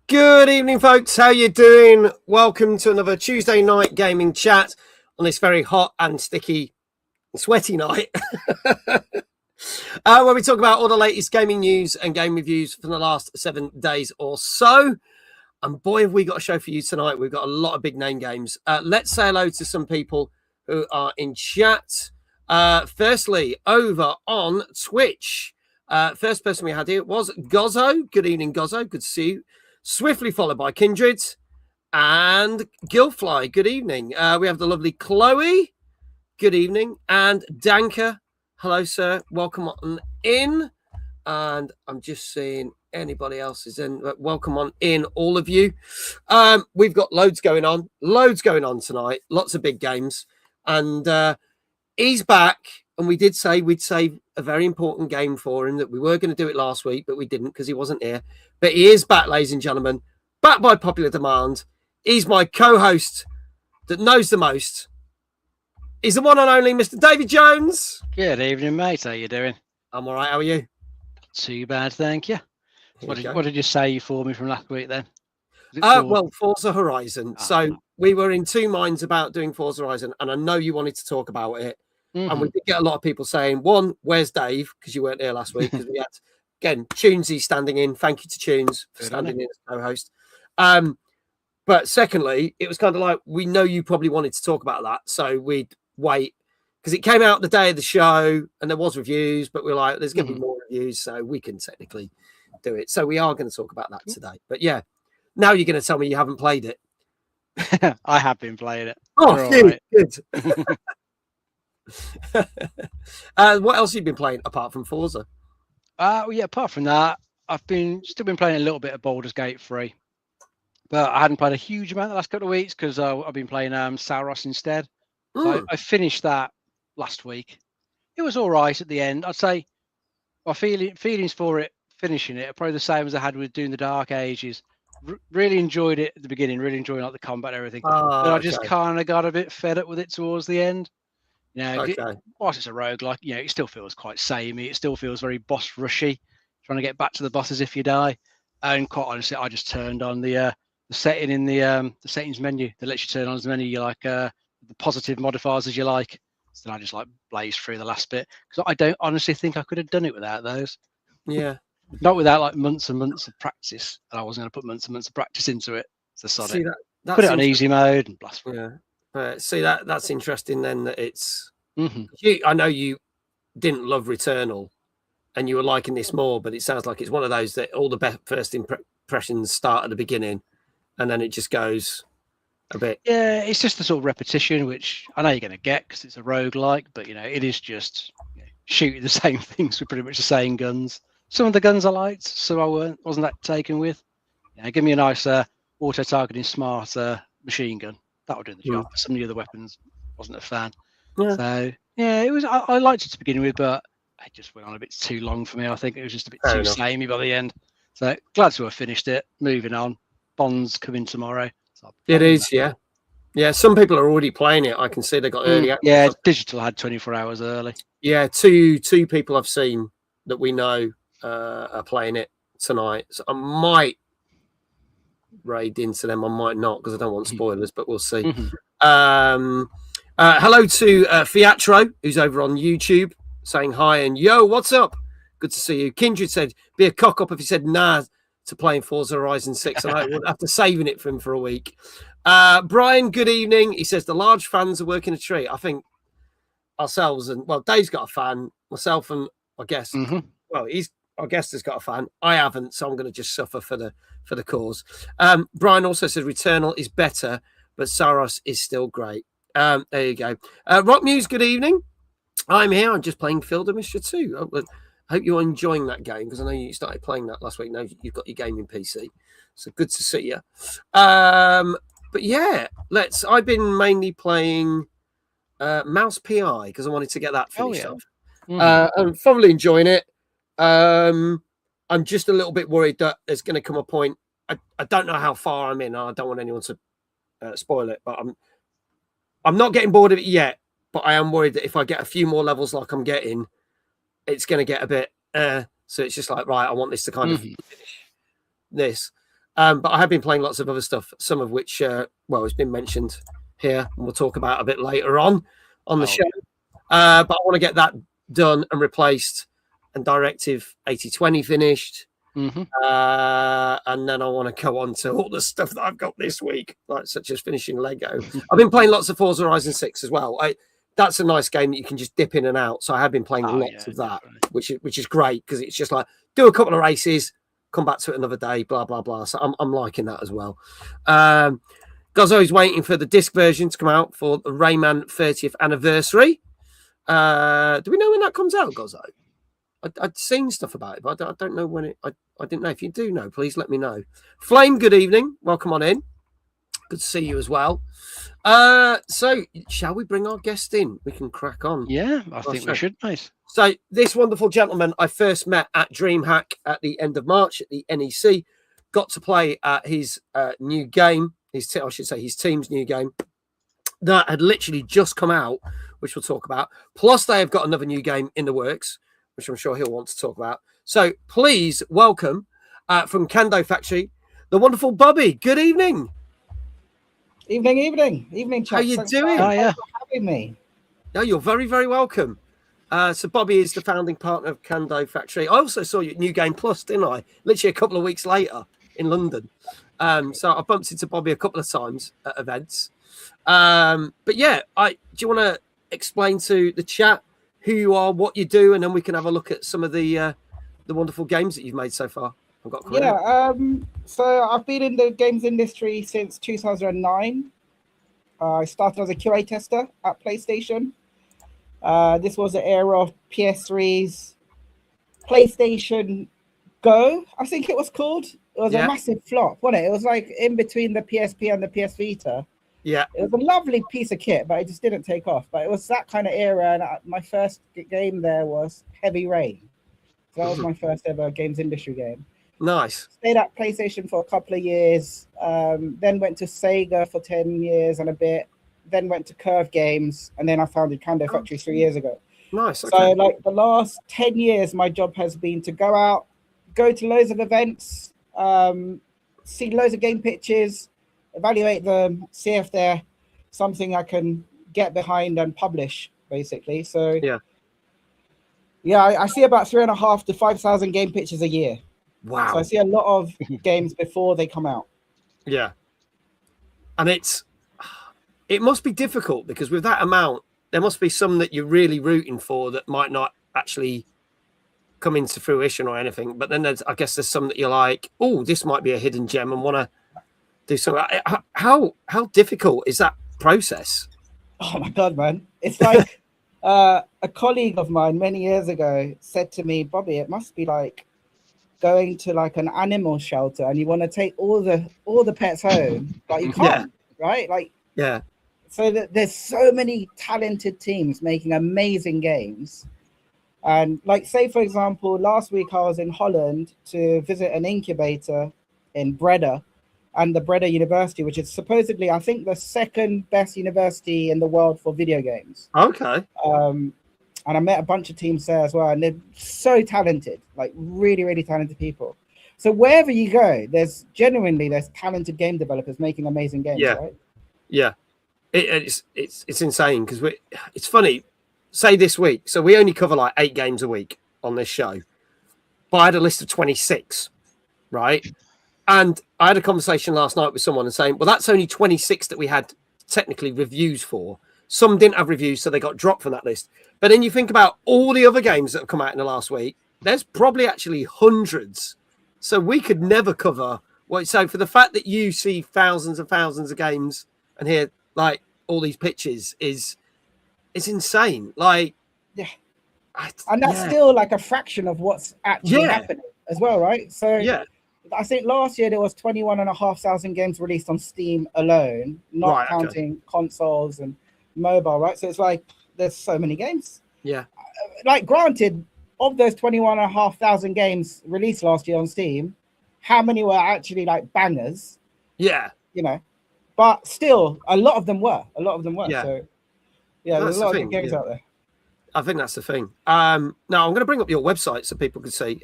Good evening, folks. How you doing? Welcome to another Tuesday night gaming chat on this very hot and sticky, sweaty night, where we talk about all the latest gaming news and game reviews from the last 7 days or so. And boy, have we got a show for you tonight. We've got a lot of big name games. Let's say hello to some people who are in chat. Firstly, over on Twitch, first person we had here was Gozzo. Good evening, Gozzo. Good to see you. Swiftly followed by Kindred and Gilfly. Good evening. We have the lovely Chloe. Good evening. And Danka. Hello, sir. Welcome on in. And I'm just seeing anybody else is in. Welcome on in, all of you. We've got loads going on tonight. Lots of big games. And he's back. And we did say we'd save a very important game for him, that we were going to do it last week, but we didn't because he wasn't here. But he is back, ladies and gentlemen, back by popular demand. He's my co-host that knows the most. He's the one and only Mr. David Jones. Good evening, mate. How you doing? I'm all right. How are you? Not too bad, thank you. What did you say for me from last week then? Well, Forza Horizon. So we were in two minds about doing Forza Horizon, and I know you wanted to talk about it. Mm-hmm. And we did get a lot of people saying, one, where's Dave? Because you weren't here last week. Because we had, again, Tunesy standing in. Thank you to Tunes for standing in as co-host. But secondly, it was kind of like, we know you probably wanted to talk about that. So we'd wait. Because it came out the day of the show and there was reviews, but we're like, there's going to be more reviews. So we can technically do it. So we are going to talk about that today. But yeah, now you're going to tell me you haven't played it. I have been playing it. Oh, good. What else have you been playing apart from Forza? Apart from that, I've still been playing a little bit of Baldur's Gate 3, but I hadn't played a huge amount the last couple of weeks because I've been playing Sauros instead. So I finished that last week. It was all right at the end. I'd say my feelings for it, finishing it, are probably the same as I had with doing the Dark Ages. Really enjoyed it at the beginning, really enjoying like the combat and everything. But I just kind of got a bit fed up with it towards the end. Whilst it's a roguelike, it still feels quite samey. It still feels very boss rushy, trying to get back to the bosses if you die. And quite honestly, I just turned on the setting in the settings menu that lets you turn on as many the positive modifiers as you like. So I just blazed through the last bit because I don't honestly think I could have done it without those. Yeah, not without months and months of practice. And I wasn't going to put months and months of practice into it. So sorry. Put it on easy mode and blast through. Yeah. See that's interesting then, that it's I know you didn't love Returnal and you were liking this more, but it sounds like it's one of those that all the first impressions start at the beginning and then it just goes a bit. Yeah, it's just the sort of repetition, which I know you're going to get because it's a roguelike, but it is just shooting the same things with pretty much the same guns. Some of the guns I liked, so I wasn't that taken with. Give me a nice auto-targeting smart machine gun. That would do the job. Some of the other weapons, wasn't a fan. Yeah. So it was. I liked it to begin with, but it just went on a bit too long for me. I think it was just a bit too samey by the end. So glad to have finished it. Moving on. Bond's coming tomorrow. So it is, yeah. Some people are already playing it. I can see they got early access. Yeah, Digital had 24 hours early. Yeah, two people I've seen that we know are playing it tonight. So I might raid into them. I might not because I don't want spoilers, but we'll see. Hello to Fiatro, who's over on YouTube, saying hi and yo, what's up? Good to see you. Kindred said, be a cock up if he said nah to playing Forza Horizon 6, and I would have to saving it for him for a week. Brian, good evening. He says the large fans are working a treat. I think ourselves and Dave's got a fan, myself and I guess our guest has got a fan. I haven't, so I'm going to just suffer for the cause. Brian also says Returnal is better, but Sauros is still great. There you go. Rock Muse, good evening. I'm here. I'm just playing Field of Mischief 2. I hope you're enjoying that game because I know you started playing that last week. Now you've got your gaming PC, so good to see you. But yeah, I've been mainly playing Mouse PI because I wanted to get that finished off. I'm thoroughly enjoying it. I'm just a little bit worried that there's going to come a point. I don't know how far I'm in. I don't want anyone to spoil it, but I'm not getting bored of it yet. But I am worried that if I get a few more levels like I'm getting, it's going to get a bit. So it's just like, right, I want this to kind of finish this. But I have been playing lots of other stuff, some of which, has been mentioned here, and we'll talk about a bit later on the show. But I want to get that done and replaced, and Directive 8020 finished. Mm-hmm. And then I want to go on to all the stuff that I've got this week, like such as finishing Lego. I've been playing lots of Forza Horizon 6 as well. That's a nice game that you can just dip in and out. So I have been playing lots of that, which is great because it's just like do a couple of races, come back to it another day, blah blah blah. So I'm liking that as well. Gozzo is waiting for the disc version to come out for the Rayman 30th anniversary. Do we know when that comes out, Gozzo? I'd seen stuff about it, but I don't know when it. I didn't know. If you do know, please let me know. Flame, good evening. Welcome on in. Good to see you as well. So, shall we bring our guest in? We can crack on. Yeah, I think we should, mate. So, this wonderful gentleman I first met at DreamHack at the end of March at the NEC. Got to play at his new game. His team's new game that had literally just come out, which we'll talk about. Plus, they have got another new game in the works, which I'm sure he'll want to talk about. So please welcome from Kando Factory, the wonderful Bobby. Good evening. Evening, chaps. How you doing? Thanks for having me. No, you're very, very welcome. So Bobby is the founding partner of Kando Factory. I also saw you at New Game Plus, didn't I? Literally a couple of weeks later in London. So I bumped into Bobby a couple of times at events. But yeah, do you want to explain to the chat who you are, what you do, and then we can have a look at some of the wonderful games that you've made so far? So I've been in the games industry since 2009. I started as a QA tester at PlayStation. This was the era of PS3's PlayStation Go, I think it was called. It was a massive flop, wasn't it? It was like in between the PSP and the PS Vita. Yeah, it was a lovely piece of kit, but it just didn't take off. But it was that kind of era, and my first game there was Heavy Rain. So that was my first ever games industry game. Nice. Stayed at PlayStation for a couple of years, then went to Sega for 10 years and a bit, then went to Curve Games, and then I founded Kando Factory 3 years ago. Nice. Okay. So like the last 10 years, my job has been to go out, go to loads of events, see loads of game pitches, evaluate them, see if they're something I can get behind and publish, basically. So I see about 3,500 to 5,000 game pitches a year. Wow. So I see a lot of games before they come out. Yeah. And it must be difficult because with that amount, there must be some that you're really rooting for that might not actually come into fruition or anything. But then I guess there's some that you're like, oh, this might be a hidden gem and want to do something. How difficult is that process? Oh my God, man. It's like a colleague of mine many years ago said to me, Bobby, it must be like going to like an animal shelter and you want to take all the pets home, but you can't, right? Like, so there's so many talented teams making amazing games. And like, say, for example, last week I was in Holland to visit an incubator in Breda and the Breda University, which is supposedly, I think, the second best university in the world for video games. Okay. And I met a bunch of teams there as well. And they're so talented, like really, really talented people. So wherever you go, there's talented game developers making amazing games, right? Yeah. It's insane because it's funny. Say this week, so we only cover like 8 games a week on this show, but I had a list of 26, right? And I had a conversation last night with someone and saying, well, that's only 26 that we had technically reviews for. Some didn't have reviews, so they got dropped from that list. But then you think about all the other games that have come out in the last week, there's probably actually hundreds. So we could never cover so for the fact that you see thousands and thousands of games and hear like all these pitches it's insane. Like, and that's still like a fraction of what's actually happening as well, right? So I think last year there was 21,500 games released on Steam alone, not counting consoles and mobile, right? So it's like there's so many games. Yeah. Like, granted, of those 21,500 games released last year on Steam, how many were actually like bangers? Yeah. You know, but still, a lot of them were. Yeah. So there's a lot of good games out there. I think that's the thing. Now I'm going to bring up your website so people can see.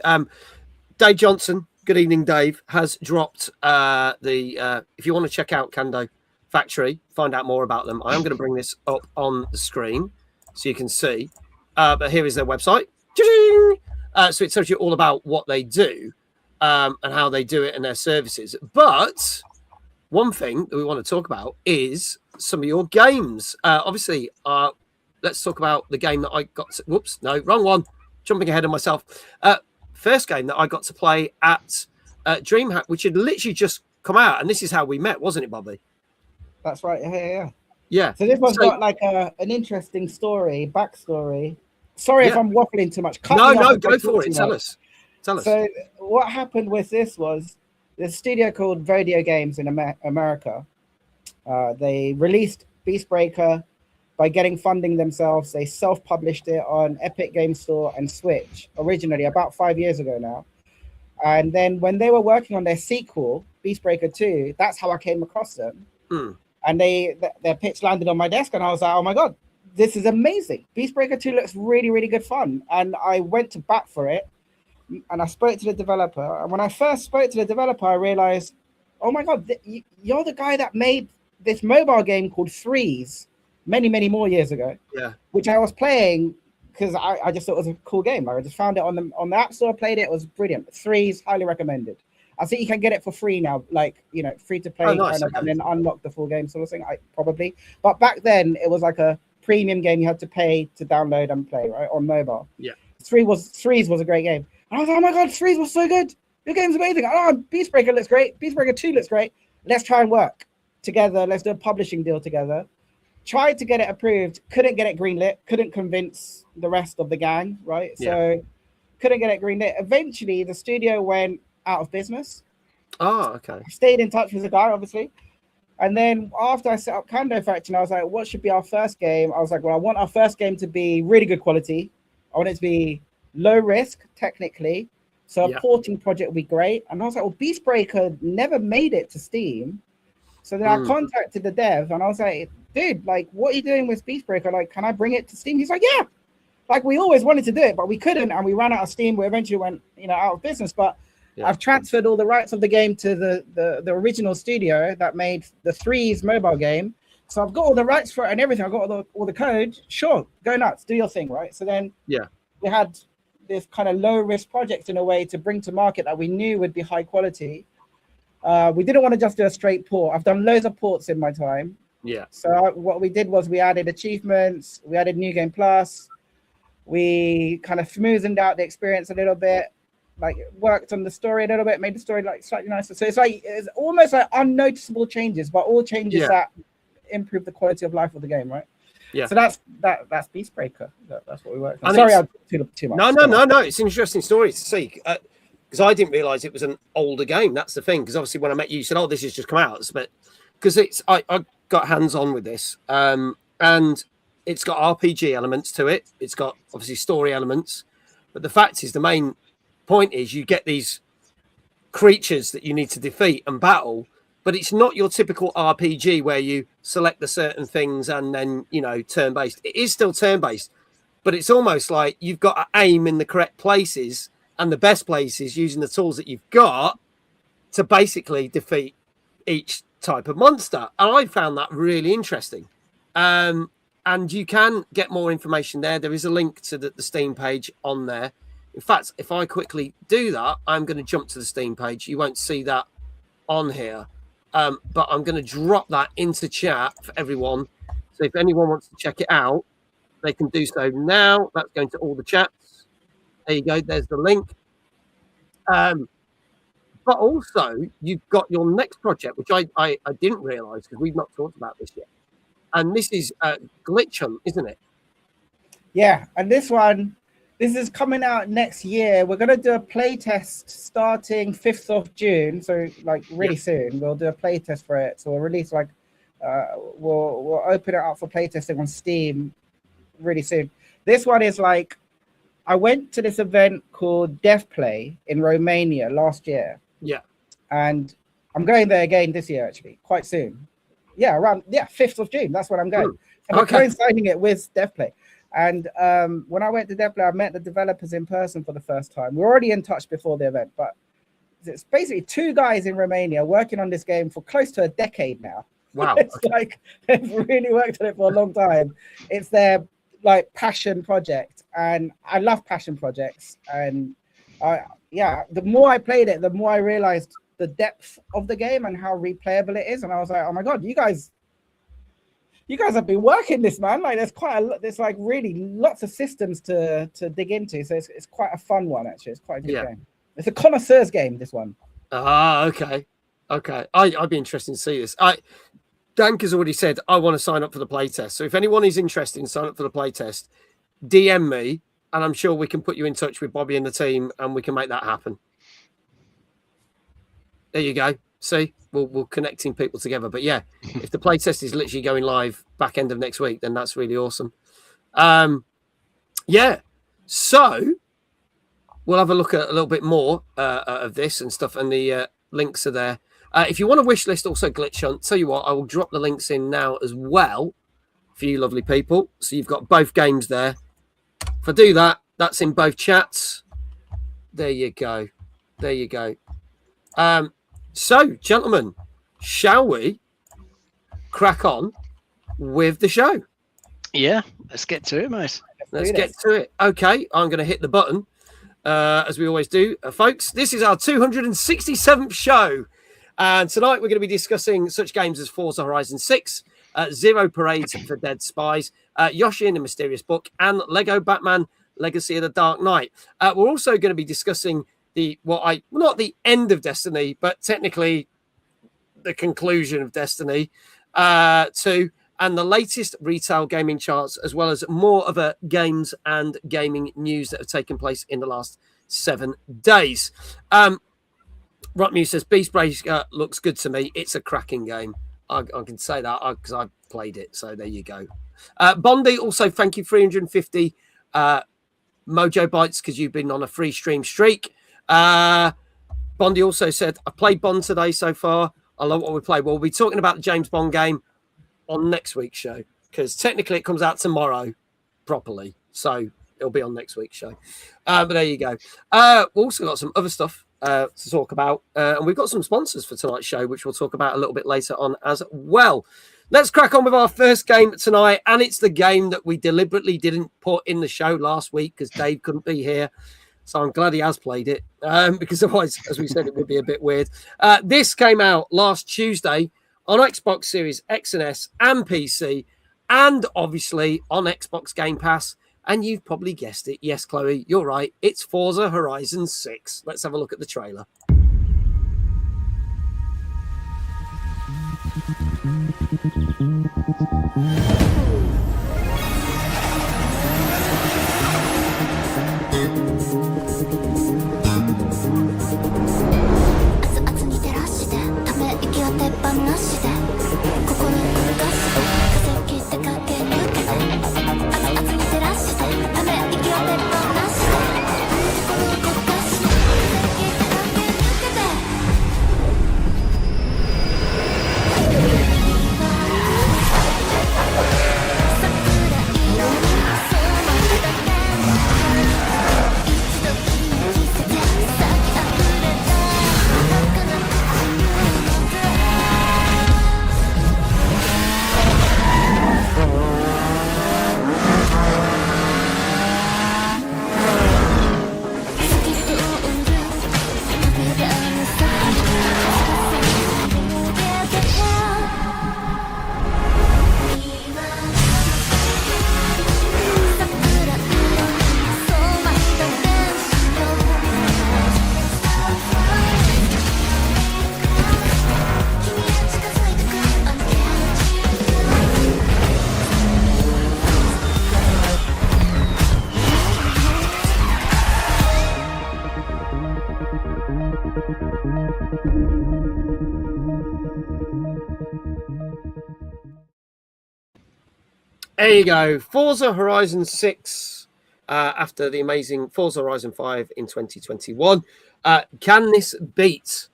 Dave Johnson, Good evening, Dave, has dropped if you want to check out Kando Factory, find out more about them. I am going to bring this up on the screen so you can see. But here is their website. So it tells you all about what they do and how they do it and their services. But one thing that we want to talk about is some of your games. Obviously, let's talk about the game that I got to, whoops, no, wrong one. Jumping ahead of myself. First game that I got to play at DreamHack, which had literally just come out. And this is how we met, wasn't it, Bobby? That's right. Yeah. Yeah. So this one's got like an interesting backstory. Sorry if I'm waffling too much. No, go for it. Tell us. So what happened with this was the studio called Video Games in America. They released Beastbreaker by getting funding themselves. They self-published it on Epic Game Store and Switch originally about 5 years ago now. And then when they were working on their sequel, Beastbreaker 2, that's how I came across them. And their pitch landed on my desk and I was like, oh my God, this is amazing. Beastbreaker 2 looks really, really good fun. And I went to bat for it and I spoke to the developer. And when I first spoke to the developer, I realized, oh my God, you're the guy that made this mobile game called Threes many more years ago, which I was playing because I just thought it was a cool game. I just found it on the App Store, played it was brilliant. Threes, highly recommended. I think you can get it for free now, like, you know, free to play, and then unlock the full game sort of thing. Probably, but back then it was like a premium game you had to pay to download and play, right, on mobile. Threes was a great game. And I was like, oh my God, Threes was so good. Your game's amazing. Oh, Beastbreaker looks great. Beastbreaker 2 looks great. Let's try and work together. Let's do a publishing deal together. Tried to get it approved, couldn't get it greenlit, couldn't convince the rest of the gang, right? So couldn't get it greenlit. Eventually, the studio went out of business. Oh, okay. I stayed in touch with the guy, obviously. And then after I set up Kando Factory, I was like, what should be our first game? I was like, well, I want our first game to be really good quality. I want it to be low risk, technically. So a porting project would be great. And I was like, well, Beastbreaker never made it to Steam. So then I contacted the dev and I was like, dude, like, what are you doing with Beastbreaker? Like, can I bring it to Steam? He's like, yeah. Like, we always wanted to do it, but we couldn't. And we ran out of Steam. We eventually went, out of business. But I've transferred all the rights of the game to the original studio that made the Threes mobile game. So I've got all the rights for it and everything. I've got all the code. Sure, go nuts, do your thing, right? So then we had this kind of low-risk project in a way to bring to market that we knew would be high quality. We didn't want to just do a straight port. I've done loads of ports in my time. So what we did was we added achievements, we added New Game Plus, we kind of smoothened out the experience a little bit, like worked on the story a little bit, made the story like slightly nicer. So it's almost like unnoticeable changes, but all changes that improve the quality of life of the game, right? So that's Beastbreaker. That's what we worked on. Sorry, I too much. No. It's an interesting story to see. Because I didn't realize it was an older game. That's the thing. Because obviously when I met you, you said, "Oh, this has just come out." But because I got hands on with this, and it's got RPG elements to it. It's got obviously story elements, but the fact is, the main point is you get these creatures that you need to defeat and battle. But it's not your typical RPG where you select the certain things and then turn based. It is still turn based, but it's almost like you've got to aim in the correct places. And the best place is using the tools that you've got to basically defeat each type of monster. And I found that really interesting. And you can get more information there. There is a link to the Steam page on there. In fact, if I quickly do that, I'm going to jump to the Steam page. You won't see that on here. But I'm going to drop that into chat for everyone. So if anyone wants to check it out, they can do so now. That's going to all the chats. There you go. There's the link. But also, you've got your next project, which I didn't realise because we've not talked about this yet. And this is Glitch Hunt, isn't it? Yeah. And this is coming out next year. We're going to do a play test starting 5th of June. So like really soon, we'll do a play test for it. So we'll release we'll open it up for play testing on Steam really soon. This one is like, I went to this event called DevPlay in Romania last year. And I'm going there again this year, actually, quite soon. Around 5th of June. That's when I'm going. And I'm coinciding it with DevPlay. And when I went to DevPlay, I met the developers in person for the first time. We were already in touch before the event, but it's basically two guys in Romania working on this game for close to a decade now. Wow. It's like they've really worked on it for a long time. It's their like passion project, and I love passion projects. And the more I played it, the more I realized the depth of the game and how replayable it is. And I was like, oh my god, you guys have been working this, man. Like there's like really lots of systems to dig into. So it's quite a fun one, actually. It's quite a good game. It's a connoisseur's game, this one. Okay. I'd be interested to see this. Dank has already said, I want to sign up for the playtest. So if anyone is interested in signing up for the playtest, DM me, and I'm sure we can put you in touch with Bobby and the team, and we can make that happen. There you go. See, we're connecting people together. But yeah, if the playtest is literally going live back end of next week, then that's really awesome. Yeah. So we'll have a look at a little bit more of this and stuff, and the links are there. If you want a wish list, also Glitch Hunt, tell you what, I will drop the links in now as well for you lovely people. So you've got both games there. If I do that, that's in both chats. There you go. There you go. So, gentlemen, shall we crack on with the show? Yeah, let's get to it, mate. Let's get to it. Okay, I'm going to hit the button, as we always do. Folks, this is our 267th show. And tonight we're going to be discussing such games as Forza Horizon 6, Zero Parades for Dead Spies, Yoshi and the Mysterious Book, and Lego Batman Legacy of the Dark Knight. We're also going to be discussing not the end of Destiny, but technically the conclusion of Destiny 2, and the latest retail gaming charts, as well as more of a games and gaming news that have taken place in the last 7 days. Rotmew says, Beast Breaker looks good to me. It's a cracking game. I can say that because I played it. So there you go. Bondi, also thank you, 350 Mojo Bytes, because you've been on a free stream streak. Bondi also said, I played Bond today so far. I love what we played. Well, we'll be talking about the James Bond game on next week's show, because technically it comes out tomorrow properly. So it'll be on next week's show. But there you go. We've also got some other stuff to talk about. And we've got some sponsors for tonight's show, which we'll talk about a little bit later on as well. Let's crack on with our first game tonight. And it's the game that we deliberately didn't put in the show last week because Dave couldn't be here. So I'm glad he has played it, because otherwise, as we said, it would be a bit weird. This came out last Tuesday on Xbox Series X and S and PC, and obviously on Xbox Game Pass. And you've probably guessed it. Yes, Chloe, you're right. It's Forza Horizon 6. Let's have a look at the trailer. There you go. Forza Horizon 6, after the amazing Forza Horizon 5 in 2021. Can this beat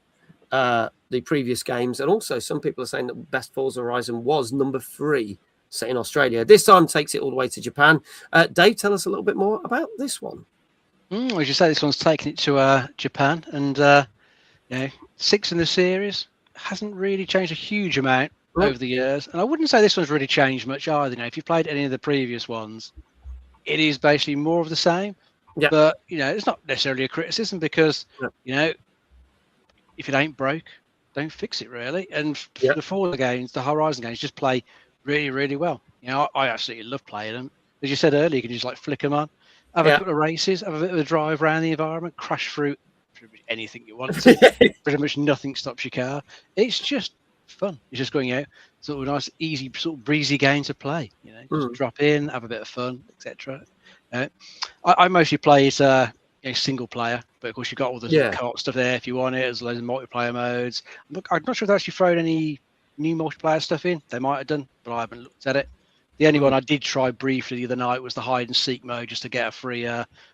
the previous games? And also, some people are saying that best Forza Horizon was number 3, set in Australia. This time takes it all the way to Japan. Dave, tell us a little bit more about this one. As you say, this one's taking it to Japan. And 6 in the series hasn't really changed a huge amount over the years, and I wouldn't say this one's really changed much either. If you've played any of the previous ones, it is basically more of the same. Yeah. But it's not necessarily a criticism because if it ain't broke, don't fix it, really. And for the Forza games, the Horizon games, just play really, really well. I absolutely love playing them. As you said earlier, you can just like flick them on, have a couple of races, have a bit of a drive around the environment, crash through pretty much anything you want to. Pretty much nothing stops your car. It's just fun. It's just going out, sort of a nice, easy, sort of breezy game to play. Just drop in, have a bit of fun, etc. I mostly play it single player, but of course you've got all the co-op stuff there if you want it. There's loads of multiplayer modes. I'm not sure if they actually thrown any new multiplayer stuff in. They might have done, but I haven't looked at it. The only one I did try briefly the other night was the hide and seek mode, just to get a free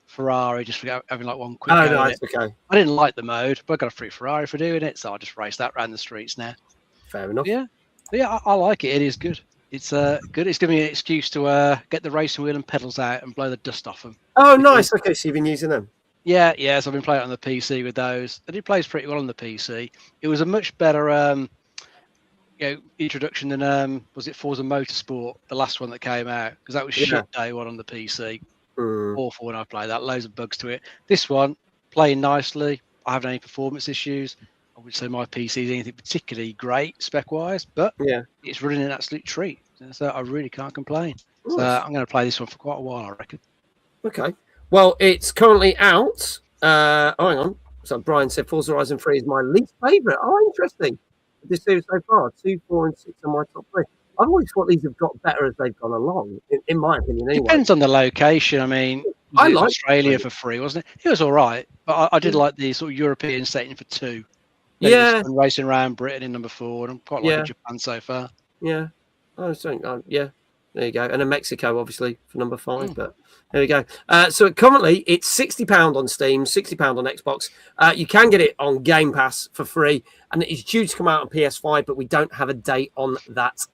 Ferrari, just for having like one quick. Oh, nice. Okay. I didn't like the mode, but I got a free Ferrari for doing it, so I just race that around the streets now. Fair enough. Yeah, I like it. It is good. It's good. It's giving me an excuse to get the racing wheel and pedals out and blow the dust off them. Oh, nice. Okay, so you've been using them. Yeah. So I've been playing it on the PC with those, and it plays pretty well on the PC. It was a much better introduction than was it Forza Motorsport, the last one that came out, because that was shit day one on the PC. Awful when I played that. Loads of bugs to it. This one playing nicely. I haven't any performance issues. I would say my PC is anything particularly great spec wise, but it's running an absolute treat. So I really can't complain. Nice. So I'm going to play this one for quite a while, I reckon. Okay. Well, it's currently out. Hang on. So Brian said Forza Horizon 3 is my least favourite. Oh, interesting. This series so far, 2, 4, and 6 are my top 3. I've always thought these have got better as they've gone along, in my opinion. Anyway. Depends on the location. I mean, I like Australia for 3, wasn't it? It was all right, but I did like the sort of European setting for 2. Then racing around Britain in number 4, and I'm quite liking Japan so far. Yeah, I was saying, there you go. And then Mexico, obviously, for number 5. But there you go. So currently, it's £60 on Steam, £60 on Xbox. You can get it on Game Pass for free, and it is due to come out on PS5, but we don't have a date on that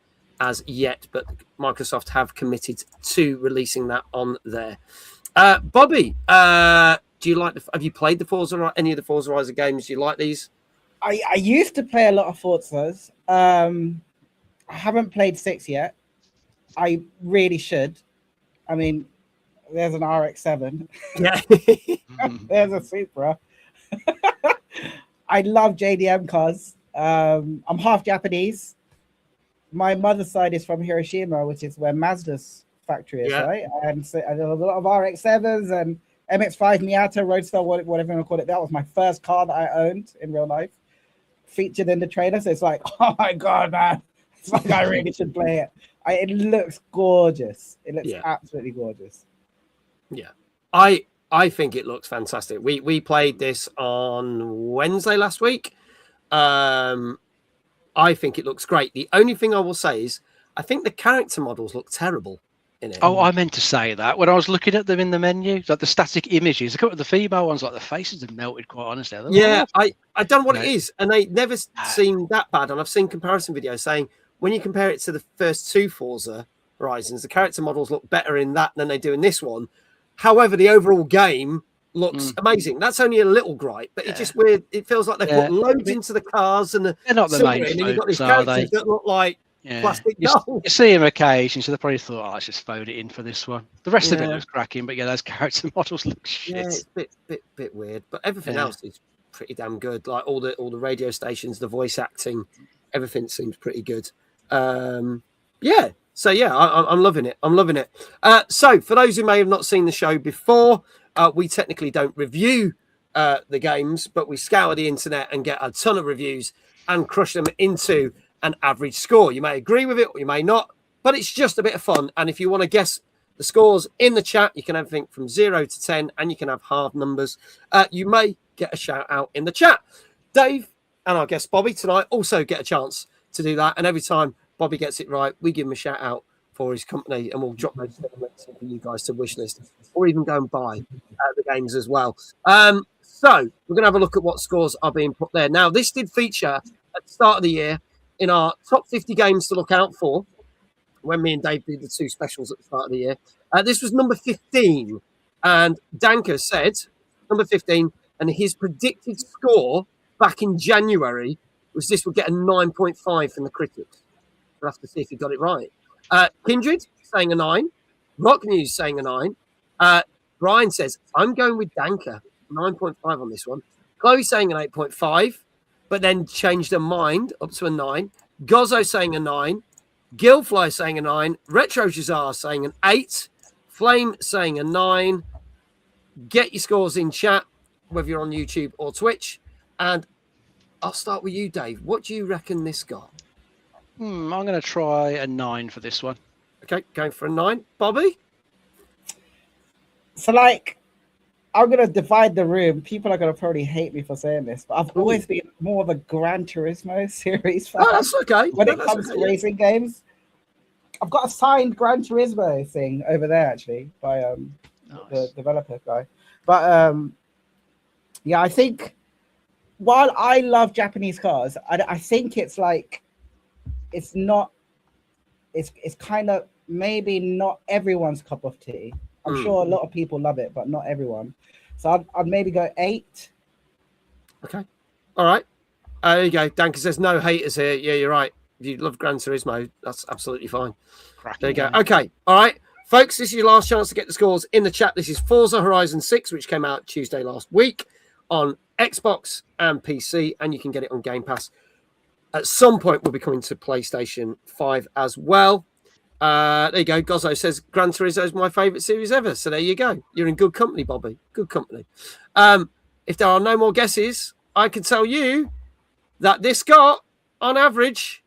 as yet. But Microsoft have committed to releasing that on there. Bobby, do you like have you played any of the Forza Horizon games? Do you like these? I used to play a lot of Forzas. I haven't played 6 yet. I really should. I mean, there's an RX-7. Yeah. There's a Supra. I love JDM cars. I'm half Japanese. My mother's side is from Hiroshima, which is where Mazda's factory is, right? And so there's a lot of RX-7s and MX-5 Miata, Roadster, whatever you want to call it. That was my first car that I owned in real life. Featured in the trailer. So it's like, oh my God, man. It's like I really should play it. It looks gorgeous. It looks absolutely gorgeous. Yeah. I think it looks fantastic. We played this on Wednesday last week. I think it looks great. The only thing I will say is I think the character models look terrible in it. Oh, I meant to say that. When I was looking at them in the menu, like the static images, a couple of the female ones, like the faces have melted, quite honestly. I don't know what it is. And they never seem that bad. And I've seen comparison videos saying when you compare it to the first 2 Forza Horizons, the character models look better in that than they do in this one. However, the overall game looks amazing. That's only a little gripe, but it's just weird. It feels like they've put loads into the cars and they're not the main and you've got these characters that look like plastic dolls. You see them occasionally, so they probably thought, let's just phone it in for this one. The rest of it looks cracking, but those character models look shit. Yeah, it's a bit weird, but everything else is pretty damn good. Like all the radio stations, the voice acting, everything seems pretty good. So I'm loving it. So for those who may have not seen the show before, we technically don't review the games, but we scour the internet and get a ton of reviews and crush them into an average score. You may agree with it or you may not, but it's just a bit of fun. And if you want to guess the scores in the chat, you can have anything from 0 to 10, and you can have hard numbers. You may get a shout out in the chat. Dave and our guest Bobby tonight also get a chance to do that. And every time Bobby gets it right, we give him a shout out for his company, and we'll drop those links for you guys to wish list or even go and buy the games as well. So we're going to have a look at what scores are being put there. Now, this did feature at the start of the year in our top 50 games to look out for when me and Dave did the 2 specials at the start of the year. This was number 15, and Danker said number 15, and his predicted score back in January was this would get a 9.5 from the critics. We'll have to see if he got it right. Kindred saying a 9. Rock News saying a 9. Brian says, I'm going with Danker. 9.5 on this one. Chloe saying an 8.5, but then changed her mind up to a 9. Gozzo saying a 9. Gilfly saying a 9. Retro Jazar saying an 8. Flame saying a 9. Get your scores in chat, whether you're on YouTube or Twitch. And I'll start with you, Dave. What do you reckon this got? I'm going to try a 9 for this one. Okay, going for a 9. Bobby? So, like, I'm going to divide the room. People are going to probably hate me for saying this, but I've always been more of a Gran Turismo series fan. Oh, that's okay. When it comes to racing games. I've got a signed Gran Turismo thing over there, actually, by the developer guy. But, yeah, I think while I love Japanese cars, I think it's like, it's kind of maybe not everyone's cup of tea. I'm sure a lot of people love it, but not everyone. So I'd maybe go 8. Okay. All right. There you go. Danker says no haters here. Yeah, you're right. If you love Gran Turismo, that's absolutely fine. There you go. Okay. All right. Folks, this is your last chance to get the scores in the chat. This is Forza Horizon 6, which came out Tuesday last week on Xbox and PC, and you can get it on Game Pass. At some point, we'll be coming to PlayStation 5 as well. There you go. Gozzo says Gran Turismo is my favourite series ever. So there you go. You're in good company, Bobby. Good company. If there are no more guesses, I can tell you that this got, on average,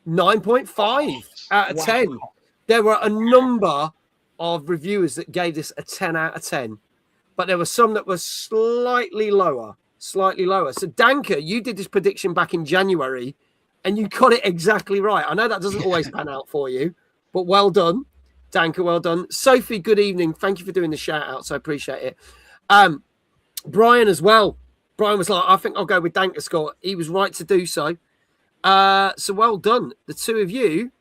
9.5 out of 10. There were a number of reviewers that gave this a 10 out of 10, but there were some that were slightly lower. So Danker, you did this prediction back in January, and you got it exactly right. I know that doesn't always pan out for you, but well done, Danker. Well done. Sophie, good evening. Thank you for doing the shout out. So I appreciate it. Brian as well. Brian was like, I think I'll go with Danker's score. He was right to do so. So well done. The two of you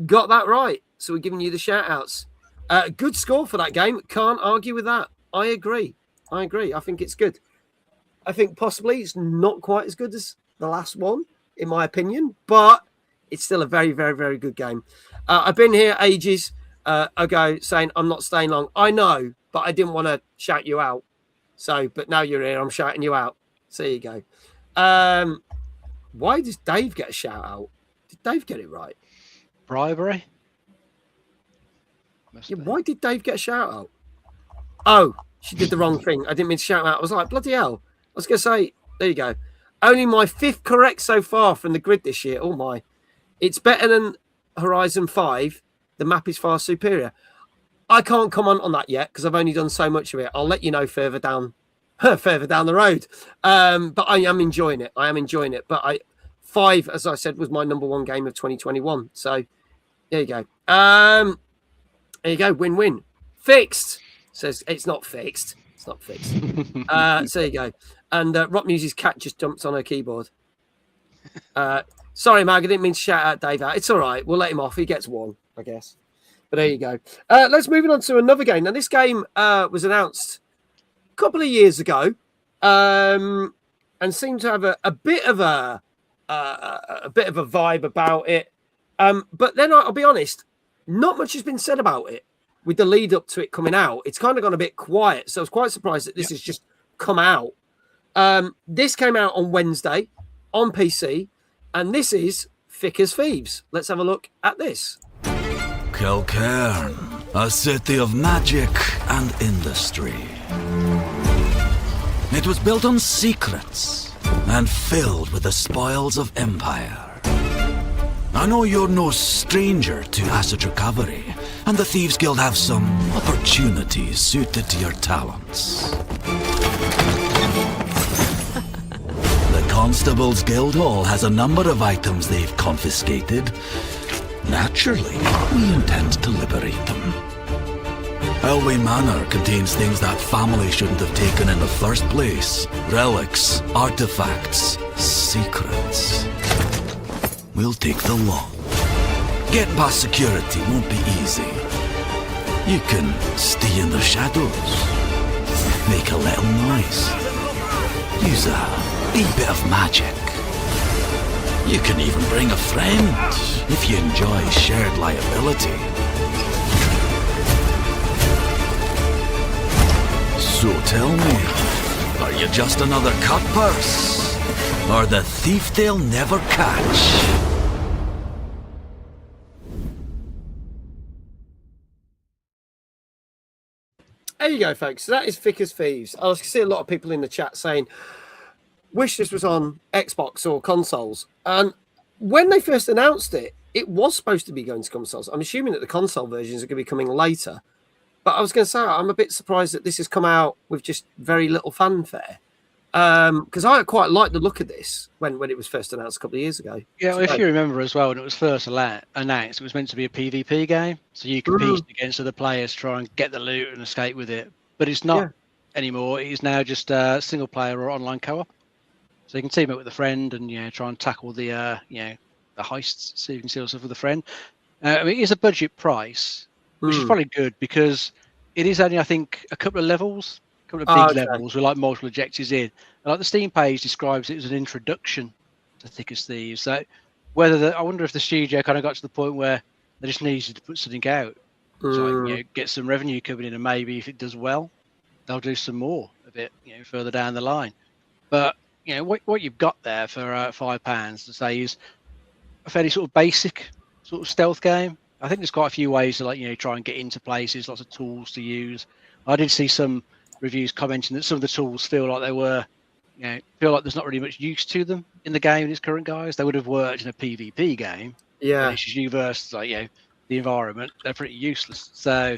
got that right. So we're giving you the shout outs. Good score for that game. Can't argue with that. I agree. I think it's good. I think possibly it's not quite as good as the last one, in my opinion, but it's still a very, very, very good game. I've been here ages ago saying I'm not staying long. I know, but I didn't want to shout you out. So, but now you're here, I'm shouting you out. So there you go. Why does Dave get a shout out? Did Dave get it right? Bribery? Yeah, why did Dave get a shout out? Oh, she did the wrong thing. I didn't mean to shout out. I was like, bloody hell. I was going to say, there you go. Only my 5th correct so far from the grid this year. Oh, my. It's better than Horizon 5. The map is far superior. I can't comment on that yet because I've only done so much of it. I'll let you know further down the road. But I am enjoying it. But 5, as I said, was my number 1 game of 2021. So there you go. There you go. Win-win. Fixed. Says it's not fixed. So there you go. And Rock Music's cat just jumped on her keyboard. Sorry, Mag, I didn't mean to shout out Dave out. It's all right. We'll let him off. He gets 1, I guess. But there you go. Let's move on to another game. Now, this game was announced a couple of years ago and seemed to have a bit of a vibe about it. But then I'll be honest, not much has been said about it with the lead up to it coming out. It's kind of gone a bit quiet. So I was quite surprised that this has just come out. This came out on Wednesday on PC, and this is Thick as Thieves. Let's have a look at this. Kilcairn, a city of magic and industry. It was built on secrets and filled with the spoils of empire. I know you're no stranger to asset recovery, and the Thieves Guild have some opportunities suited to your talents. The Constables Guild Hall has a number of items they've confiscated. Naturally, we intend to liberate them. Elway Manor contains things that family shouldn't have taken in the first place. Relics, artifacts, secrets. We'll take the law. Getting past security won't be easy. You can stay in the shadows. Make a little noise. use a wee bit of magic. You can even bring a friend if you enjoy shared liability. So tell me, are you just another cut purse? Or the thief they'll never catch? There you go, folks. So that is Thick as Thieves. I see a lot of people in the chat saying, wish this was on Xbox or consoles. And when they first announced it, it was supposed to be going to consoles. I'm assuming that the console versions are going to be coming later. But I was going to say, I'm a bit surprised that this has come out with just very little fanfare. Because I quite liked the look of this when it was first announced a couple of years ago. Yeah, well, if you remember as well, when it was first announced, it was meant to be a PvP game. So you compete against other players, try and get the loot and escape with it. But it's not anymore. It is now just single player or online co-op. So you can team up with a friend and try and tackle the the heists. So you can steal stuff with a friend. I mean, it is a budget price, which is probably good because it is only, I think, a couple of levels. Couple of big levels with like multiple objectives in. And like the Steam page describes it as an introduction to Thick as Thieves. So I wonder if the studio kind of got to the point where they just needed to put something out, so get some revenue coming in, and maybe if it does well, they'll do some more of it, further down the line. But what you've got there for £5 to say is a fairly sort of basic sort of stealth game. I think there's quite a few ways to try and get into places, lots of tools to use. I did see some reviews commenting that some of the tools feel like there's not really much use to them in the game in its current guise. They would have worked in a PvP game. Yeah. It's just you versus the environment. They're pretty useless. So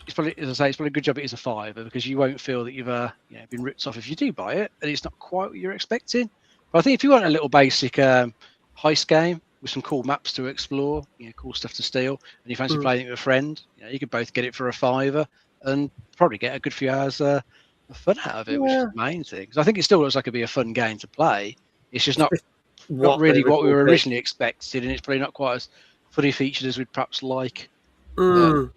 it's probably, as I say, it's probably a good job it is a £5 because you won't feel that you've been ripped off if you do buy it, and it's not quite what you're expecting. But I think if you want a little basic heist game with some cool maps to explore, cool stuff to steal, and you fancy playing it with a friend, you could both get it for a £5 and probably get a good few hours of fun out of it, which is the main thing. Because I think it still looks like it'd be a fun game to play. It's just not really what we were originally expecting, and it's probably not quite as fully featured as we'd perhaps like. So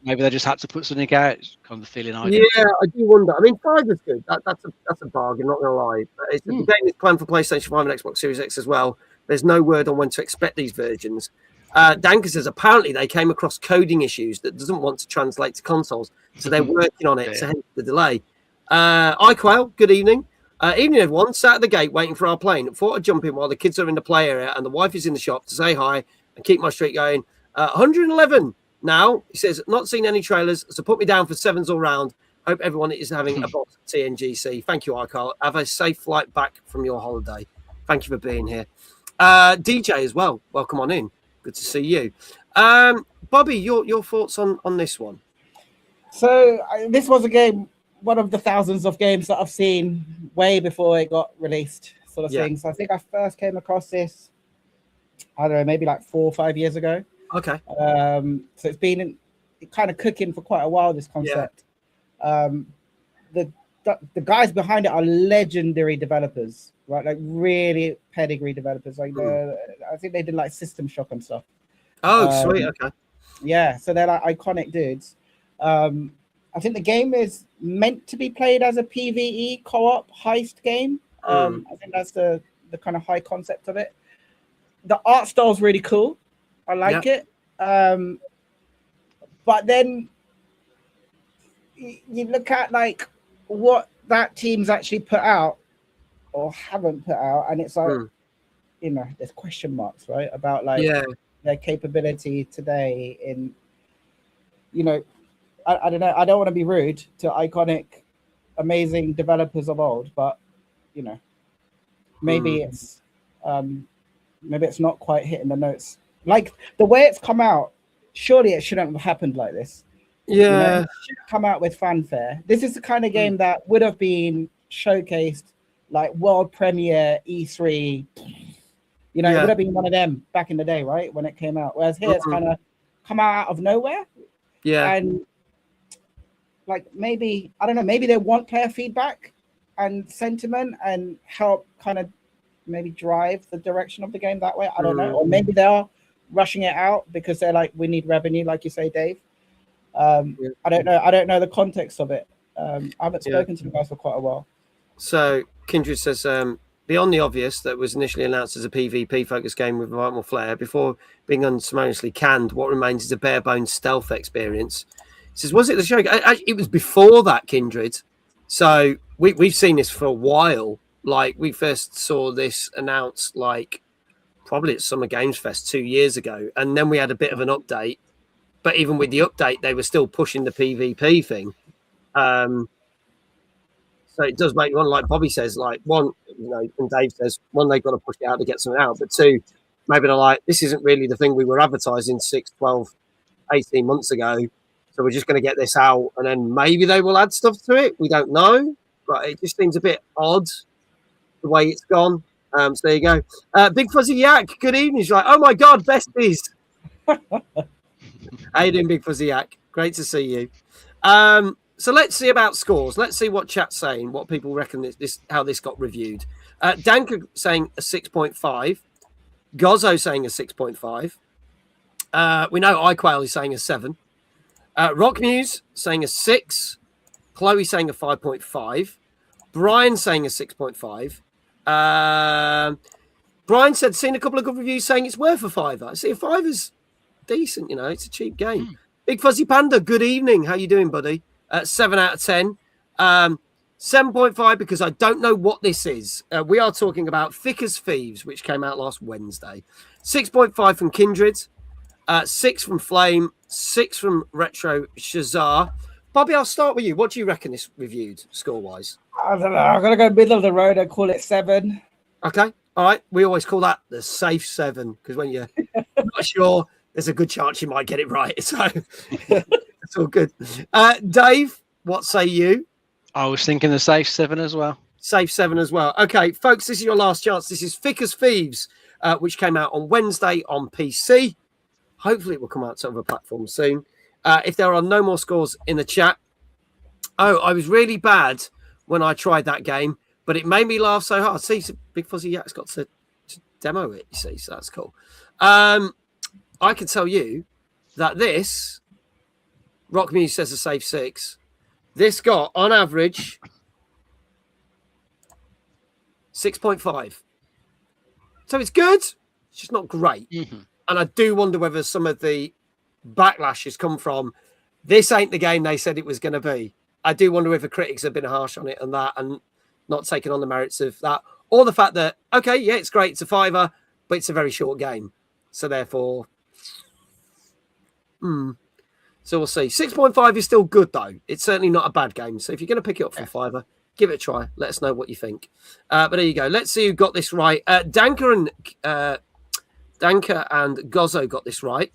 maybe they just had to put something out. It's kind of the feeling I get. Yeah, I do wonder. I mean, £5 is good. That's a bargain, not going to lie. But the game is planned for PlayStation 5 and Xbox Series X as well. There's no word on when to expect these versions. Danker says apparently they came across coding issues that doesn't want to translate to consoles, so they're working on it. So hence the delay. iQuail, good evening. Evening, everyone. Sat at the gate waiting for our plane. Thought I'd jump in while the kids are in the play area and the wife is in the shop to say hi and keep my streak going. 111 now. He says, not seen any trailers, so put me down for 7s all round. Hope everyone is having a box of TNGC. Thank you, iCarl. Have a safe flight back from your holiday. Thank you for being here. DJ as well. Welcome on in. Good to see you. Bobby, your thoughts on this one? So this was a game, one of the thousands of games that I've seen way before it got released, sort of thing. So I think I first came across this, I don't know, maybe like 4 or 5 years ago. Okay. So it's been kind of cooking for quite a while, this concept. The guys behind it are legendary developers, right? Like really pedigree developers. Like I think they did like System Shock and stuff. Oh, sweet. Okay. Yeah, so they're like iconic dudes. I think the game is meant to be played as a PvE co-op heist game. I think that's the kind of high concept of it. The art style is really cool. I like it. But then you look at like what that team's actually put out or haven't put out, and it's like there's question marks, right, about like their capability today in I don't know, I don't want to be rude to iconic amazing developers of old, but maybe it's not quite hitting the notes like the way it's come out. Surely it shouldn't have happened like this. It should come out with fanfare. This is the kind of game that would have been showcased like world premiere E3. It would have been one of them back in the day, right, when it came out. Whereas here it's kind of come out of nowhere. And like maybe, I don't know, maybe they want player feedback and sentiment and help kind of maybe drive the direction of the game that way. I don't know. Or maybe they are rushing it out because they're like, we need revenue, like you say, Dave. I don't know. I don't know the context of it. I haven't spoken to the guys for quite a while. So Kindred says, beyond the obvious that was initially announced as a PvP-focused game with more flair, before being unceremoniously canned, what remains is a bare-bones stealth experience. He says, was it the show? It was before that, Kindred. So we've seen this for a while. Like, we first saw this announced, like, probably at Summer Games Fest 2 years ago. And then we had a bit of an update. But even with the update, they were still pushing the PvP thing. So it does make one, like Bobby says, like one, and Dave says, one, they've got to push it out to get something out. But two, maybe they're like, this isn't really the thing we were advertising 6, 12, 18 months ago. So we're just going to get this out. And then maybe they will add stuff to it. We don't know. But it just seems a bit odd the way it's gone. So there you go. Big Fuzzy Yak, good evening. He's like, oh my God, besties. How you doing, Big Fuzzy Yak? Great to see you. So let's see about scores. Let's see what chat's saying, what people reckon how this got reviewed. Danka saying a 6.5. Gozzo saying a 6.5. We know iQuail is saying a 7. Rockmuse saying a 6. Chloe saying a 5.5. Brian saying a 6.5. Brian said, seen a couple of good reviews saying it's worth a $5. I see a $5 is decent, it's a cheap game. Big Fuzzy Panda, good evening. How you doing, buddy? 7 out of 10. 7.5 because I don't know what this is. We are talking about Thick as Thieves, which came out last Wednesday. 6.5 from Kindred. 6 from Flame. 6 from Retro Shazar. Bobby, I'll start with you. What do you reckon this reviewed score-wise? I don't know. I'm going to go middle of the road and call it 7. Okay. All right. We always call that the safe 7 because when you're not sure, there's a good chance you might get it right. So it's all good. Dave, what say you? I was thinking the safe 7 as well. Safe 7 as well. Okay, folks, this is your last chance. This is Thick as Thieves, which came out on Wednesday on PC. Hopefully it will come out to other platforms soon. If there are no more scores in the chat. Oh, I was really bad when I tried that game, but it made me laugh so hard. See, Big Fuzzy Yak's got to demo it, you see, so that's cool. I can tell you that this, Rock Muse says a safe 6. This got, on average, 6.5. So it's good. It's just not great. Mm-hmm. And I do wonder whether some of the backlash has come from, this ain't the game they said it was going to be. I do wonder if the critics have been harsh on it and that and not taking on the merits of that. Or the fact that, okay, yeah, it's great. It's a $5, but it's a very short game. So therefore... So we'll see. 6.5 is still good, though. It's certainly not a bad game. So if you're going to pick it up for $5, give it a try. Let us know what you think. But there you go. Let's see who got this right. Danka and Gozzo got this right.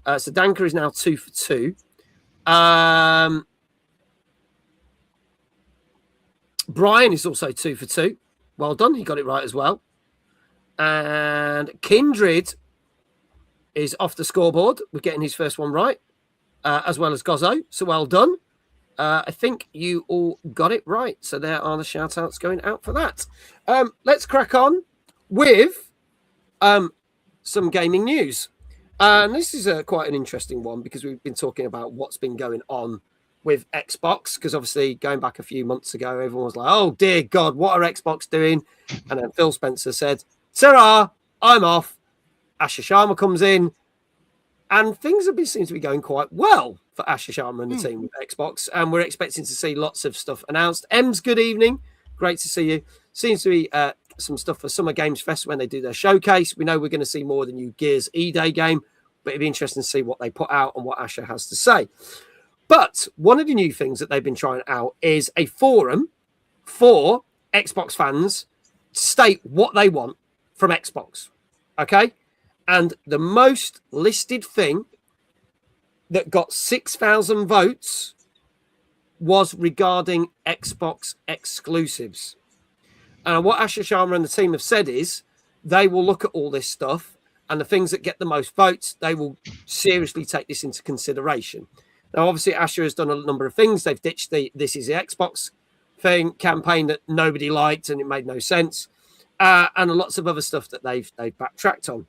So Danka is now 2 for 2. Brian is also 2 for 2. Well done. He got it right as well. And Kindred is off the scoreboard. We're getting his first one right, as well as Gozzo. So well done. I think you all got it right. So there are the shout outs going out for that. Let's crack on with some gaming news. And this is quite an interesting one because we've been talking about what's been going on with Xbox. Because obviously going back a few months ago, everyone was like, oh, dear God, what are Xbox doing? And then Phil Spencer said, ta-ra, I'm off. Asher Sharma comes in, and things seem to be going quite well for Asher Sharma and the team with Xbox, and we're expecting to see lots of stuff announced. Ems, good evening. Great to see you. Seems to be some stuff for Summer Games Fest when they do their showcase. We know we're going to see more of the new Gears E-Day game, but it'd be interesting to see what they put out and what Asher has to say. But one of the new things that they've been trying out is a forum for Xbox fans to state what they want from Xbox. Okay? And the most listed thing that got 6,000 votes was regarding Xbox exclusives. And what Asher Sharma and the team have said is they will look at all this stuff, and the things that get the most votes, they will seriously take this into consideration. Now, obviously, Asher has done a number of things. They've ditched the This Is the Xbox thing campaign that nobody liked and it made no sense. And lots of other stuff that they've backtracked on,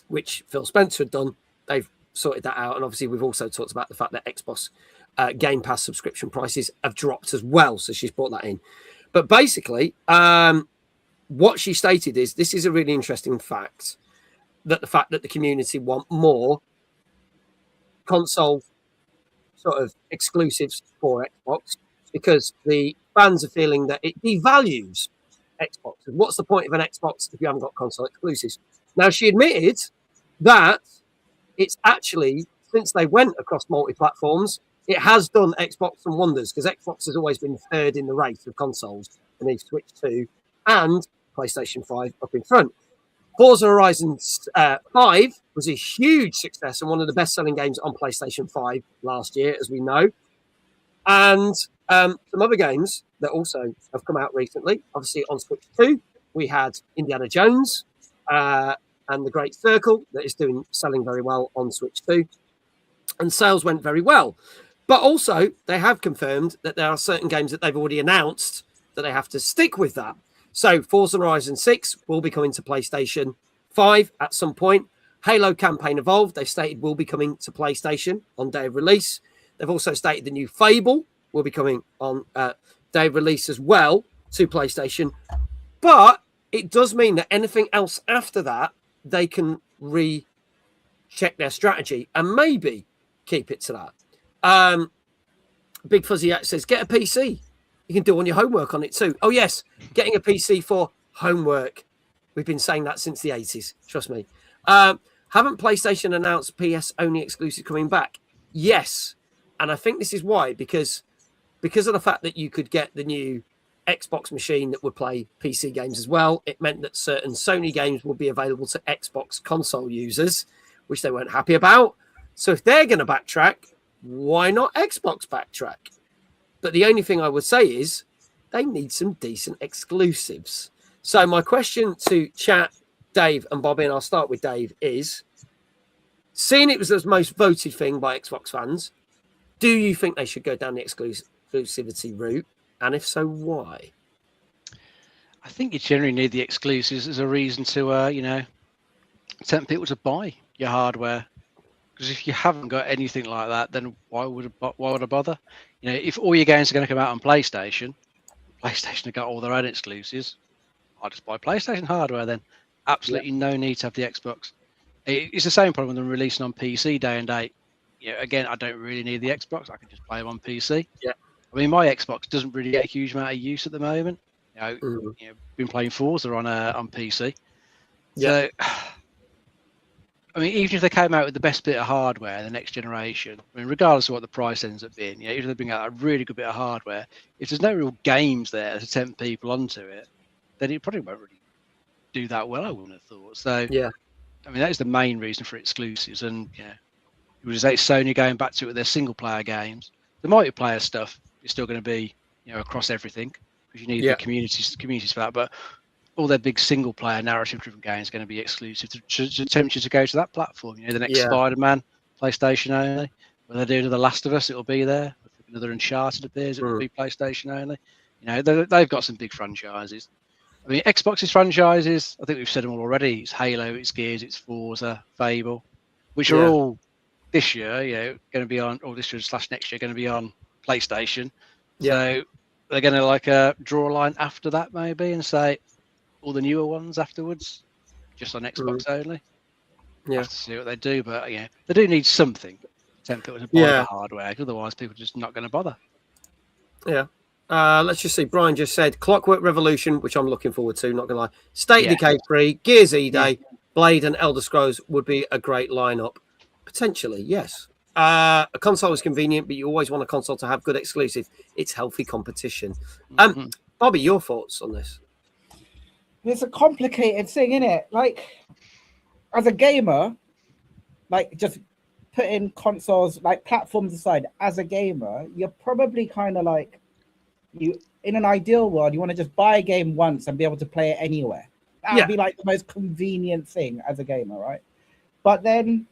which Phil Spencer had done. They've sorted that out. And obviously, we've also talked about the fact that Xbox Game Pass subscription prices have dropped as well. So she's brought that in. But basically, what she stated is this is a really interesting fact, that the fact that the community want more console sort of exclusives for Xbox, because the fans are feeling that it devalues Xbox. What's the point of an Xbox if you haven't got console exclusives? Now, she admitted that it's actually, since they went across multi-platforms, it has done Xbox some wonders, because Xbox has always been third in the race of consoles, and they've switched to, and PlayStation 5 up in front. Forza Horizon 5 was a huge success and one of the best-selling games on PlayStation 5 last year, as we know. And some other games that also have come out recently. Obviously, on Switch 2, we had Indiana Jones and The Great Circle that is selling very well on Switch 2. And sales went very well. But also, they have confirmed that there are certain games that they've already announced that they have to stick with that. So Forza Horizon 6 will be coming to PlayStation 5 at some point. Halo Campaign Evolved, they've stated, will be coming to PlayStation on day of release. They've also stated the new Fable will be coming on day of release as well to PlayStation. But it does mean that anything else after that, they can recheck their strategy and maybe keep it to that. Big Fuzzy Yak says, get a PC. You can do all your homework on it too. Oh, yes, getting a PC for homework. We've been saying that since the 80s. Trust me. Haven't PlayStation announced PS-only exclusive coming back? Yes. And I think this is why, because of the fact that you could get the new Xbox machine that would play PC games as well, it meant that certain Sony games would be available to Xbox console users, which they weren't happy about. So if they're going to backtrack, why not Xbox backtrack? But the only thing I would say is they need some decent exclusives. So my question to chat, Dave and Bobby, and I'll start with Dave, is, seeing it was the most voted thing by Xbox fans, do you think they should go down the exclusivity route? And if so, why? I think you generally need the exclusives as a reason to, tempt people to buy your hardware. Because if you haven't got anything like that, then why would I bother? If all your games are going to come out on PlayStation have got all their own exclusives, I'll just buy PlayStation hardware then. Absolutely no need to have the Xbox. It's the same problem with them releasing on PC day and date. Again, I don't really need the Xbox. I can just play them on PC. Yeah. I mean, my Xbox doesn't really get a huge amount of use at the moment. Been playing Forza on PC. Yeah. So, I mean, even if they came out with the best bit of hardware, the next generation, I mean, regardless of what the price ends up being, even if they bring out a really good bit of hardware, if there's no real games there to tempt people onto it, then it probably won't really do that well, I wouldn't have thought. So, yeah, I mean, that is the main reason for exclusives. And, it was like Sony going back to it with their single-player games. The multiplayer stuff is still going to be, across everything, because you need the communities for that. But all their big single-player narrative-driven games are going to be exclusive to tempt you to go to that platform. The next Spider-Man, PlayStation only. When they do The Last of Us, it'll be there. If another Uncharted appears, it will be PlayStation only. They've got some big franchises. I mean, Xbox's franchises, I think we've said them all already. It's Halo, it's Gears, it's Forza, Fable, which are all this year, going to be on, or this year / next year, going to be on PlayStation. So they're going to draw a line after that maybe and say all the newer ones afterwards, just on Xbox only. Yeah, have to see what they do, but they do need something to tempt people to buy the hardware. Otherwise, people are just not going to bother. Yeah. Let's just see. Brian just said Clockwork Revolution, which I'm looking forward to, not gonna lie. State of Decay 3, Gears E-Day, Blade, and Elder Scrolls would be a great lineup. Potentially, yes. A console is convenient, but you always want a console to have good exclusive. It's healthy competition. Bobby, your thoughts on this? It's a complicated thing, isn't it? Like, as a gamer, just putting consoles, platforms aside, as a gamer, you're probably kind of in an ideal world, you want to just buy a game once and be able to play it anywhere. That would be the most convenient thing as a gamer, right? But then,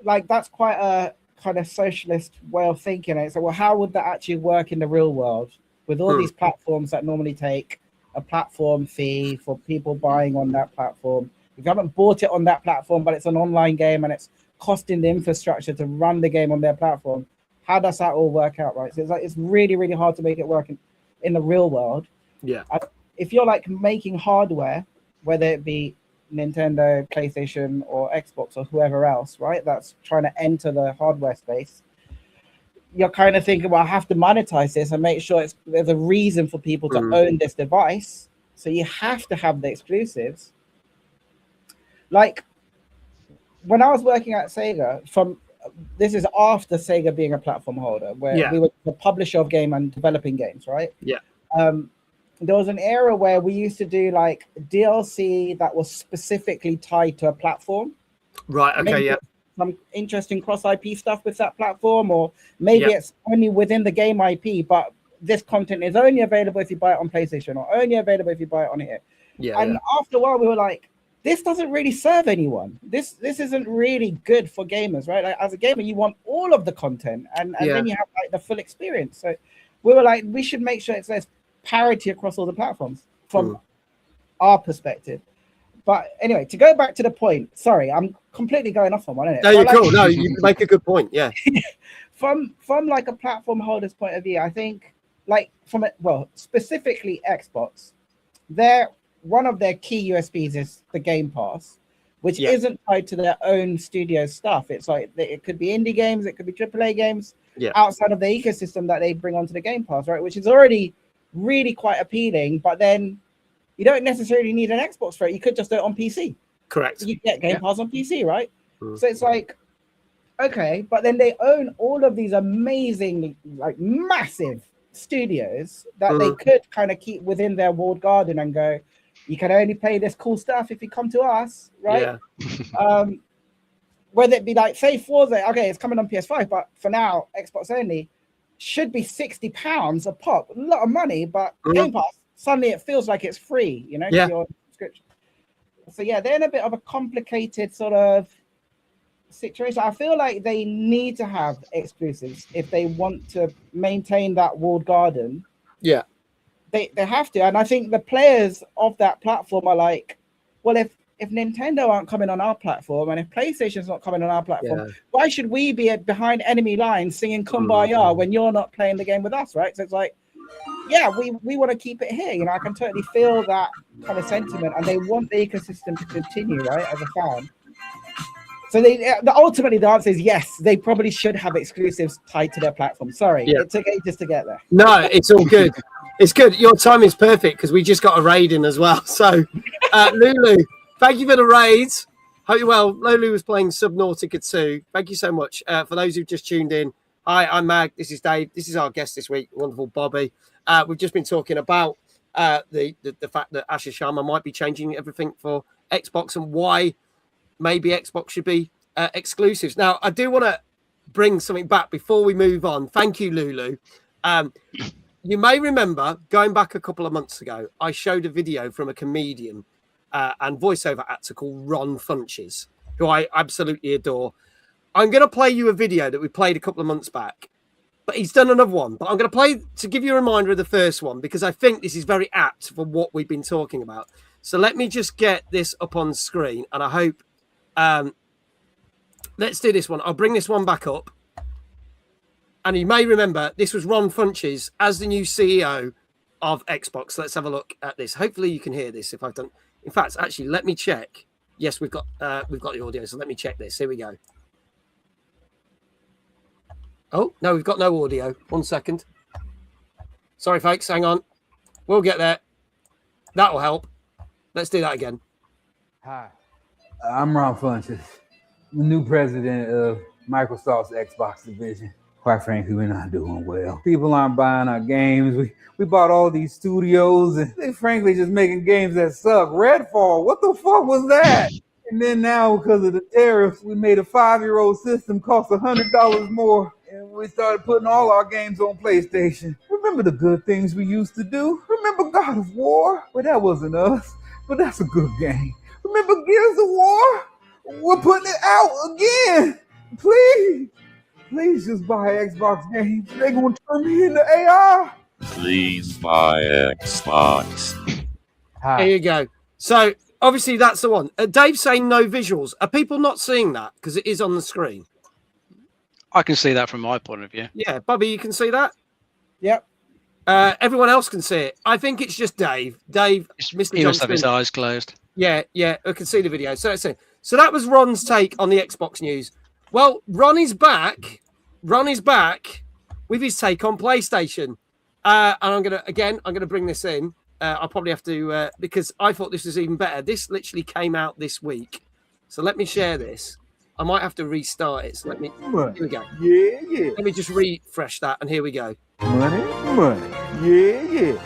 that's quite a kind of socialist way of thinking. So, well, how would that actually work in the real world with all these platforms that normally take a platform fee for people buying on that platform? If you haven't bought it on that platform, but it's an online game and it's costing the infrastructure to run the game on their platform, how does that all work out, right? So it's really, really hard to make it work. in the real world. Yeah. If you're like making hardware, whether it be Nintendo, PlayStation, or Xbox, or whoever else, right, that's trying to enter the hardware space, you're kind of thinking, well, I have to monetize this and make sure there's a reason for people to own this device. So you have to have the exclusives. Like when I was working at Sega, this is after Sega being a platform holder, where we were the publisher of game and developing games, right? Yeah. There was an era where we used to do like DLC that was specifically tied to a platform. Right. Okay. Maybe some interesting cross IP stuff with that platform, or maybe it's only within the game IP, but this content is only available if you buy it on PlayStation, or only available if you buy it on here. Yeah. And after a while, we were like, this doesn't really serve anyone. This isn't really good for gamers, right? Like, as a gamer, you want all of the content, and then you have like the full experience. So we were like, we should make sure there's parity across all the platforms from our perspective. But anyway, to go back to the point, sorry, I'm completely going off on one, isn't it? No, you're cool. No, you make a good point. Yeah. From like a platform holder's point of view, I think like specifically Xbox, one of their key USPs is the Game Pass, which isn't tied to their own studio stuff. It's like it could be indie games, it could be AAA games outside of the ecosystem that they bring onto the Game Pass, right? Which is already really quite appealing, but then you don't necessarily need an Xbox for it. You could just do it on PC. Correct. You get Game Pass on PC, right? So it's like, okay, but then they own all of these amazing, like massive studios that they could kind of keep within their walled garden and go, you can only play this cool stuff if you come to us, right? Yeah. Whether it be like, say, Forza, okay, it's coming on PS5, but for now, Xbox only, should be £60 a pop. A lot of money, but Game Pass, suddenly it feels like it's free, you know, your subscription. So yeah, they're in a bit of a complicated sort of situation. I feel like they need to have exclusives if they want to maintain that walled garden. Yeah. They have to. And I think the players of that platform are like, well, if Nintendo aren't coming on our platform and if PlayStation's not coming on our platform, why should we be behind enemy lines singing Kumbaya when you're not playing the game with us, right? So it's like, yeah, we want to keep it here. You know, I can totally feel that kind of sentiment, and they want the ecosystem to continue, right, as a fan. So ultimately the answer is yes, they probably should have exclusives tied to their platform. Sorry, it took ages to get there. No, it's all good. It's good. Your time is perfect because we just got a raid in as well. So, Lulu, thank you for the raids. Hope you're well. Lulu was playing Subnautica 2. Thank you so much. For those who've just tuned in, hi, I'm Mag. This is Dave. This is our guest this week, wonderful Bobby. We've just been talking about the fact that Asher Sharma might be changing everything for Xbox and why maybe Xbox should be exclusives. Now, I do want to bring something back before we move on. Thank you, Lulu. You may remember going back a couple of months ago, I showed a video from a comedian and voiceover actor called Ron Funches, who I absolutely adore. I'm going to play you a video that we played a couple of months back, but he's done another one. But I'm going to play to give you a reminder of the first one because I think this is very apt for what we've been talking about. So let me just get this up on screen, and I hope let's do this one. I'll bring this one back up. And you may remember this was Ron Funches as the new CEO of Xbox. Let's have a look at this. Hopefully you can hear this if I've done. In fact, actually, let me check. Yes, we've got the audio. So let me check this. Here we go. Oh, no, we've got no audio. 1 second. Sorry, folks. Hang on. We'll get there. That'll help. Let's do that again. Hi, I'm Ron Funches, the new president of Microsoft's Xbox division. Quite frankly, we're not doing well. People aren't buying our games. We bought all these studios, and they frankly just making games that suck. Redfall, what the fuck was that? And then now, because of the tariffs, we made a 5-year-old system cost $100 more, and we started putting all our games on PlayStation. Remember the good things we used to do? Remember God of War? Well, that wasn't us, but that's a good game. Remember Gears of War? We're putting it out again. Please just buy Xbox games. They're going to turn me into AI. Please buy Xbox. There you go. So, obviously, that's the one. Dave's saying no visuals. Are people not seeing that? Because it is on the screen. I can see that from my point of view. Yeah. Bobby, you can see that? Yep. Everyone else can see it. I think it's just Dave. Dave, Mr. He must have his Johnston. eyes closed. Yeah, I can see the video. So that was Ron's take on the Xbox news. Well, Ron is back. Ron is back with his take on PlayStation. And I'm gonna bring this in. I'll probably have to because I thought this was even better. This literally came out this week. So let me share this. I might have to restart it. So here we go. Yeah. Let me just refresh that, and here we go. Money. Yeah.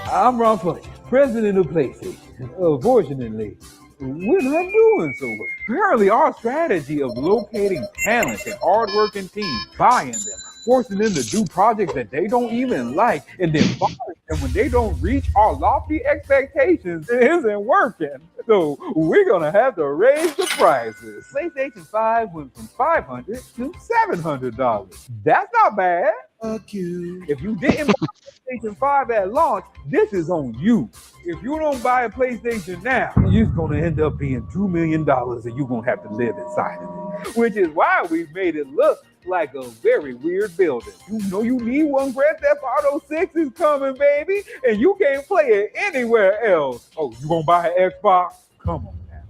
I'm Ron Funny, president of PlayStation. Unfortunately, we're not doing so well. Apparently, our strategy of locating talented, hardworking teams, buying them, forcing them to do projects that they don't even like, and then firing them when they don't reach our lofty expectations, it isn't working. So we're gonna have to raise the prices. PlayStation 5 went from $500 to $700. That's not bad. Fuck you. If you didn't buy PlayStation 5 at launch, this is on you. If you don't buy a PlayStation now, you're gonna end up paying $2 million and you're gonna have to live inside of it. Which is why we've made it look like a very weird building. You know you need one. Grand Theft Auto 6 is coming, baby, and you can't play it anywhere else. Oh, you gonna buy an Xbox? Come on now.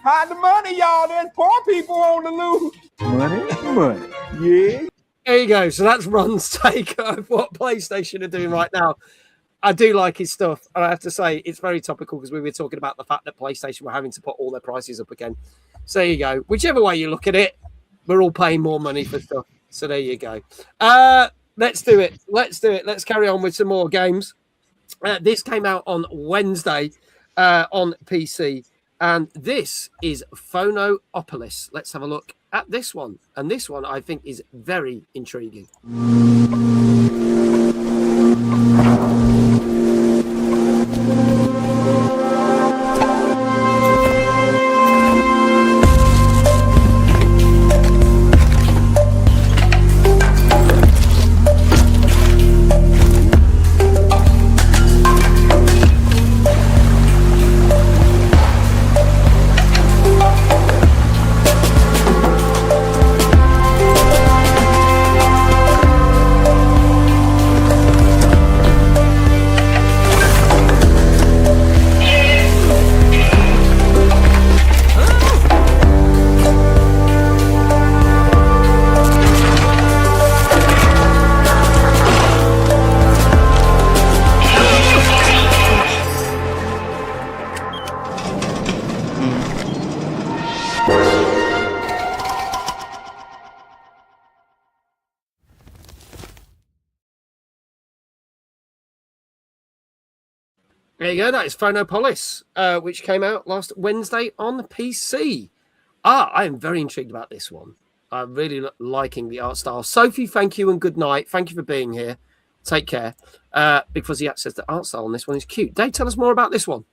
Hide the money, y'all. There's poor people on the loose. Money. Yeah. There you go. So that's Ron's take of what PlayStation are doing right now. I do like his stuff. And I have to say, it's very topical because we were talking about the fact that PlayStation were having to put all their prices up again. So there you go. Whichever way you look at it, we're all paying more money for stuff. So there you go. Let's do it. Let's carry on with some more games. This came out on Wednesday on PC. And this is Phonoopolis. Let's have a look at this one. And this one, I think, is very intriguing. There you go. That is Phonoopolis, which came out last Wednesday on the PC. I am very intrigued about this one. I'm really liking the art style. Sophie, thank you and good night. Thank you for being here. Take care. Big Fuzzy Hat says the art style on this one is cute. Dave, tell us more about this one.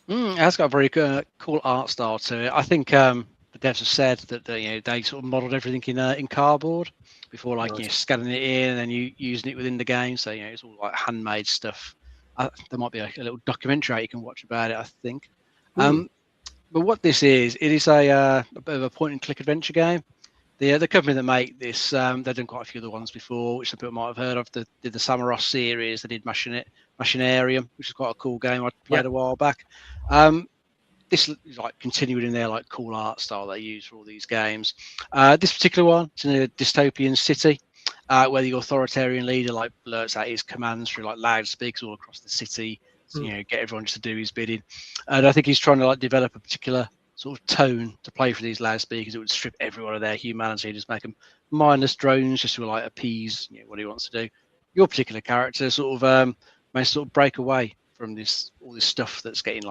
It has got a very cool art style to it. I think the devs have said that they sort of modelled everything in cardboard before, scanning it in and then using it within the game. So it's all like handmade stuff. There might be a little documentary you can watch about it, I think. But what this is, it is a bit of a point-and-click adventure game. The company that make this, they've done quite a few other ones before, which some people might have heard of. They did the Samaros series. They did Machinarium, which is quite a cool game I played a while back. This is like continuing in their cool art style they use for all these games. This particular one, it's in a dystopian city. Where the authoritarian leader blurts out his commands through loudspeakers all across the city, to, get everyone just to do his bidding. And I think he's trying to develop a particular sort of tone to play for these loudspeakers. It would strip everyone of their humanity, just make them mindless drones, just to appease what he wants to do. Your particular character sort of may sort of break away from all this stuff that's getting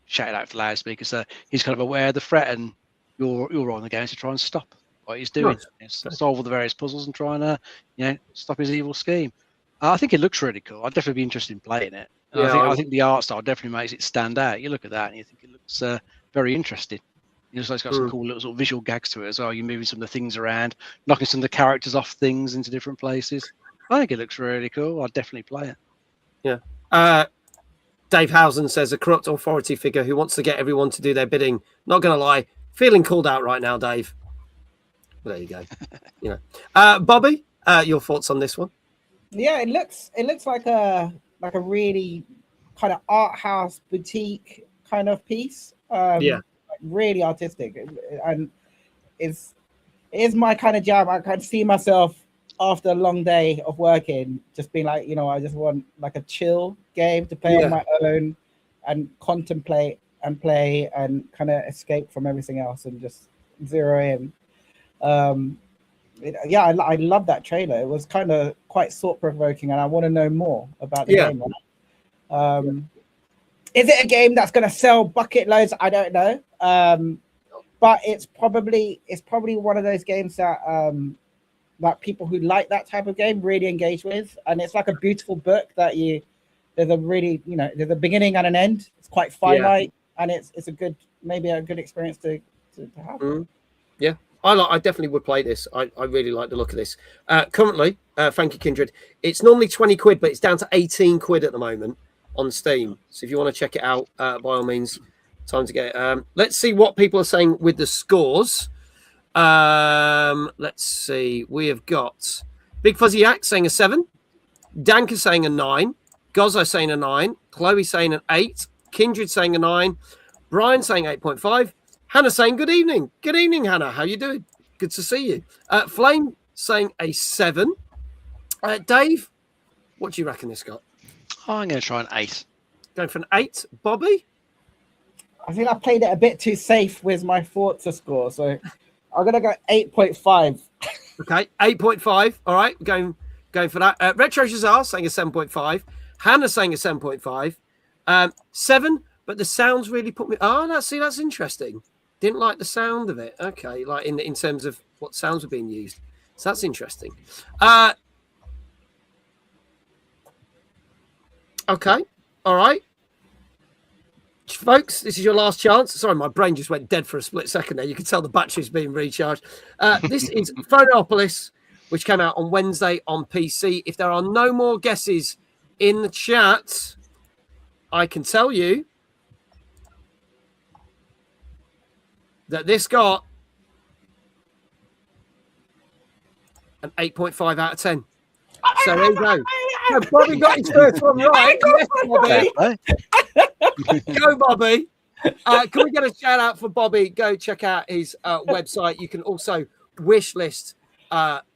shouted out for loudspeakers. So he's kind of aware of the threat, and you're on the game to try and stop what he's doing, solve all the various puzzles and try and stop his evil scheme. I think it looks really cool. I'd definitely be interested in playing it. And I think the art style definitely makes it stand out. You look at that and you think it looks very interesting. It's got some cool little sort of visual gags to it as well. You're moving some of the things around, knocking some of the characters off things into different places. I think it looks really cool. I'd definitely play it. Yeah. Dave Housen says a corrupt authority figure who wants to get everyone to do their bidding. Not going to lie, feeling called out right now, Dave. Well, there you go. Bobby, Your thoughts on this one? Yeah, it looks like a really kind of art house boutique kind of piece. Really artistic, and it is my kind of jam. I can see myself after a long day of working, just being like, I just want like a chill game to play on my own and contemplate and play and kind of escape from everything else and just zero in. I love that trailer. It was kind of quite thought-provoking, and I want to know more about the game. Is it a game that's going to sell bucket loads? I don't know, but it's probably one of those games that that people who like that type of game really engage with, and it's like a beautiful book that there's a really there's a beginning and an end. It's quite finite, and it's maybe a good experience to have. Yeah. I definitely would play this. I really like the look of this. Currently, thank you, Kindred. It's normally 20 quid, but it's down to 18 quid at the moment on Steam. So if you want to check it out, by all means, time to get it. Let's see what people are saying with the scores. Let's see. We have got Big Fuzzy Yak saying a 7. Danka saying a 9. Gozzo saying a 9. Chloe saying an 8. Kindred saying a 9. Brian saying 8.5. Hannah saying good evening. Good evening, Hannah. How you doing? Good to see you. Flame saying a 7. Dave, what do you reckon this got? I'm going to try an 8. Going for an 8. Bobby? I think I played it a bit too safe with my Forza score, so I'm going to go 8.5. Okay, 8.5. All right, going for that. Retro Shazar saying a 7.5. Hannah saying a 7.5. 7, but the sounds really put me... Oh, that's interesting. Didn't like the sound of it. Okay, like in terms of what sounds were being used. So that's interesting. Okay, all right. Folks, this is your last chance. Sorry, my brain just went dead for a split second there. You can tell the battery's being recharged. This is Phronopolis, which came out on Wednesday on PC. If there are no more guesses in the chat, I can tell you that this got an 8.5 out of 10. So there you go. So Bobby got his first one right. Yes, Bobby. Go, Bobby. Can we get a shout out for Bobby? Go check out his website. You can also wish list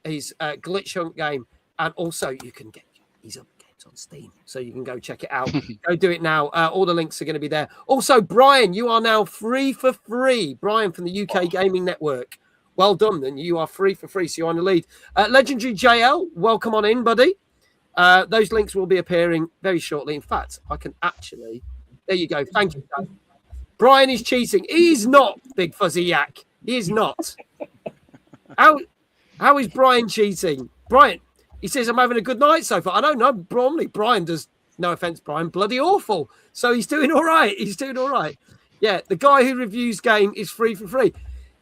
his Glitch Hunt game, and also you can get his other games on Steam, so you can go check it out. Go do it now. All the links are going to be there. Also, Brian, you are now free for free. Brian from the UK Gaming Network. Well done, then. You are free for free, so you're on the lead. Legendary JL, welcome on in, buddy. Those links will be appearing very shortly. In fact, I can actually... There you go. Thank you, Dan. Brian is cheating. He's not, Big Fuzzy Yak. He is not. How is Brian cheating? Brian, he says, I'm having a good night so far. I don't know. Normally, Brian does, no offense, Brian, bloody awful. So he's doing all right. He's doing all right. Yeah, the guy who reviews game is free for free.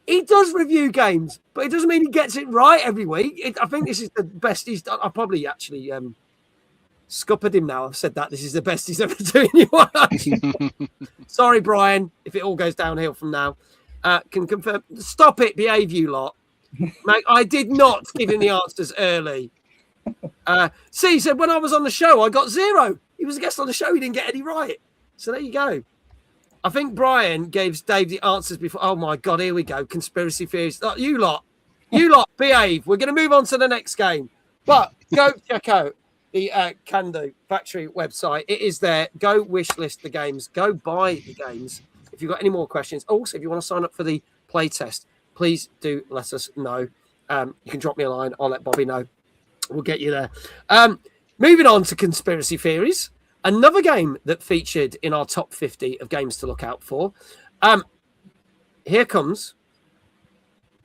He does review games, but it doesn't mean he gets it right every week. I think this is the best he's done. I probably actually scuppered him now. I've said that. This is the best he's ever doing. Sorry, Brian, if it all goes downhill from now. Can confirm. Stop it. Behave, you lot. Mate, I did not give him the answers early. See, he said, when I was on the show, I got 0. He was a guest on the show. He didn't get any right. So there you go. I think Brian gave Dave the answers before. Oh, my God, here we go. Conspiracy theories. Oh, you lot, behave. We're going to move on to the next game. But go check out the Kando Factory website. It is there. Go wish list the games. Go buy the games. If you've got any more questions. Also, if you want to sign up for the play test, please do let us know. You can drop me a line. I'll let Bobby know. We'll get you there. Moving on to conspiracy theories. Another game that featured in our top 50 of games to look out for. Here comes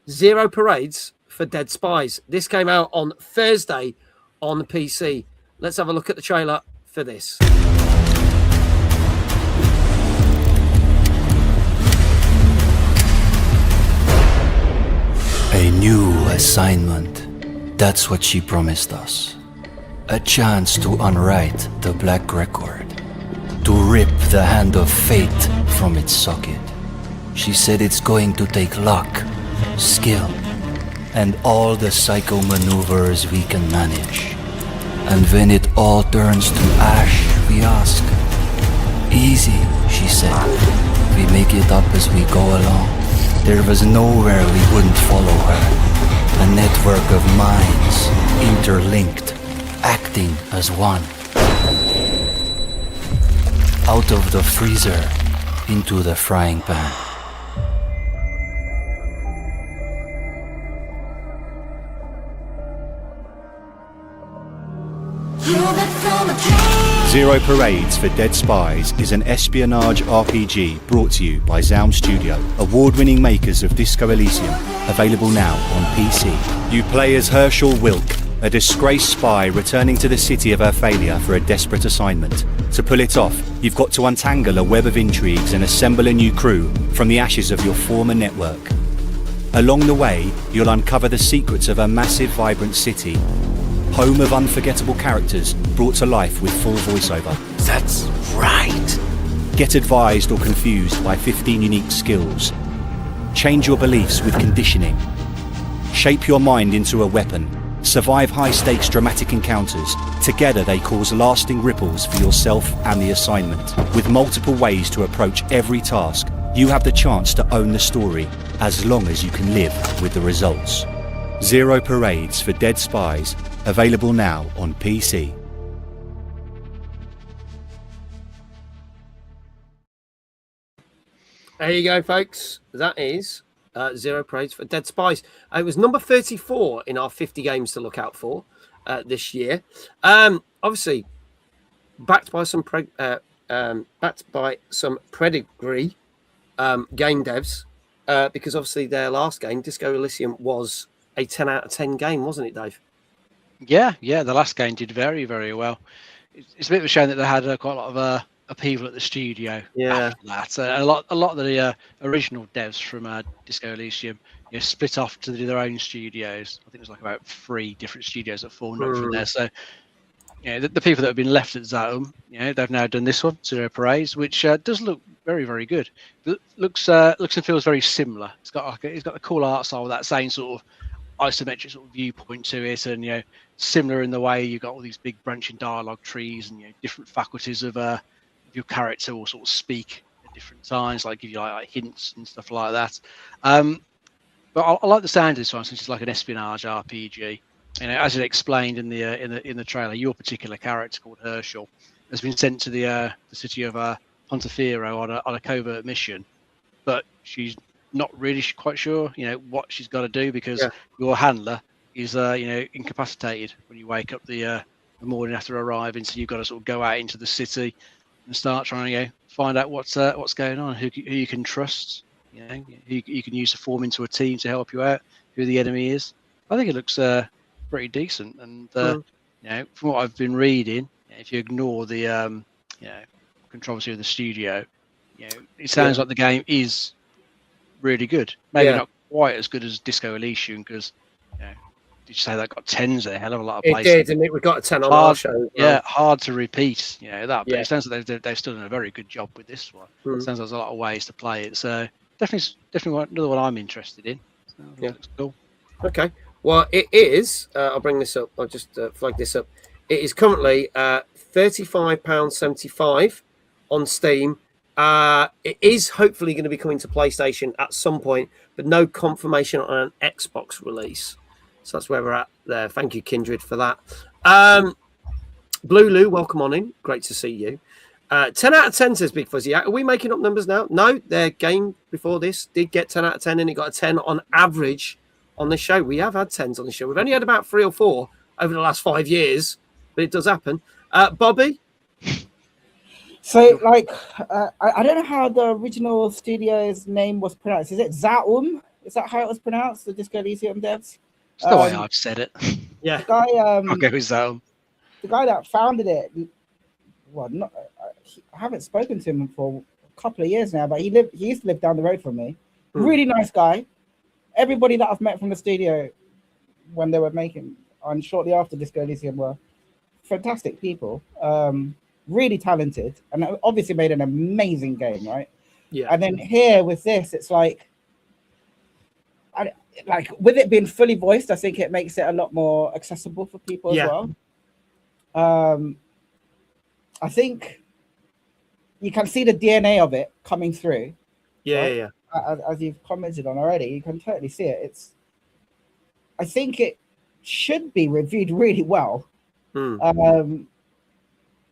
Zero Parades for Dead Spies. This came out on Thursday on the PC. Let's have a look at the trailer for this. A new assignment. That's what she promised us. A chance to unwrite the black record. To rip the hand of fate from its socket. She said it's going to take luck, skill, and all the psycho maneuvers we can manage. And when it all turns to ash, we ask. Easy, she said. We make it up as we go along. There was nowhere we wouldn't follow her. A network of minds, interlinked, acting as one. Out of the freezer, into the frying pan. Zero Parades for Dead Spies is an espionage RPG brought to you by Zaum Studio, award-winning makers of Disco Elysium, available now on PC. You play as Herschel Wilk, a disgraced spy returning to the city of her failure for a desperate assignment. To pull it off, you've got to untangle a web of intrigues and assemble a new crew from the ashes of your former network. Along the way, you'll uncover the secrets of a massive, vibrant city, home of unforgettable characters brought to life with full voiceover. That's right. Get advised or confused by 15 unique skills. Change your beliefs with conditioning. Shape your mind into a weapon. Survive high-stakes dramatic encounters. Together they cause lasting ripples for yourself and the assignment. With multiple ways to approach every task, you have the chance to own the story, as long as you can live with the results. Zero Parades for Dead Spies, available now on PC. There you go, folks. That is Zero Parades for Dead Spies. It was number 34 in our 50 games to look out for this year. Obviously, backed by some pedigree game devs, because obviously their last game, Disco Elysium, was a 10 out of 10 game, wasn't it, Dave? Yeah. The last game did very, very well. It's a bit of a shame that they had quite a lot of upheaval at the studio. Yeah. After that, a lot of the original devs from Disco Elysium, split off to do their own studios. I think there's like about 3 different studios that formed up from there. So, the people that have been left at Zaum, they've now done this one, Zero Parades, which does look very, very good. Looks and feels very similar. It's got a cool art style with that same sort of isometric sort of viewpoint to it, and similar in the way you've got all these big branching dialogue trees and different faculties of your character will sort of speak at different times, like give you like hints and stuff like that. But I like the sound of this one since it's like an espionage RPG. As it explained in the trailer, your particular character called Herschel has been sent to the city of Pontefiero on a covert mission, but she's not really quite sure, what she's got to do, because your handler is, incapacitated when you wake up the morning after arriving. So you've got to sort of go out into the city and start trying to find out what's going on, who you can trust, who you can use to form into a team to help you out, who the enemy is. I think it looks pretty decent, and from what I've been reading, if you ignore the controversy of the studio, it sounds like the game is really good. Maybe not quite as good as Disco Elysium, because did you say that got 10s there? Hell of a lot of places. It did, and we got a 10 on our show. Yeah, hard to repeat. But it sounds like they've still done a very good job with this one. It sounds like there's a lot of ways to play it. So definitely another one I'm interested in. So looks cool. Okay. Well, it is. I'll bring this up. I'll just flag this up. It is currently £35.75 on Steam. It is hopefully going to be coming to PlayStation at some point, but no confirmation on an Xbox release. So that's where we're at there. Thank you, Kindred, for that. Blue Lou, welcome on in. Great to see you. 10 out of 10 says Big Fuzzy. Are we making up numbers now? No, their game before this did get 10 out of 10, and it got a 10 on average on this show. We have had 10s on the show. We've only had about 3 or 4 over the last 5 years, but it does happen. Bobby? So, I don't know how the original studio's name was pronounced. Is it Zaum? Is that how it was pronounced, the Disco Elysium devs? That's the way I've said it. Yeah. The guy, I'll go with Zaum. The guy that founded it, I haven't spoken to him for a couple of years now, but he used to live down the road from me. Really nice guy. Everybody that I've met from the studio when they were making, and shortly after Disco Elysium, were fantastic people. Really talented, and obviously made an amazing game, right? Yeah. And then here with this, it's like, like with it being fully voiced, I think it makes it a lot more accessible for people as well. I think you can see the DNA of it coming through. Yeah. As you've commented on already, you can totally see it. I think it should be reviewed really well.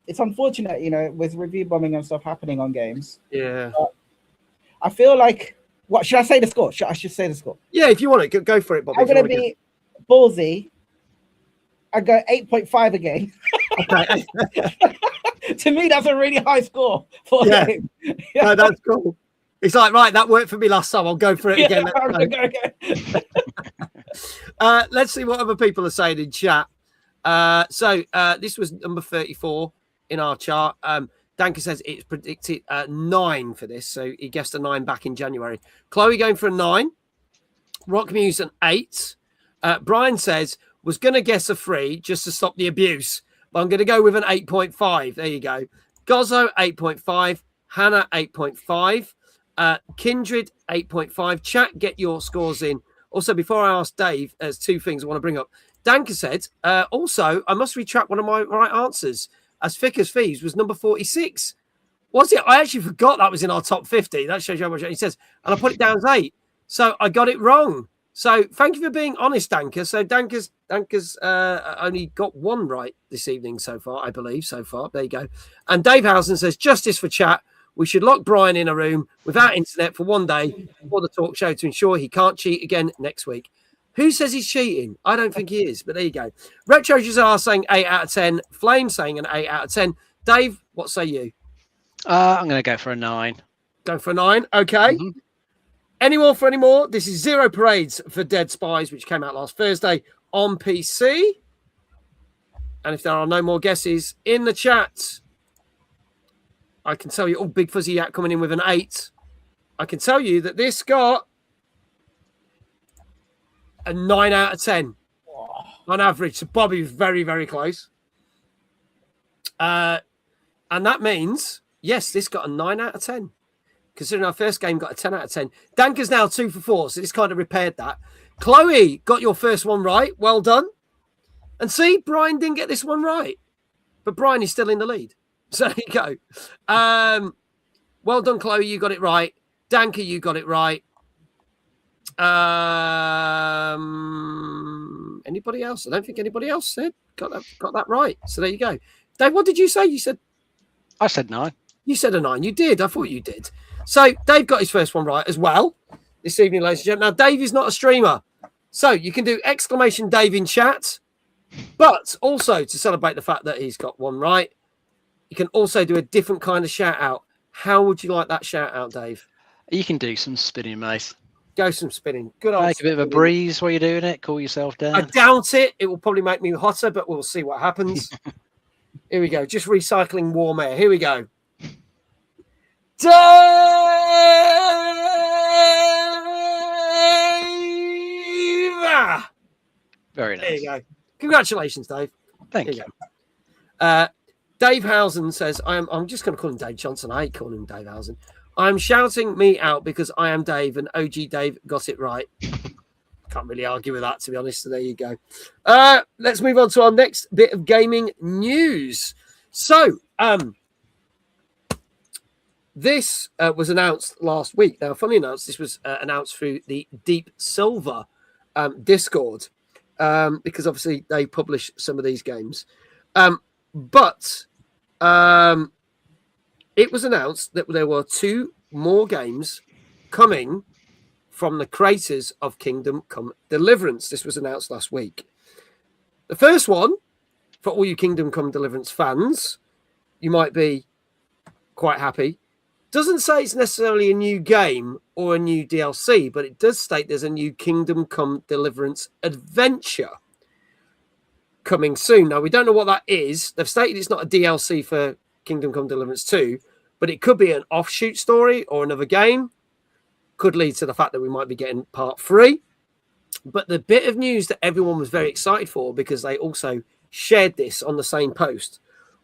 It's unfortunate, with review bombing and stuff happening on games. Yeah. But I feel like, what should I say the score? I should say the score. Yeah, if you want to, go for it, Bobby. I'm going to be ballsy. I go 8.5 again. Okay. To me, that's a really high score for a game. No, that's cool. It's like, right, that worked for me last time. I'll go for it again. I'm gonna go again. Let's see what other people are saying in chat. So this was number 34 in our chart. Danka says it's predicted 9 for this. So he guessed a 9 back in January. Chloe going for a 9. Rockmuse an 8. Brian says, was going to guess a 3 just to stop the abuse. But I'm going to go with an 8.5. There you go. Gozzo, 8.5. Hannah, 8.5. Kindred, 8.5. Chat, get your scores in. Also, before I ask Dave, there's 2 things I want to bring up. Danka said, also, I must retract one of my right answers. As Thick as Thieves was number 46. Was it? I actually forgot that was in our top 50. That shows you how much he says. And I put it down as 8. So I got it wrong. So thank you for being honest, Danka. So Danka's only got 1 right this evening so far, I believe, so far. There you go. And Dave Housen says, justice for chat. We should lock Brian in a room without internet for 1 day before the talk show to ensure he can't cheat again next week. Who says he's cheating? I don't think he is, but there you go. Retro Jazar saying 8 out of 10. Flame saying an 8 out of 10. Dave, what say you? I'm going to go for a 9. Go for a 9. Okay. Any more for any more? This is Zero Parades for Dead Spies, which came out last Thursday on PC. And if there are no more guesses in the chat, I can tell you, Big Fuzzy Yak coming in with an 8. I can tell you that this got a 9 out of 10 on average. So Bobby was very, very close. And that means, yes, this got a 9 out of 10. Considering our first game got a 10 out of 10. Danka's now 2 for 4, so this kind of repaired that. Chloe got your first one right. Well done. And see, Brian didn't get this one right. But Brian is still in the lead. So there you go. Well done, Chloe. You got it right. Danka, you got it right. Anybody else? I don't think anybody else said got that right. So there you go. Dave, what did you say? You said I said 9. You said a 9. You did. I thought you did. So Dave got his first one right as well this evening, ladies and gentlemen. Now, Dave is not a streamer. So you can do exclamation Dave in chat. But also to celebrate the fact that he's got one right, you can also do a different kind of shout out. How would you like that shout out, Dave? You can do some spinning, mate. Go some spinning. Good old Make a bit of a breeze while you're doing it. Cool yourself down. I doubt it. It will probably make me hotter, but we'll see what happens. Here we go. Just recycling warm air. Here we go. Dave! Very nice. There you go. Congratulations, Dave. Thank you. Dave Housen says, I'm just going to call him Dave Johnson. I hate calling him Dave Housen. I'm shouting me out because I am Dave and OG Dave got it right. Can't really argue with that, to be honest. So there you go. Let's move on to our next bit of gaming news. So, this was announced last week. Now, funny enough, this was announced through the Deep Silver Discord because obviously they publish some of these games. But it was announced that there were 2 more games coming from the creators of Kingdom Come Deliverance. This was announced last week. The first one, for all you Kingdom Come Deliverance fans, you might be quite happy. Doesn't say it's necessarily a new game or a new DLC, but it does state there's a new Kingdom Come Deliverance adventure coming soon. Now, we don't know what that is. They've stated it's not a DLC for Kingdom Come Deliverance 2, but it could be an offshoot story or another game. Could lead to the fact that we might be getting part 3. But the bit of news that everyone was very excited for, because they also shared this on the same post,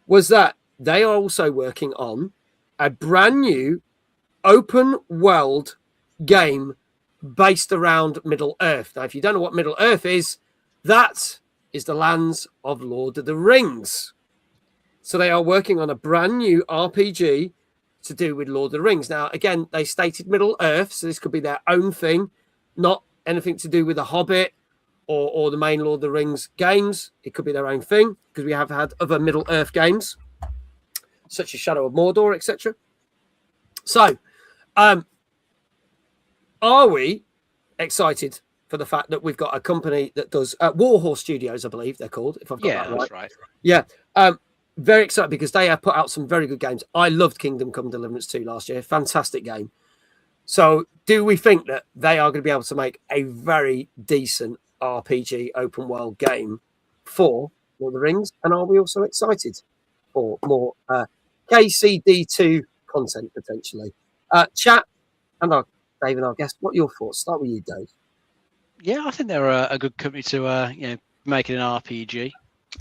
was that they are also working on a brand new open world game based around Middle Earth. Now, if you don't know what Middle Earth is, that is the lands of Lord of the Rings. So they are working on a brand new RPG to do with Lord of the Rings. Now, again, they stated Middle Earth, so this could be their own thing, not anything to do with The Hobbit or the main Lord of the Rings games. It could be their own thing, because we have had other Middle Earth games, such as Shadow of Mordor, etc. So, are we excited for the fact that we've got a company that does Warhorse Studios, I believe they're called, if I've got that right. That's right. Yeah. Very excited because they have put out some very good games. I loved Kingdom Come Deliverance 2 last year. Fantastic game. So do we think that they are going to be able to make a very decent RPG open world game for Lord of the Rings? And are we also excited for more KCD2 content potentially? Chat and Dave and our guest, what are your thoughts? Start with you, Dave. Yeah, I think they're a good company to make it an RPG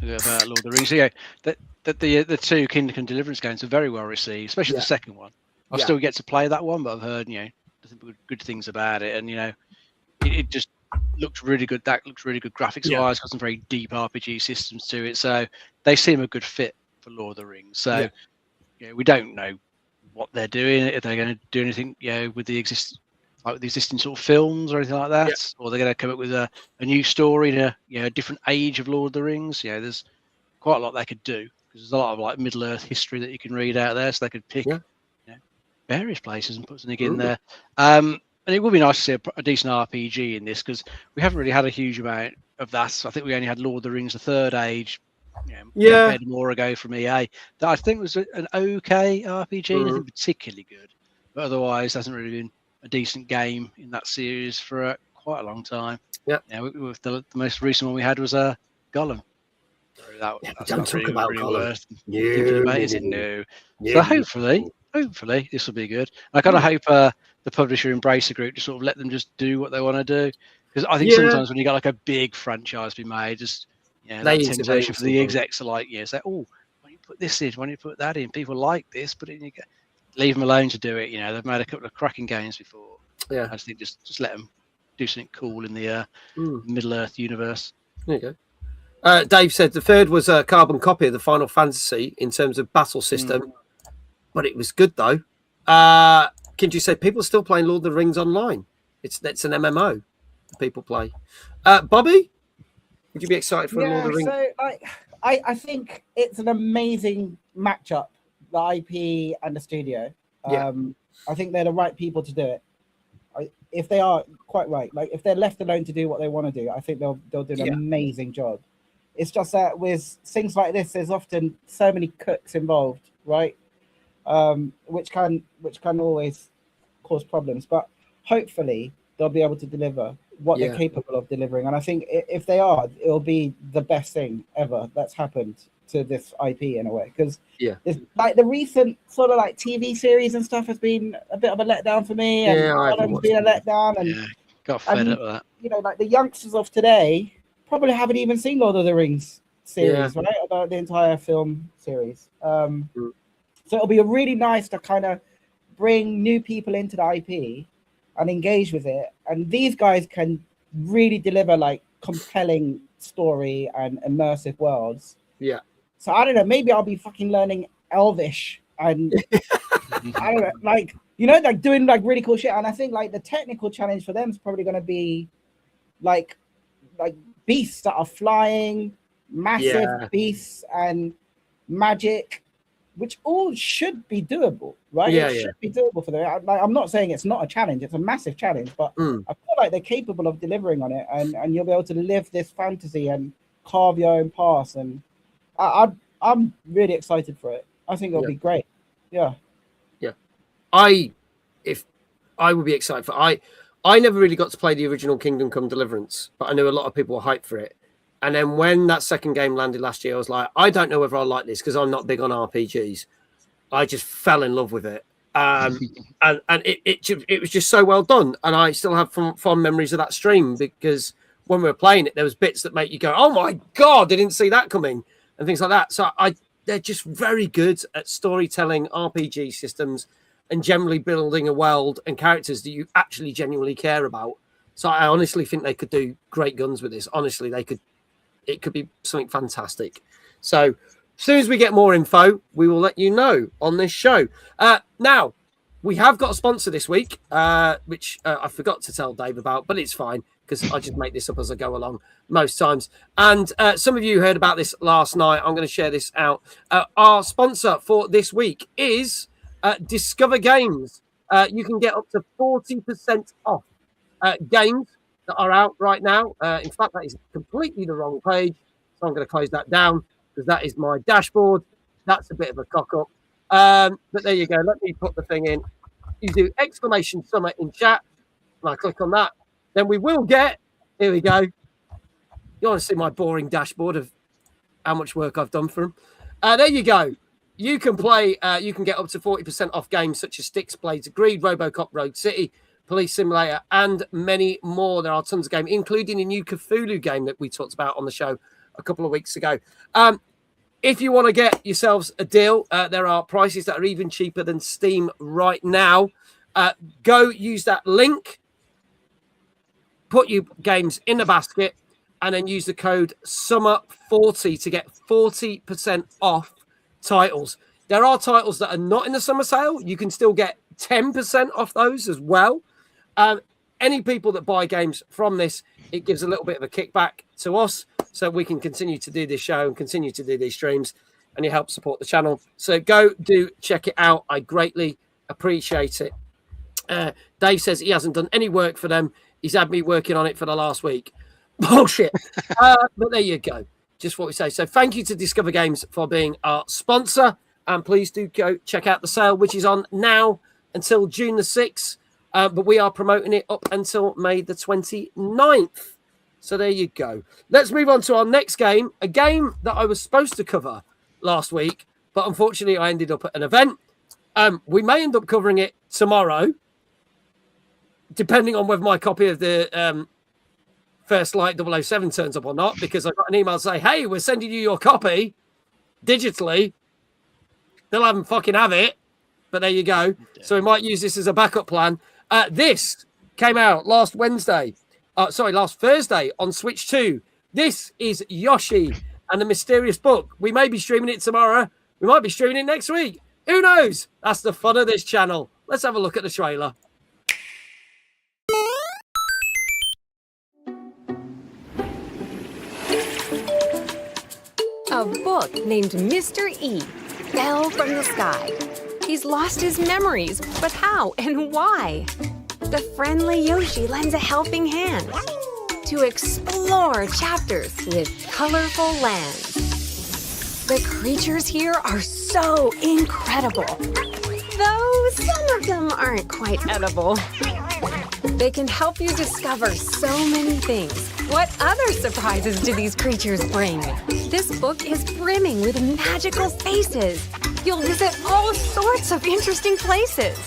of Lord of the Rings. So, yeah, the two Kingdom Come Deliverance games are very well received, especially the second one. I still get to play that one, but I've heard nothing good things about it, and it just looks really good. That looks really good graphics wise. Got some very deep RPG systems to it, so they seem a good fit for Lord of the Rings. So we don't know what they're doing. If they're going to do anything, with the existing sort of films or anything like that, or they're going to come up with a new story in a different age of Lord of the Rings. There's quite a lot they could do, because there's a lot of Middle Earth history that you can read out there, so they could pick various places and put something in there. And it would be nice to see a decent RPG in this, because we haven't really had a huge amount of that. So I think we only had Lord of the Rings: The Third Age, more ago from EA. That I think was an okay RPG, nothing particularly good, but otherwise hasn't really been a decent game in that series for quite a long time. With the most recent one we had was Gollum. That's don't talk about Gollum. So hopefully this will be good. I kind of hope the publisher Embracer Group just sort of let them just do what they want to do, because I think sometimes when you got a big franchise be made, just that temptation for the execs to say, oh, why don't you put this in, why don't you put that in, people like this, but leave them alone to do it. They've made a couple of cracking games before. I just think just let them do something cool in the Middle Earth universe. There you go. Dave said the third was a carbon copy of the Final Fantasy in terms of battle system, but it was good though. Kinji said people are still playing Lord of the Rings online. That's an MMO people play. Bobby, would you be excited for Lord of the Rings? So I think it's an amazing matchup, the IP and the studio. I think they're the right people to do it. If they are quite right, if they're left alone to do what they want to do, I think they'll do an amazing job. It's just that with things like this, there's often so many cooks involved, right? Which can always cause problems. But hopefully they'll be able to deliver what they're capable of delivering. And I think if they are, it'll be the best thing ever that's happened to this IP in a way. Because the recent sort of TV series and stuff has been a bit of a letdown for me. And it's been a letdown. And got fed up with that. The youngsters of today probably haven't even seen Lord of the Rings series, right? About the entire film series. So it'll be really nice to kind of bring new people into the IP and engage with it. And these guys can really deliver compelling story and immersive worlds. Yeah. So I don't know, maybe I'll be fucking learning Elvish and I don't know, doing really cool shit. And I think the technical challenge for them is probably going to be like beasts that are flying, massive beasts and magic, which all should be doable, right? It should be doable for them. I'm not saying it's not a challenge; it's a massive challenge, but I feel like they're capable of delivering on it, and you'll be able to live this fantasy and carve your own path. And I'm really excited for it. I think it'll be great. Yeah. I would be excited for. I never really got to play the original Kingdom Come Deliverance, but I knew a lot of people were hyped for it. And then when that second game landed last year, I was like, I don't know whether I like this, because I'm not big on RPGs. I just fell in love with it. And it was just so well done. And I still have fond memories of that stream, because when we were playing it, there was bits that make you go, oh my God, I didn't see that coming, and things like that. So they're just very good at storytelling RPG systems. and generally building a world and characters that you actually genuinely care about. So I honestly think they could do great guns with this. Honestly, it could be something fantastic. So as soon as we get more info, we will let you know on this show. Now, we have got a sponsor this week, which I forgot to tell Dave about, but it's fine because I just make this up as I go along most times. And some of you heard about this last night. I'm going to share this out. Our sponsor for this week is Discover Games. You can get up to 40% off games that are out right now. In fact, that is completely the wrong page. So I'm going to close that down because that is my dashboard. That's a bit of a cock-up. But there you go. Let me put the thing in. You do exclamation summer in chat. And I click on that. Then we will get, here we go. You want to see my boring dashboard of how much work I've done for them. There you go. You can play, you can get up to 40% off games such as Sticks, Blades of Greed, RoboCop, Rogue City, Police Simulator, and many more. There are tons of games, including a new Cthulhu game that we talked about on the show a couple of weeks ago. If you want to get yourselves a deal, there are prices that are even cheaper than Steam right now. Go use that link, put your games in the basket, and then use the code SUMMER40 to get 40% off titles. There are titles that are not in the summer sale. You can still get 10% off those as well. Any people that buy games from this, it gives a little bit of a kickback to us so we can continue to do this show and continue to do these streams, and you help support the channel. So go do check it out. I greatly appreciate it. Dave says he hasn't done any work for them. He's had me working on it for the last week. Bullshit. But there you go. Just what we say. So thank you to Discover Games for being our sponsor. And please do go check out the sale, which is on now until June the 6th. But we are promoting it up until May the 29th. So there you go. Let's move on to our next game, a game that I was supposed to cover last week, but unfortunately I ended up at an event. We may end up covering it tomorrow, depending on whether my copy of the First Light 007 turns up or not, because I got an email say, hey, we're sending you your copy digitally. They'll fucking have it, but there you go. So we might use this as a backup plan. This came out last Thursday on Switch 2. This is Yoshi and the Mysterious Book. We may be streaming it tomorrow. We might be streaming it next week. Who knows? That's the fun of this channel. Let's have a look at the trailer. A book named Mr. E fell from the sky. He's lost his memories, but how and why? The friendly Yoshi lends a helping hand to explore chapters with colorful lands. The creatures here are so incredible, though some of them aren't quite edible. They can help you discover so many things. What other surprises do these creatures bring? This book is brimming with magical spaces. You'll visit all sorts of interesting places.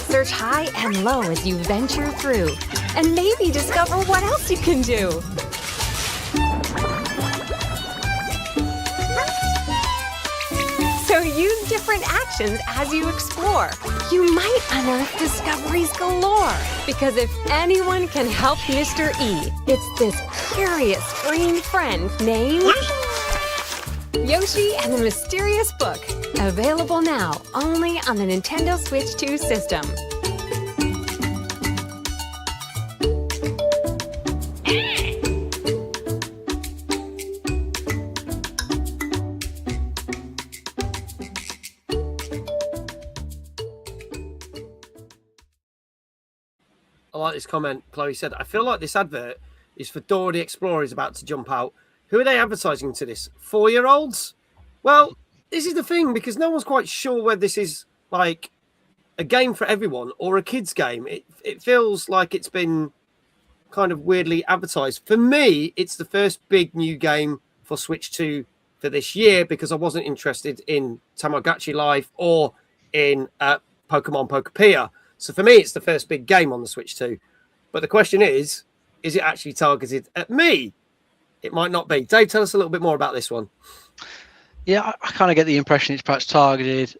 Search high and low as you venture through, and maybe discover what else you can do. So use different actions as you explore. You might unearth discoveries galore. Because if anyone can help Mr. E, it's this curious green friend named Yoshi and the Mysterious Book. Available now only on the Nintendo Switch 2 system. I like this comment. Chloe said, I feel like this advert is for Dora the Explorer is about to jump out. Who are they advertising to this? 4-year-olds? Well, this is the thing, because no one's quite sure whether this is like a game for everyone or a kid's game. It feels like it's been kind of weirdly advertised. For me, it's the first big new game for Switch 2 for this year, because I wasn't interested in Tamagotchi Life or in Pokemon Pokepia. So for me, it's the first big game on the Switch 2. But the question is it actually targeted at me? It might not be. Dave, tell us a little bit more about this one. Yeah, I kind of get the impression it's perhaps targeted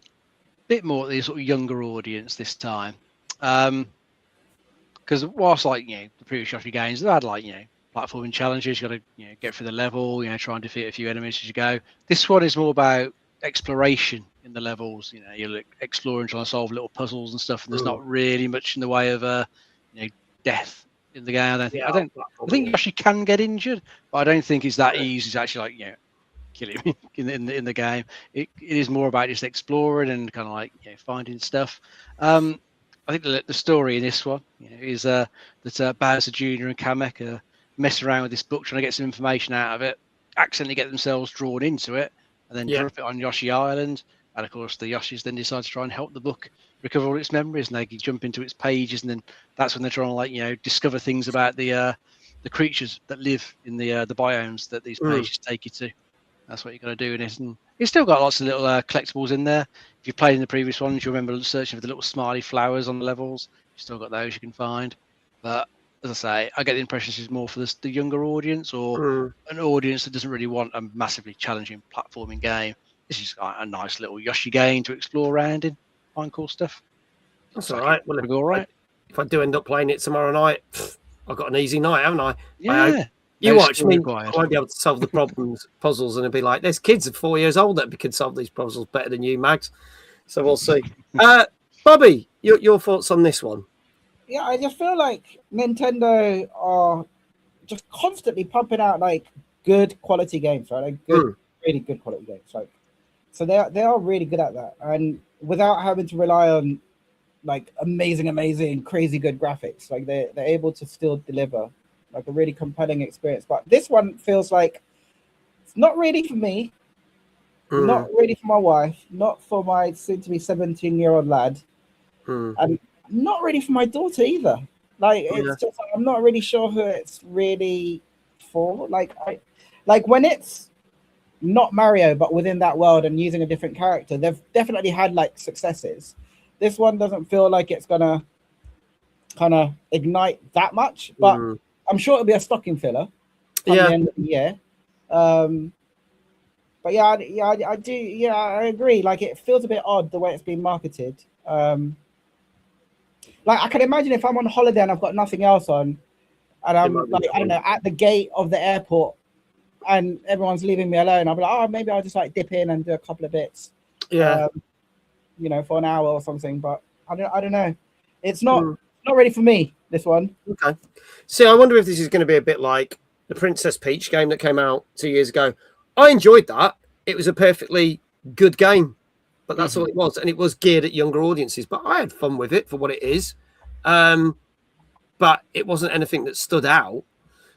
bit more at the sort of younger audience this time. Because whilst the previous Yoshi games, they had platforming challenges. You got to get through the level, try and defeat a few enemies as you go. This one is more about exploration in the levels. You're exploring, trying to solve little puzzles and stuff, and there's not really much in the way of death in the game. I think Yoshi can get injured, but I don't think it's that easy to actually kill him in the game. It is more about just exploring and kind of finding stuff. I think the story in this one is that Bowser Jr. and Kamek are messing around with this book, trying to get some information out of it, accidentally get themselves drawn into it, and then drop it on Yoshi Island. And of course, the Yoshis then decide to try and help the book recover all its memories, and they jump into its pages, and then that's when they're trying to discover things about the creatures that live in the biomes that these pages take you to. That's what you're going to do in it. And it's still got lots of little collectibles in there. If you've played in the previous ones, you remember searching for the little smiley flowers on the levels. You've still got those you can find. But as I say, I get the impression this is more for the younger audience, or an audience that doesn't really want a massively challenging platforming game. This is a nice little Yoshi game to explore around in, find cool stuff. That's all right. Well, if I do end up playing it tomorrow night, I've got an easy night, haven't I? Yeah. You watch me, I won't be able to solve the puzzles, and it'll be like, there's kids of 4 years old that can solve these puzzles better than you, Mags. So we'll see. Bobby, your thoughts on this one? Yeah, I just feel like Nintendo are just constantly pumping out good quality games, right? Really good quality games. So they are really good at that, and without having to rely on amazing, crazy good graphics. They're able to still deliver a really compelling experience. But this one feels like it's not really for me, not really for my wife, not for my soon-to-be 17-year-old lad, and not really for my daughter either. It's just I'm not really sure who it's really for. When it's not Mario, but within that world and using a different character, they've definitely had successes. This one doesn't feel like it's gonna kind of ignite that much, but I'm sure it'll be a stocking filler at the end of the year. But I do. Yeah, I agree. It feels a bit odd the way it's being marketed. I can imagine if I'm on holiday and I've got nothing else on, and I'm I don't know, at the gate of the airport, and everyone's leaving me alone. I'll be like, oh, maybe I'll just dip in and do a couple of bits. Yeah. For an hour or something. But I don't know. It's not ready for me, this one. Okay. See, I wonder if this is going to be a bit like the Princess Peach game that came out 2 years ago. I enjoyed that. It was a perfectly good game, but that's all it was. And it was geared at younger audiences, but I had fun with it for what it is. But it wasn't anything that stood out.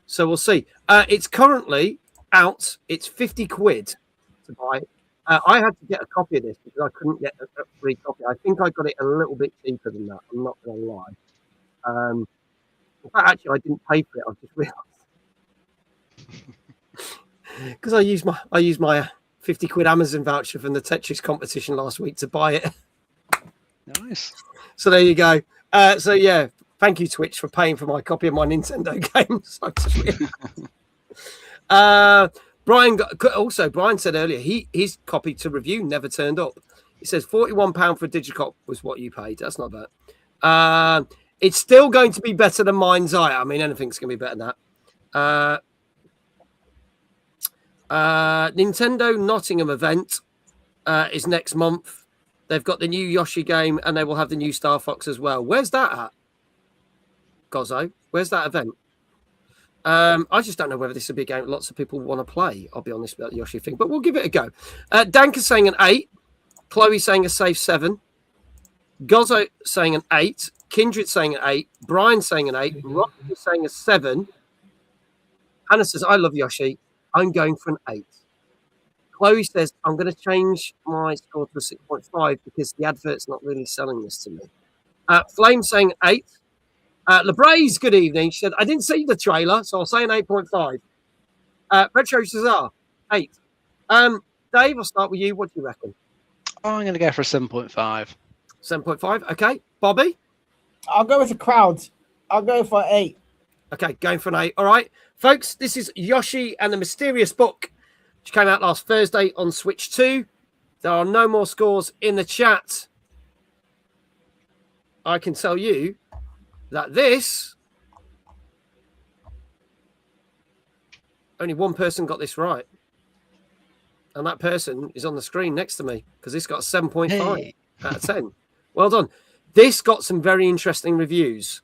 So we'll see. It's currently out. It's 50 quid to buy. I had to get a copy of this because I couldn't get a free copy. I think I got it a little bit cheaper than that. I'm not going to lie. In fact, actually, I didn't pay for it. I just realised because I used my 50 quid Amazon voucher from the Tetris competition last week to buy it. Nice. So there you go. Thank you, Twitch, for paying for my copy of my Nintendo games. Brian said earlier his copy to review never turned up. He says £41 for a Digicop was what you paid. That's not bad. It's still going to be better than Mind's Eye. I mean, anything's going to be better than that. Nintendo Nottingham event is next month. They've got the new Yoshi game, and they will have the new Star Fox as well. Where's that at, Gozzo? Where's that event? I just don't know whether this will be a game lots of people want to play. I'll be honest about the Yoshi thing, but we'll give it a go. Danka's saying an 8. Chloe's saying a safe 7. Gozzo saying an 8. Kindred saying an 8. Brian saying an 8. Rocky is saying a 7. Hannah says, I love Yoshi. I'm going for an 8. Chloe says, I'm going to change my score to a 6.5 because the advert's not really selling this to me. Flame saying 8. LeBraze, good evening. She said, I didn't see the trailer, so I'll say an 8.5. Retro Cesar, 8. Dave, I'll start with you. What do you reckon? I'm going to go for a 7.5. 7.5. Okay. Bobby? I'll go with the crowd. I'll go for 8. Okay, going for an 8. All right. Folks, this is Yoshi and the Mysterious Book, which came out last Thursday on Switch 2. There are no more scores in the chat. I can tell you that this only one person got this right. And that person is on the screen next to me because this got a 7.5 out of 10. Well done. This got some very interesting reviews.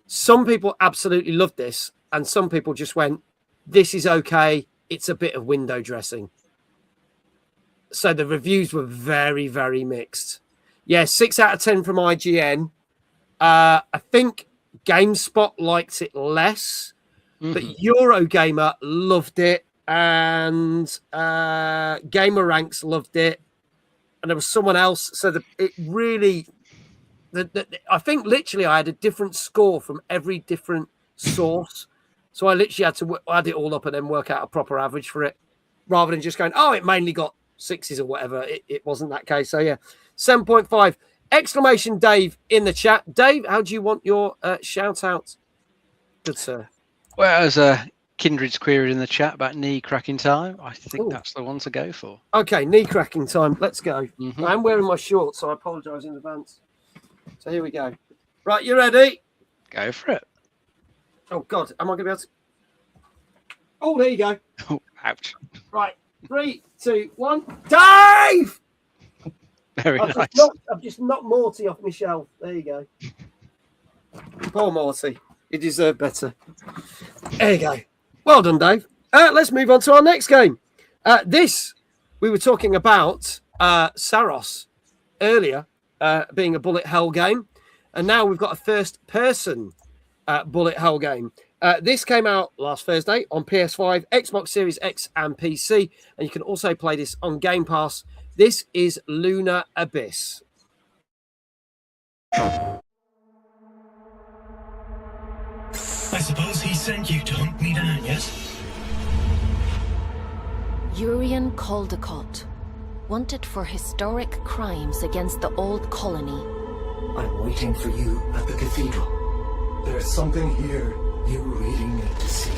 Some people absolutely loved this, and some people just went, this is okay. It's a bit of window dressing. So the reviews were very, very mixed. Yeah, 6 out of 10 from IGN. I think GameSpot liked it less, but Eurogamer loved it, and Gamer Ranks loved it, and there was someone else. So it really, I think literally I had a different score from every different source. So I literally had to add it all up and then work out a proper average for it, rather than just going, oh, it mainly got 6s or whatever. It wasn't that case. So yeah, 7.5. Exclamation Dave in the chat. Dave, how do you want your shout out? Good sir. Well, as Kindred's queried in the chat about knee cracking time, I think that's the one to go for. Okay, knee cracking time. Let's go. I'm wearing my shorts, so I apologise in advance. So here we go. Right, you ready? Go for it. Oh God, am I going to be able to? Oh, there you go. Oh, ouch. Right, 3, 2, 1. Dave! Very nice. I've just knocked Morty off my shelf. There you go. Poor Morty. You deserve better. There you go. Well done, Dave. Let's move on to our next game. We were talking about Saros earlier being a bullet hell game. And now we've got a first-person bullet hell game. This came out last Thursday on PS5, Xbox Series X and PC. And you can also play this on Game Pass. This is Lunar Abyss. I suppose he sent you to hunt me down, yes? Urian Caldecott, wanted for historic crimes against the old colony. I'm waiting for you at the cathedral. There's something here you really need to see.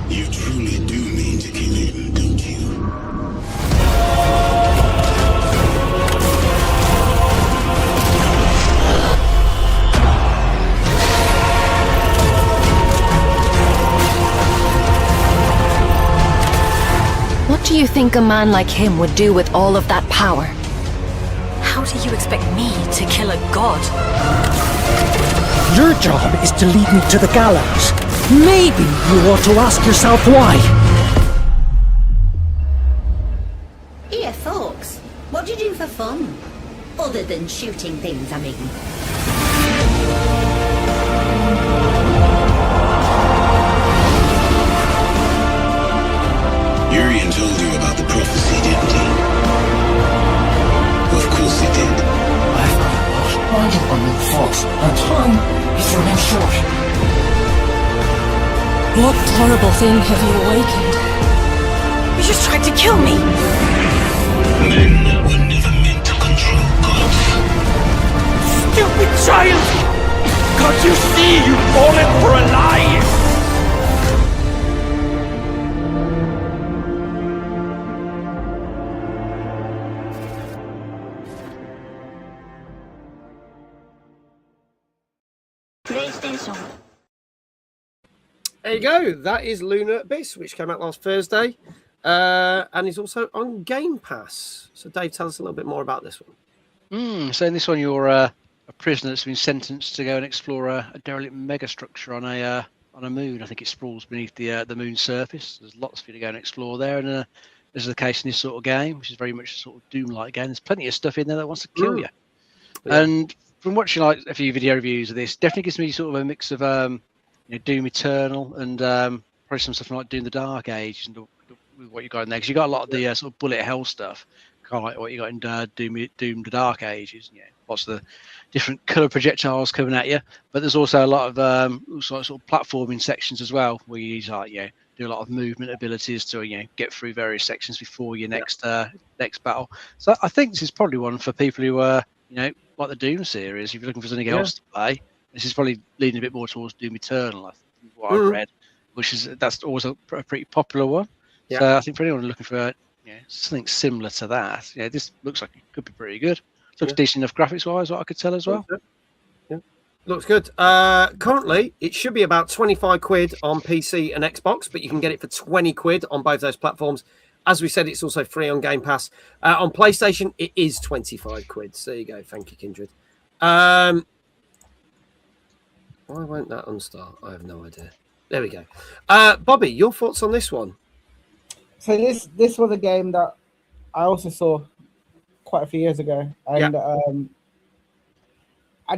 You truly do mean to kill him, don't you? What do you think a man like him would do with all of that power? How do you expect me to kill a god? Your job is to lead me to the gallows. Maybe you ought to ask yourself why. Here, folks. What do you do for fun? Other than shooting things, I mean. Urian told you about the prophecy, didn't he? Of course he did. I've got a larger one than false, and time is running short. What horrible thing have you awakened? You just tried to kill me! Men were never meant to control gods. Stupid child! Can't you see you've fallen for a lie? There you go. That is Lunar Abyss, which came out last Thursday, and is also on Game Pass. So, Dave, tell us a little bit more about this one. So in this one, you're a prisoner that's been sentenced to go and explore a derelict megastructure on a moon. I think it sprawls beneath the moon's surface. There's lots for you to go and explore there, and this is the case in this sort of game, which is very much a sort of Doom-like game. There's plenty of stuff in there that wants to kill you. Yeah. And from watching like a few video reviews of this, definitely gives me sort of a mix of Doom Eternal and probably some stuff like Doom the Dark Age and with what you got in there, because you got a lot of the sort of bullet hell stuff, kind of like what you got in Doom the Dark Ages. Lots of the different color projectiles coming at you, but there's also a lot of sort of platforming sections as well, where you use do a lot of movement abilities to get through various sections before your next battle. So I think this is probably one for people who like the Doom series. If you're looking for something else to play, this is probably leading a bit more towards Doom Eternal. I think what I've read, that's always a pretty popular one. Yeah. So I think for anyone looking for something similar to that, this looks like it could be pretty good. Looks decent enough graphics wise, what I could tell as well. Yeah, looks good. Currently, it should be about 25 quid on PC and Xbox, but you can get it for 20 quid on both those platforms. As we said, it's also free on Game Pass. On PlayStation, it is 25 quid. So there you go. Thank you, Kindred. Why won't that unstart? I have no idea. There we go. Bobby, your thoughts on this one? So this was a game that I also saw quite a few years ago, and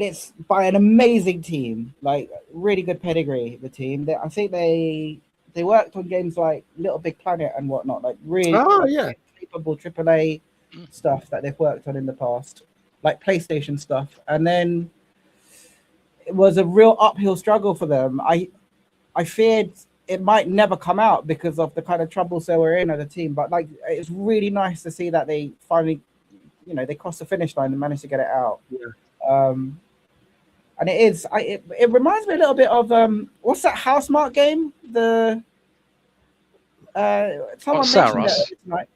it's by an amazing team, like really good pedigree. The team, I think they worked on games like Little Big Planet and whatnot, like really capable AAA stuff that they've worked on in the past, like PlayStation stuff, and then it was a real uphill struggle for them. I feared it might never come out because of the kind of troubles they were in as a team, but like it's really nice to see that they finally, they crossed the finish line and managed to get it out. And it reminds me a little bit of what's that Housemarque game? Someone mentioned it tonight.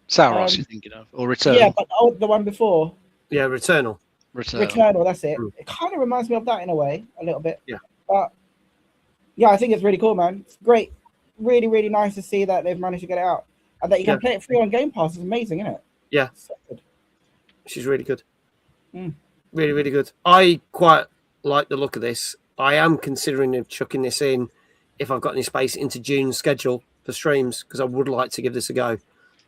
Sauros, you're thinking of, or Returnal? Yeah, but the one before. Yeah, Returnal. Returnal, that's it. It kind of reminds me of that in a way, a little bit. Yeah. But yeah, I think it's really cool, man. It's great. Really, really nice to see that they've managed to get it out. And that you can play it free on Game Pass is amazing, isn't it? Yeah. So good. She's really good. Really, really good. I quite like the look of this. I am considering of chucking this in if I've got any space into June's schedule for streams, because I would like to give this a go.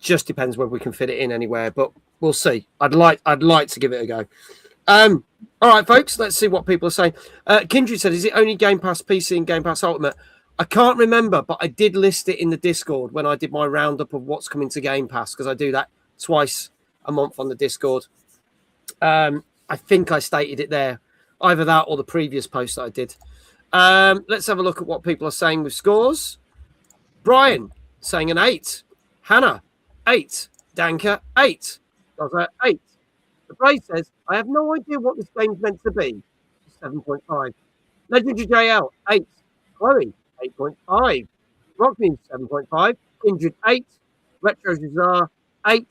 Just depends whether we can fit it in anywhere, but we'll see. I'd like to give it a go. All right, folks, let's see what people are saying. Kindred said, is it only Game Pass PC and Game Pass Ultimate? I can't remember, but I did list it in the Discord when I did my roundup of what's coming to Game Pass, because I do that twice a month on the Discord. I think I stated it there, either that or the previous post that I did. Let's have a look at what people are saying with scores. Brian saying an 8. Hannah, 8. Danka, 8. Dozer, 8. The Brave says, I have no idea what this game's meant to be. 7.5. Legendary JL, 8. Chloe, 8.5. Rocknews, 7.5. Kindred, 8. Retro Jazar, 8.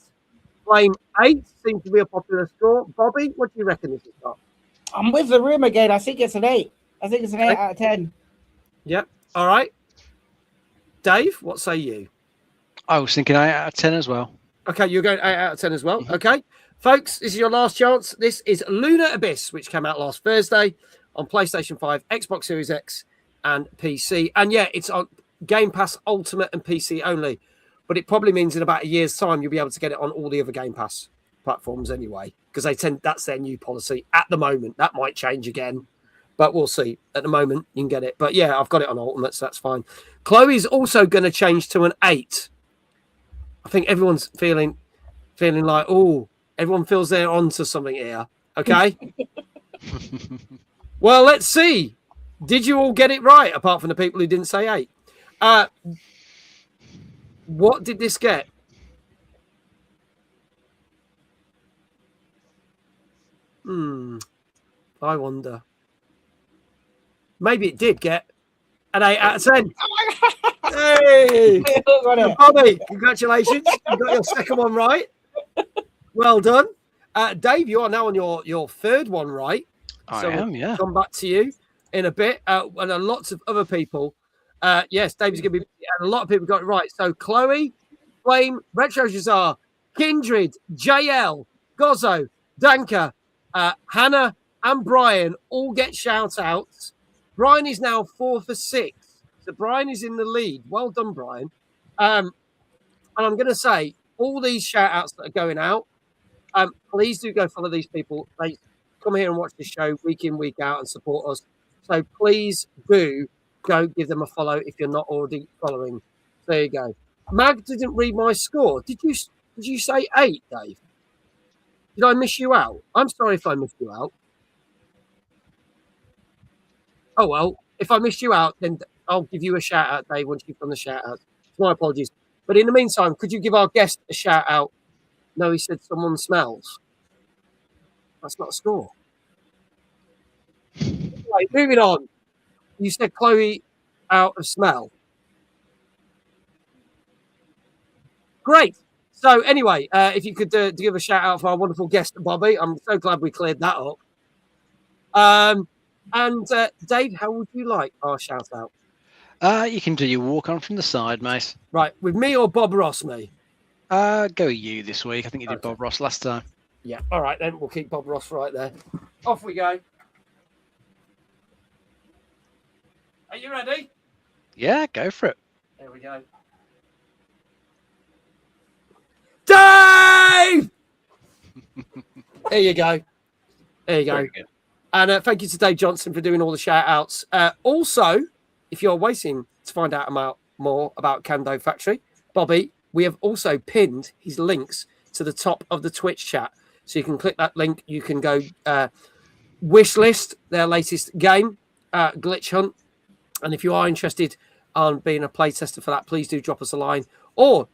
Flame, 8. Seems to be a popular score. Bobby, what do you reckon this is got? I'm with the room again. I think it's an 8. I think it's an 8 out of 10. Yep. All right. Dave, what say you? I was thinking 8 out of 10 as well. Okay, you're going 8 out of 10 as well. Okay. Folks, this is your last chance. This is Lunar Abyss, which came out last Thursday on PlayStation 5, Xbox Series X, and PC. And yeah, it's on Game Pass Ultimate and PC only. But it probably means in about a year's time, you'll be able to get it on all the other Game Pass platforms anyway, because that's their new policy at the moment. That might change again, but we'll see. At the moment, you can get it. But yeah, I've got it on Ultimate, so that's fine. Chloe's also going to change to an 8. I think everyone's feeling like, everyone feels they're onto something here. Okay. Well, let's see. Did you all get it right, apart from the people who didn't say 8? What did this get? I wonder. Maybe it did get an 8 out of 10. Hey, Bobby, congratulations. You got your second one right. Well done. Dave, you are now on your third one right. I am, yeah. Come back to you in a bit. And lots of other people. Yes, Dave's going to be. And a lot of people got it right. So Chloe, Flame, Retro Jazar, Kindred, JL, Gozzo, Danka, Hannah, and Brian all get shout outs. Brian is now 4 for 6. So Brian is in the lead. Well done, Brian. And I'm going to say all these shout outs that are going out, please do go follow these people. They come here and watch the show week in, week out and support us. So please do go give them a follow if you're not already following. There you go. Mag didn't read my score. Did you say 8, Dave? Did I miss you out? I'm sorry if I missed you out. Oh, well, if I missed you out, then I'll give you a shout out, Dave, once you've done the shout out. My apologies. But in the meantime, could you give our guest a shout out? No, he said someone smells. That's not a score. Right, moving on. You said Chloe out of smell. Great. So anyway, if you could give a shout out for our wonderful guest, Bobby, I'm so glad we cleared that up. And Dave, how would you like our shout out? You can do your walk on from the side, mate. Right, with me or Bob Ross, me? Go you this week. I think you did Bob Ross last time. Yeah. All right, then we'll keep Bob Ross right there. Off we go. Are you ready? Yeah, go for it. There we go. Dave! There you go. There you go. And thank you to Dave Johnson for doing all the shout outs. Also, if you're waiting to find out more about Kando Factory, Bobby, we have also pinned his links to the top of the Twitch chat. So you can click that link. You can go wish list their latest game, Glitch Hunt. And if you are interested on being a playtester for that, please do drop us a line or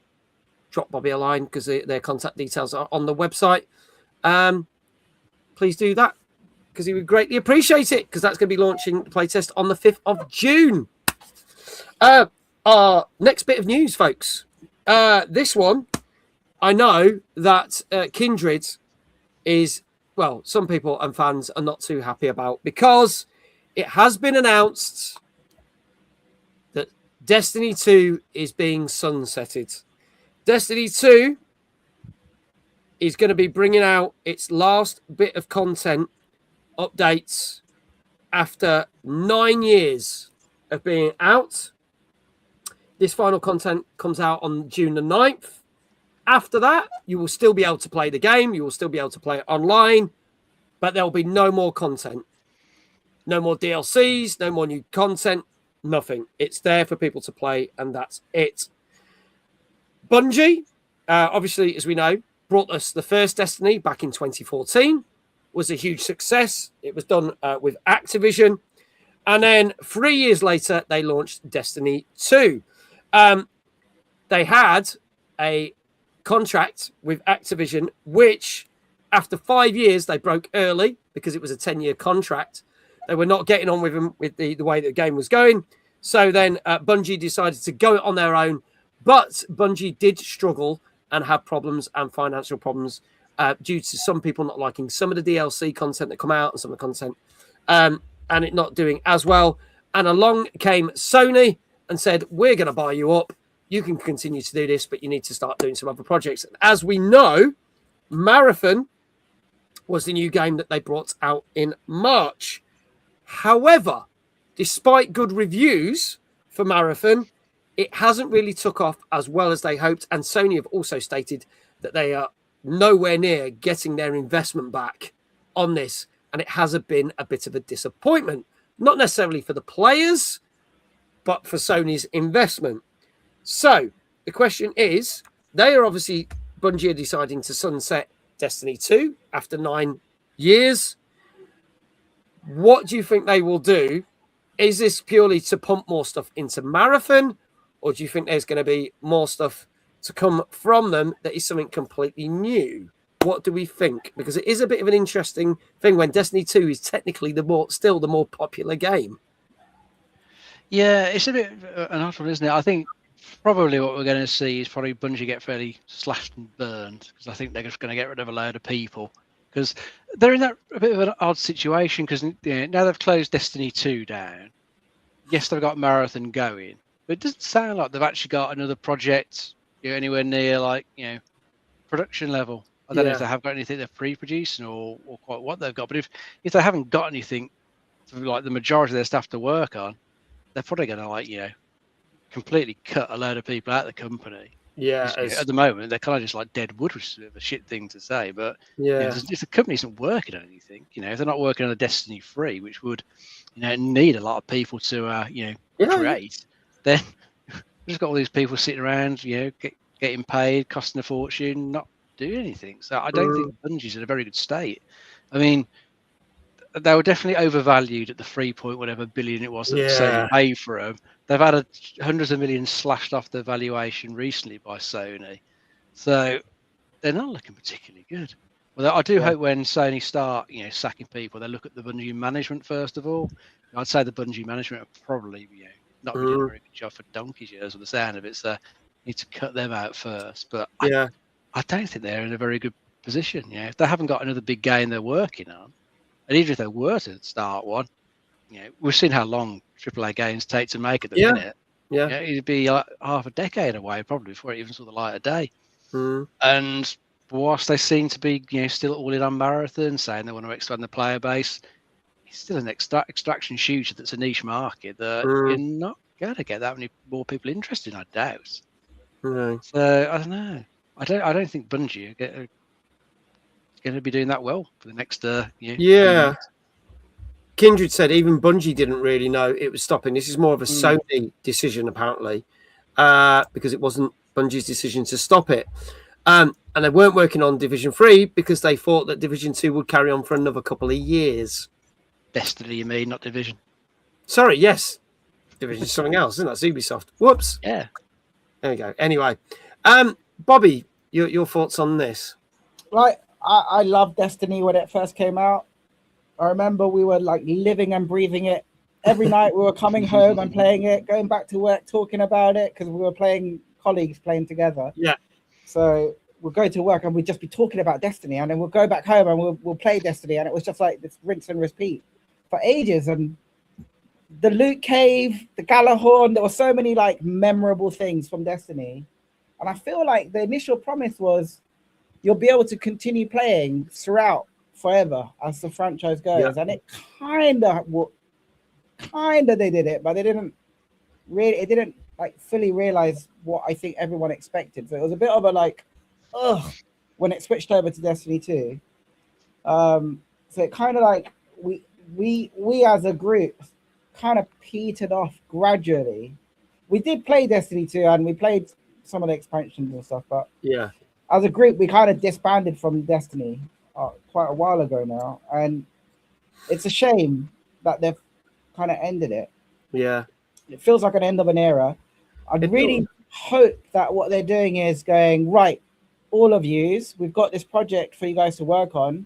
drop Bobby a line because their contact details are on the website. Please do that because he would greatly appreciate it because that's going to be launching the playtest on the 5th of June. Our next bit of news, folks. This one, I know that Kindred is, well, some people and fans are not too happy about because it has been announced that Destiny 2 is being sunsetted. Destiny 2 is going to be bringing out its last bit of content updates after 9 years of being out. This final content comes out on June the 9th. After that, you will still be able to play the game. You will still be able to play it online, but there will be no more content. No more DLCs, no more new content, nothing. It's there for people to play, and that's it. Bungie, obviously, as we know, brought us the first Destiny back in 2014. Was a huge success. It was done with Activision. And then 3 years later, they launched Destiny 2. They had a contract with Activision, which after 5 years, they broke early because it was a 10-year contract. They were not getting on with them with the way that the game was going. So then Bungie decided to go on their own. But Bungie did struggle and have problems and financial problems due to some people not liking some of the DLC content that come out and some of the content and it not doing as well. And along came Sony and said, we're going to buy you up. You can continue to do this, but you need to start doing some other projects. As we know, Marathon was the new game that they brought out in March. However, despite good reviews for Marathon, it hasn't really took off as well as they hoped. And Sony have also stated that they are nowhere near getting their investment back on this. And it has been a bit of a disappointment, not necessarily for the players, but for Sony's investment. So the question is, they are obviously, Bungie are deciding to sunset Destiny 2 after 9 years. What do you think they will do? Is this purely to pump more stuff into Marathon? Or do you think there's going to be more stuff to come from them that is something completely new? What do we think? Because it is a bit of an interesting thing when Destiny 2 is technically still the more popular game. Yeah, it's a bit an odd one, isn't it? I think probably what we're going to see is probably Bungie get fairly slashed and burned because I think they're just going to get rid of a load of people because they're in a bit of an odd situation because now they've closed Destiny 2 down. Yes, they've got Marathon going, but it doesn't sound like they've actually got another project anywhere near production level. I don't know if they have got anything they're pre-producing or quite what they've got, but if they haven't got anything for the majority of their stuff to work on, they're probably going to completely cut a load of people out of the company. Yeah. At the moment, they're kind of just like dead wood, which is a bit of a shit thing to say. But if the company isn't working on anything, if they're not working on a Destiny 3, which would need a lot of people to create, then you've just got all these people sitting around, getting paid, costing a fortune, not doing anything. So I don't think Bungie's in a very good state. I mean, they were definitely overvalued at the 3 point whatever billion it was that Sony paid for them. They've had hundreds of millions slashed off their valuation recently by Sony. So they're not looking particularly good. Well, I do hope when Sony start, sacking people, they look at the Bungie management first of all. I'd say the Bungie management are probably, not been doing a very good job for donkey's years with the sound of it. So need to cut them out first. But I don't think they're in a very good position. If they haven't got another big game they're working on, and even if they were to start one, we've seen how long AAA games take to make at the minute. It'd be like half a decade away probably before it even saw the light of day. And whilst they seem to be still all in on Marathon, saying they want to expand the player base, it's still an extraction shooter that's a niche market that you're not going to get that many more people interested in, I doubt. So I don't know. I don't think Bungie are going to be doing that well for the next Kindred said even Bungie didn't really know it was stopping. This is more of a Sony decision, apparently, because it wasn't Bungie's decision to stop it. And they weren't working on Division 3 because they thought that Division 2 would carry on for another couple of years. Destiny, you mean, not Division? Sorry, yes. Division is something else, isn't that? Ubisoft. Whoops. Yeah. There we go. Anyway, Bobby, your thoughts on this? Right. I loved Destiny when it first came out. I remember we were like living and breathing it. Every night we were coming home and playing it, going back to work, talking about it, because we were colleagues playing together. Yeah. So we'll go to work and we'd just be talking about Destiny, and then we'll go back home and we'll play Destiny, and it was just like this rinse and repeat for ages. And the Loot Cave, the Galahorn, there were so many like memorable things from Destiny. And I feel like the initial promise was you'll be able to continue playing throughout forever as the franchise goes, and it kind of they did it, but they didn't really. It didn't like fully realize what I think everyone expected. So it was a bit of a like, when it switched over to Destiny 2. So it kind of like we as a group kind of petered off gradually. We did play Destiny 2 and we played some of the expansions and stuff, but as a group we kind of disbanded from Destiny quite a while ago now, and it's a shame that they've kind of ended it. It feels like an end of an era. I'd really hope that what they're doing is going, right, all of yous, we've got this project for you guys to work on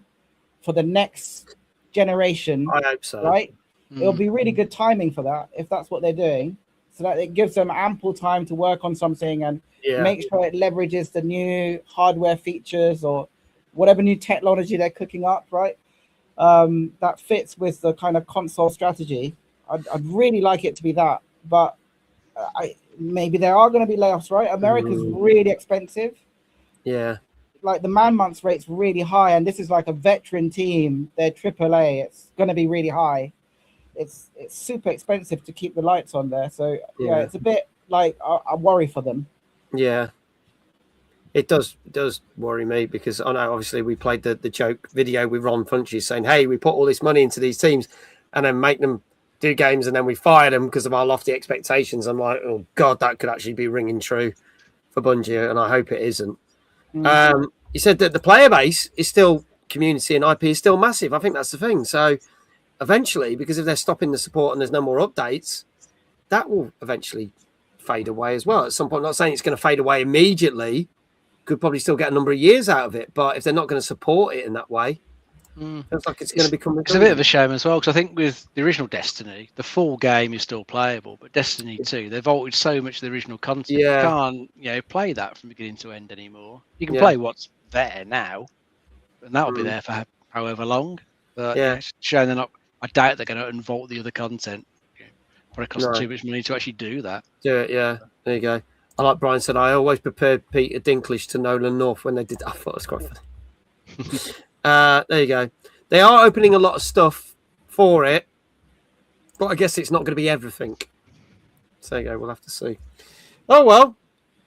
for the next generation. I hope so. Right? It'll be really good timing for that if that's what they're doing, so that it gives them ample time to work on something and make sure it leverages the new hardware features or whatever new technology they're cooking up, right? That fits with the kind of console strategy. I'd really like it to be that, but maybe there are going to be layoffs, right? America's really expensive. Like the man months rate's really high, and this is like a veteran team. They're AAA. It's going to be really high. It's super expensive to keep the lights on there. So it's a bit like I worry for them. It does worry me, because I know obviously we played the joke video with Ron Funches saying, hey, we put all this money into these teams and then make them do games and then we fire them because of our lofty expectations. I'm like, oh God, that could actually be ringing true for Bungie, and I hope it isn't. You said that the player base is still, community and IP is still massive. I think that's the thing. So eventually, because if they're stopping the support and there's no more updates, that will eventually fade away as well at some point. I'm not saying it's going to fade away immediately. Could probably still get a number of years out of it, but if they're not going to support it in that way, feels like it's going to become. It's a bit of a shame as well, because I think with the original Destiny, the full game is still playable, but Destiny 2, they've altered so much of the original content. You can't, play that from beginning to end anymore. You can play what's there now, and that'll be there for however long. But it's showing they're not. I doubt they're going to unvault the other content. Probably cost too much money to actually do that. There you go. I like Brian said, I always prepared Peter Dinklage to Nolan North when they did that. I thought it was quite funny. There you go. They are opening a lot of stuff for it, but I guess it's not going to be everything. So there you go. We'll have to see. Oh, well.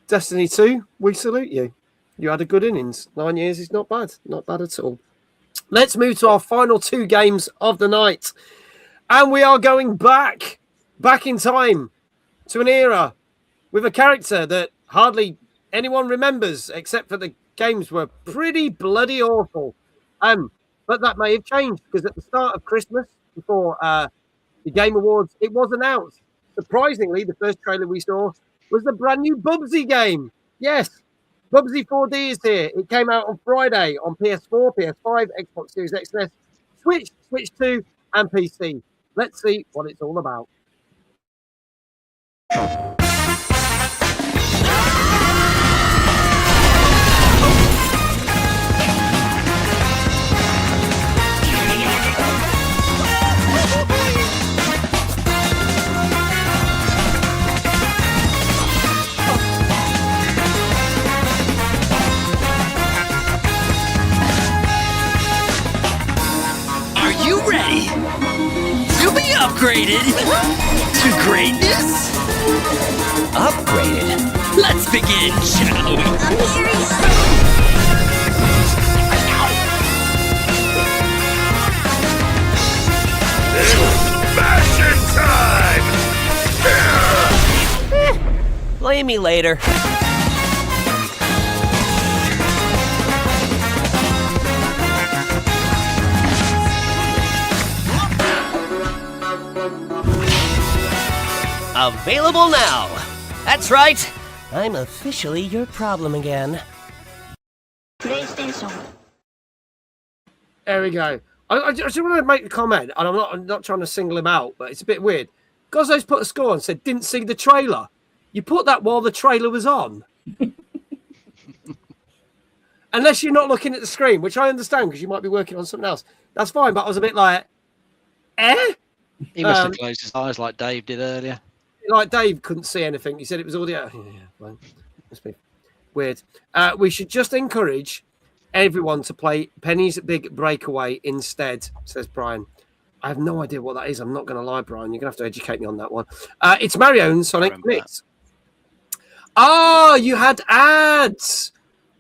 Destiny 2, we salute you. You had a good innings. 9 years is not bad. Not bad at all. Let's move to our final two games of the night. And we are going back in time to an era with a character that hardly anyone remembers, except for the games were pretty bloody awful. But that may have changed, because at the start of Christmas, before the Game Awards, it was announced. Surprisingly, the first trailer we saw was the brand new Bubsy game. Yes, Bubsy 4D is here. It came out on Friday on PS4, PS5, Xbox Series X and S, Switch, Switch 2, and PC. Let's see what it's all about. Are you ready to be upgraded to greatness? Upgraded? Let's begin, shall we? Fashion time! Blame me later. Available now. That's right. I'm officially your problem again. There we go. I just want to make a comment, and I'm not trying to single him out, but it's a bit weird. Gozzo's put a score and said, didn't see the trailer. You put that while the trailer was on. Unless you're not looking at the screen, which I understand because you might be working on something else. That's fine, but I was a bit like, He must have closed his eyes like Dave did earlier. Like Dave couldn't see anything. He said it was audio. Yeah, well, must be weird. We should just encourage everyone to play Penny's Big Breakaway instead, says Brian. I have no idea what that is. I'm not going to lie, Brian. You're going to have to educate me on that one. It's Mario and Sonic Mix. Oh, you had ads.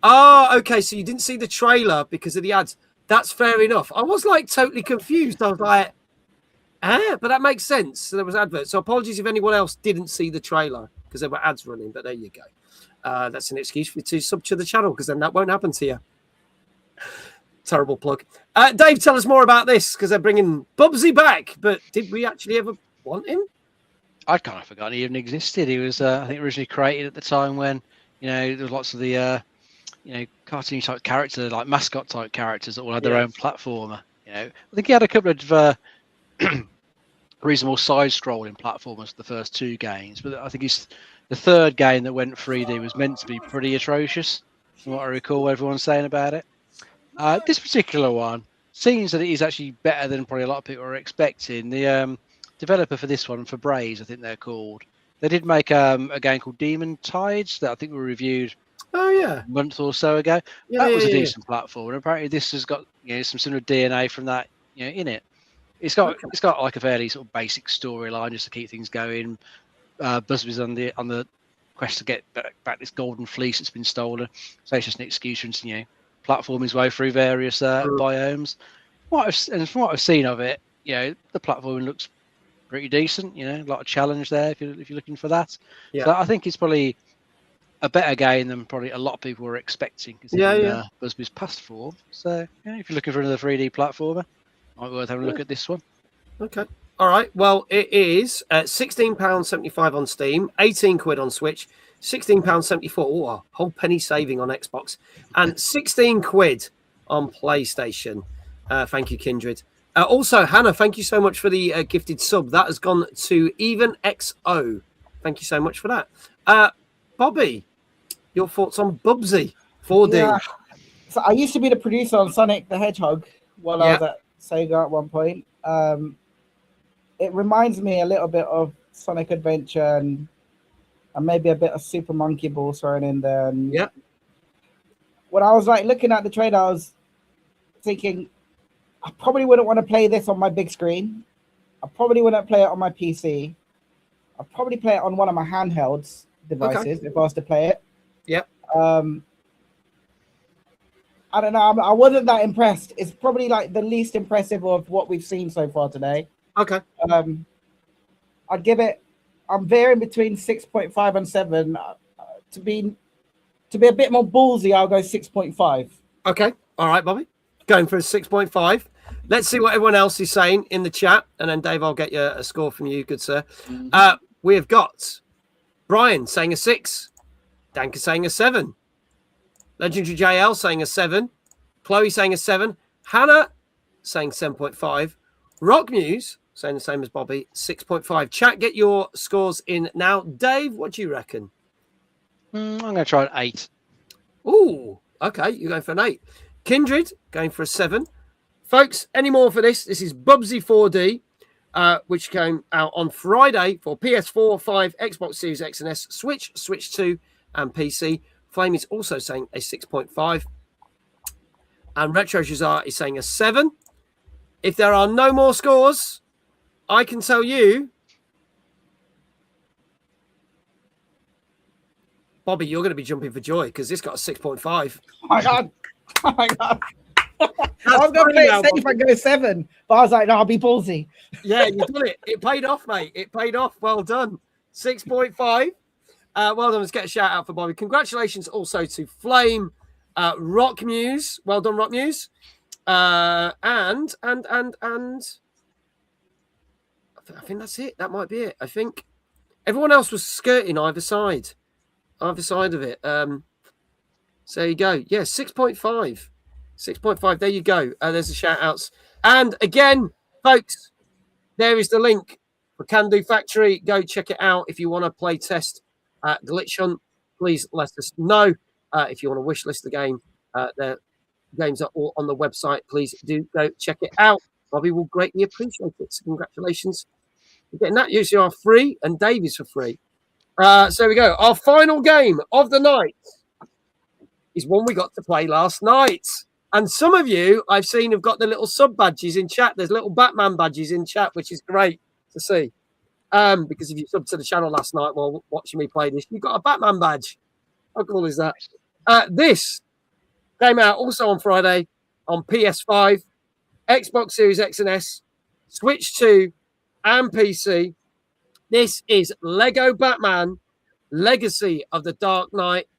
Oh, okay. So you didn't see the trailer because of the ads. That's fair enough. I was like totally confused. I was like, but that makes sense. So there was adverts. So apologies if anyone else didn't see the trailer because there were ads running. But there you go. That's an excuse for you to sub to the channel because then that won't happen to you. Terrible plug. Dave, tell us more about this because they're bringing Bubsy back. But did we actually ever want him? I'd kind of forgotten he even existed. He was, I think, originally created at the time when, there was lots of the, cartoon type characters, like mascot type characters that all had their own platformer. I think he had a couple of reasonable side-scrolling platformers for the first two games, but I think the third game that went 3D was meant to be pretty atrocious, from what I recall everyone saying about it. This particular one seems that it is actually better than probably a lot of people were expecting. The developer for this one, for Braze, I think they're called, they did make a game called Demon Tides that I think we reviewed a month or so ago. That was a decent platform, and apparently this has got some sort of DNA from that in it. It's got like a fairly sort of basic storyline just to keep things going. Busby's on the quest to get back this golden fleece that's been stolen, so it's just an excuse for him to platform his way through various biomes. And from what I've seen of it, the platforming looks pretty decent. A lot of challenge there if you're looking for that. So I think it's probably a better game than probably a lot of people were expecting. Busby's past form. So if you're looking for another 3D platformer, might be worth having a look at this one. Okay. All right. Well, it is £16.75 on Steam, 18 quid on Switch, £16.74. Oh, a whole penny saving on Xbox, and 16 quid on PlayStation. Thank you, Kindred. Also, Hannah, thank you so much for the gifted sub. That has gone to Even XO. Thank you so much for that. Bobby, your thoughts on Bubsy 4D? Yeah. So I used to be the producer on Sonic the Hedgehog while I was at Sega at one point. It reminds me a little bit of Sonic Adventure and maybe a bit of Super Monkey Ball thrown in there. And when I was looking at the trailer, I was thinking I probably wouldn't want to play this on my big screen. I probably wouldn't play it on my PC. I'd probably play it on one of my handhelds devices if I was to play it. I don't know. I wasn't that impressed. It's probably the least impressive of what we've seen so far today. Okay. I'd give it. I'm varying between 6.5 and 7. To be a bit more ballsy, I'll go 6.5. Okay. All right, Bobby. Going for a 6.5. Let's see what everyone else is saying in the chat, and then Dave, I'll get you a score from you, good sir. We have got Brian saying a 6, Danka saying a 7, Legendary JL saying a 7, Chloe saying a 7, Hannah saying 7.5, Rock Muse saying the same as Bobby, 6.5. Chat, get your scores in now. Dave, what do you reckon? I'm going to try an 8. Ooh, okay, you're going for an 8. Kindred, going for a 7. Folks, any more for this? This is Bubsy 4D, which came out on Friday for PS4, 5, Xbox Series X and S, Switch, Switch 2, and PC. Flame is also saying a 6.5. And Retro Shazar is saying a 7. If there are no more scores, I can tell you, Bobby, you're going to be jumping for joy because this got a 6.5. Oh my God. Oh my God. I was going to play it safe and go 7, but I was like, no, I'll be ballsy. Yeah, you did it. It paid off, mate. It paid off. Well done. 6.5. Well done. Let's get a shout out for Bobby. Congratulations also to Flame, Rock Muse. Well done, Rock Muse. And I think that's it. That might be it. I think everyone else was skirting either side of it. So there you go. Yeah, 6.5. 6.5. There you go. There's the shout outs. And again, folks, there is the link for Can Do Factory. Go check it out. If you want to play test Glitch Hunt, please let us know. If you want to wish list the game, the games are all on the website. Please do go check it out. Bobby will greatly appreciate it. So congratulations for getting that. Usually are free, and Dave is for free. So there we go. Our final game of the night is one we got to play last night. And some of you I've seen have got the little sub badges in chat. There's little Batman badges in chat, which is great to see. Because if you subbed to the channel last night while watching me play this, you got a Batman badge. How cool is that? This came out also on Friday on PS5, Xbox Series X and S, Switch 2, and PC. This is Lego Batman, Legacy of the Dark Knight.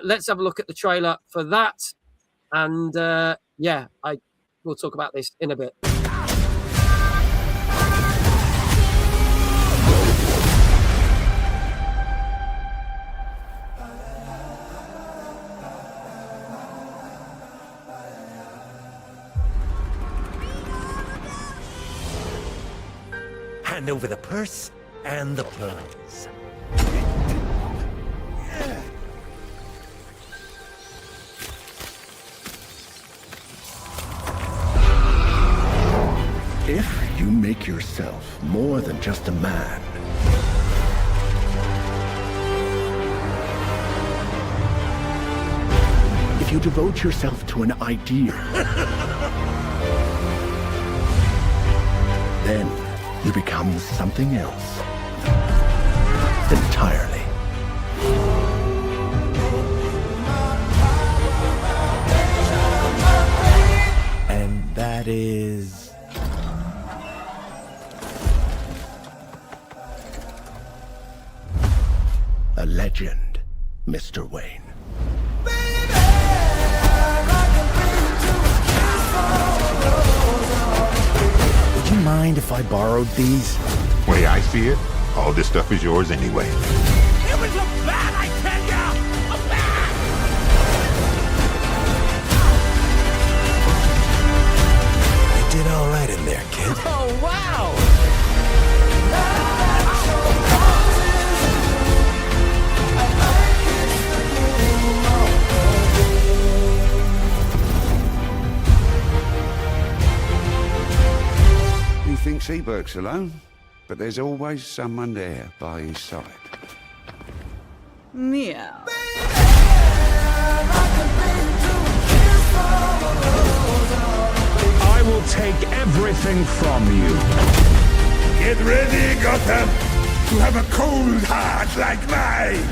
Let's have a look at the trailer for that. And yeah, we'll talk about this in a bit. Hand over the purse and the pearls. If you make yourself more than just a man, if you devote yourself to an idea, then you become something else entirely. And that is... a legend, Mr. Wayne. Would you mind if I borrowed these? Way I see it, all this stuff is yours anyway. It was a bat, I tell ya! A bat! You did all right in there, kid. Oh, wow! He thinks he works alone, but there's always someone there by his side. Meow. I will take everything from you. Get ready, Gotham, to have a cold heart like mine.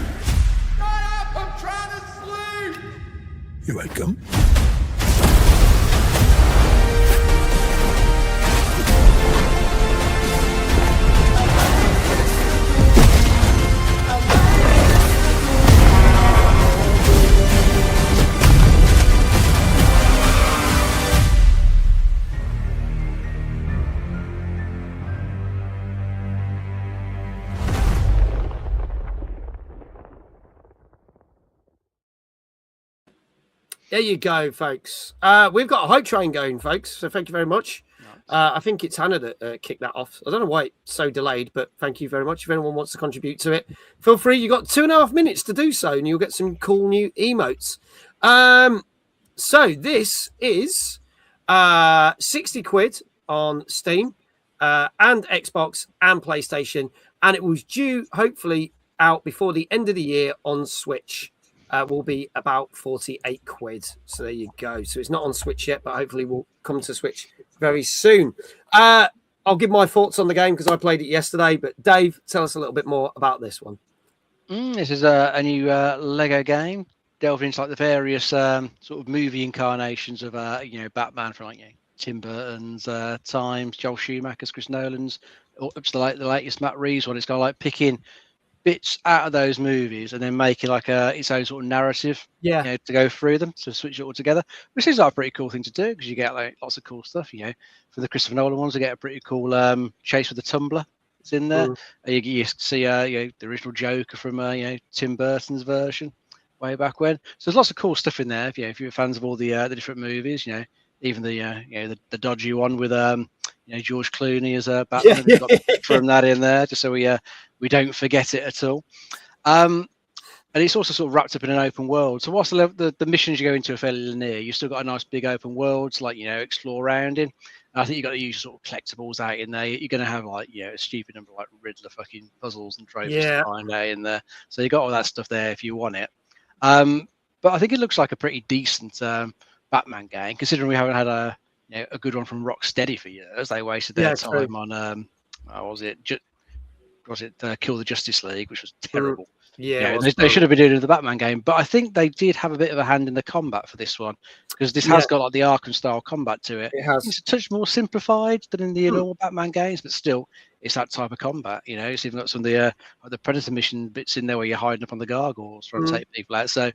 Shut up! I'm trying to sleep! You're welcome. There you go, folks. We've got a hype train going, folks. So thank you very much. I think it's Hannah that kicked that off. I don't know why it's so delayed, but thank you very much. If anyone wants to contribute to it, feel free. You've got 2.5 minutes to do so, and you'll get some cool new emotes. So this is 60 quid on Steam and Xbox and PlayStation, and it was due, hopefully, out before the end of the year on Switch. Will be about 48 quid. So there you go. So it's not on Switch yet, but hopefully will come to Switch very soon. I'll give my thoughts on the game because I played it yesterday. But Dave, tell us a little bit more about this one. This is a new Lego game, delving into like the various sort of movie incarnations of Batman from like Tim Burton's times, Joel Schumacher's, Chris Nolan's, up to the latest Matt Reeves one. It's kind of like picking bits out of those movies and then making like its own sort of narrative, to go through them, to switch it all together, which is like a pretty cool thing to do because you get like lots of cool stuff. For the Christopher Nolan ones, you get a pretty cool chase with the tumbler. It's in there. You see the original Joker from Tim Burton's version way back when. So there's lots of cool stuff in there. If you're fans of all the different movies, even the dodgy one with George Clooney as a Batman. We've got from that in there just so we don't forget it at all. And it's also sort of wrapped up in an open world. So whilst the missions you go into are fairly linear, you've still got a nice big open world to explore around in. And I think you've got the usual sort of collectibles out in there. You're going to have a stupid number of Riddler fucking puzzles and trophies to find out in there. So you got all that stuff there if you want it. But I think it looks like a pretty decent Batman game, considering we haven't had a good one from Rocksteady for years. They wasted their time on Kill the Justice League, which was terrible. They should have been doing the Batman game, but I think they did have a bit of a hand in the combat for this one because this has got like the Arkham style combat to it. It has. It's a touch more simplified than in the normal Batman games, but still, it's that type of combat. It's even got some of the Predator mission bits in there where you're hiding up on the gargoyles trying to take people out. So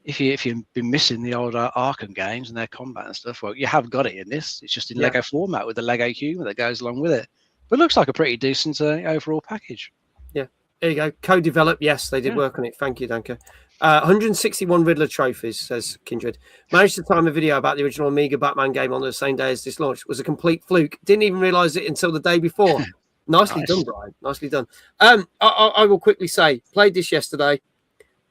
if you've been missing the old Arkham games and their combat and stuff, well, you have got it in this. It's just in Lego format with the Lego humor that goes along with it. But it looks like a pretty decent overall package. Yeah, there you go. Co-developed. Yes, they did work on it. Thank you, Danka. 161 Riddler trophies, says Kindred. Managed to time a video about the original Amiga Batman game on the same day as this launch. It was a complete fluke. Didn't even realise it until the day before. Nicely done, Brian. Nicely done. I will quickly say, played this yesterday.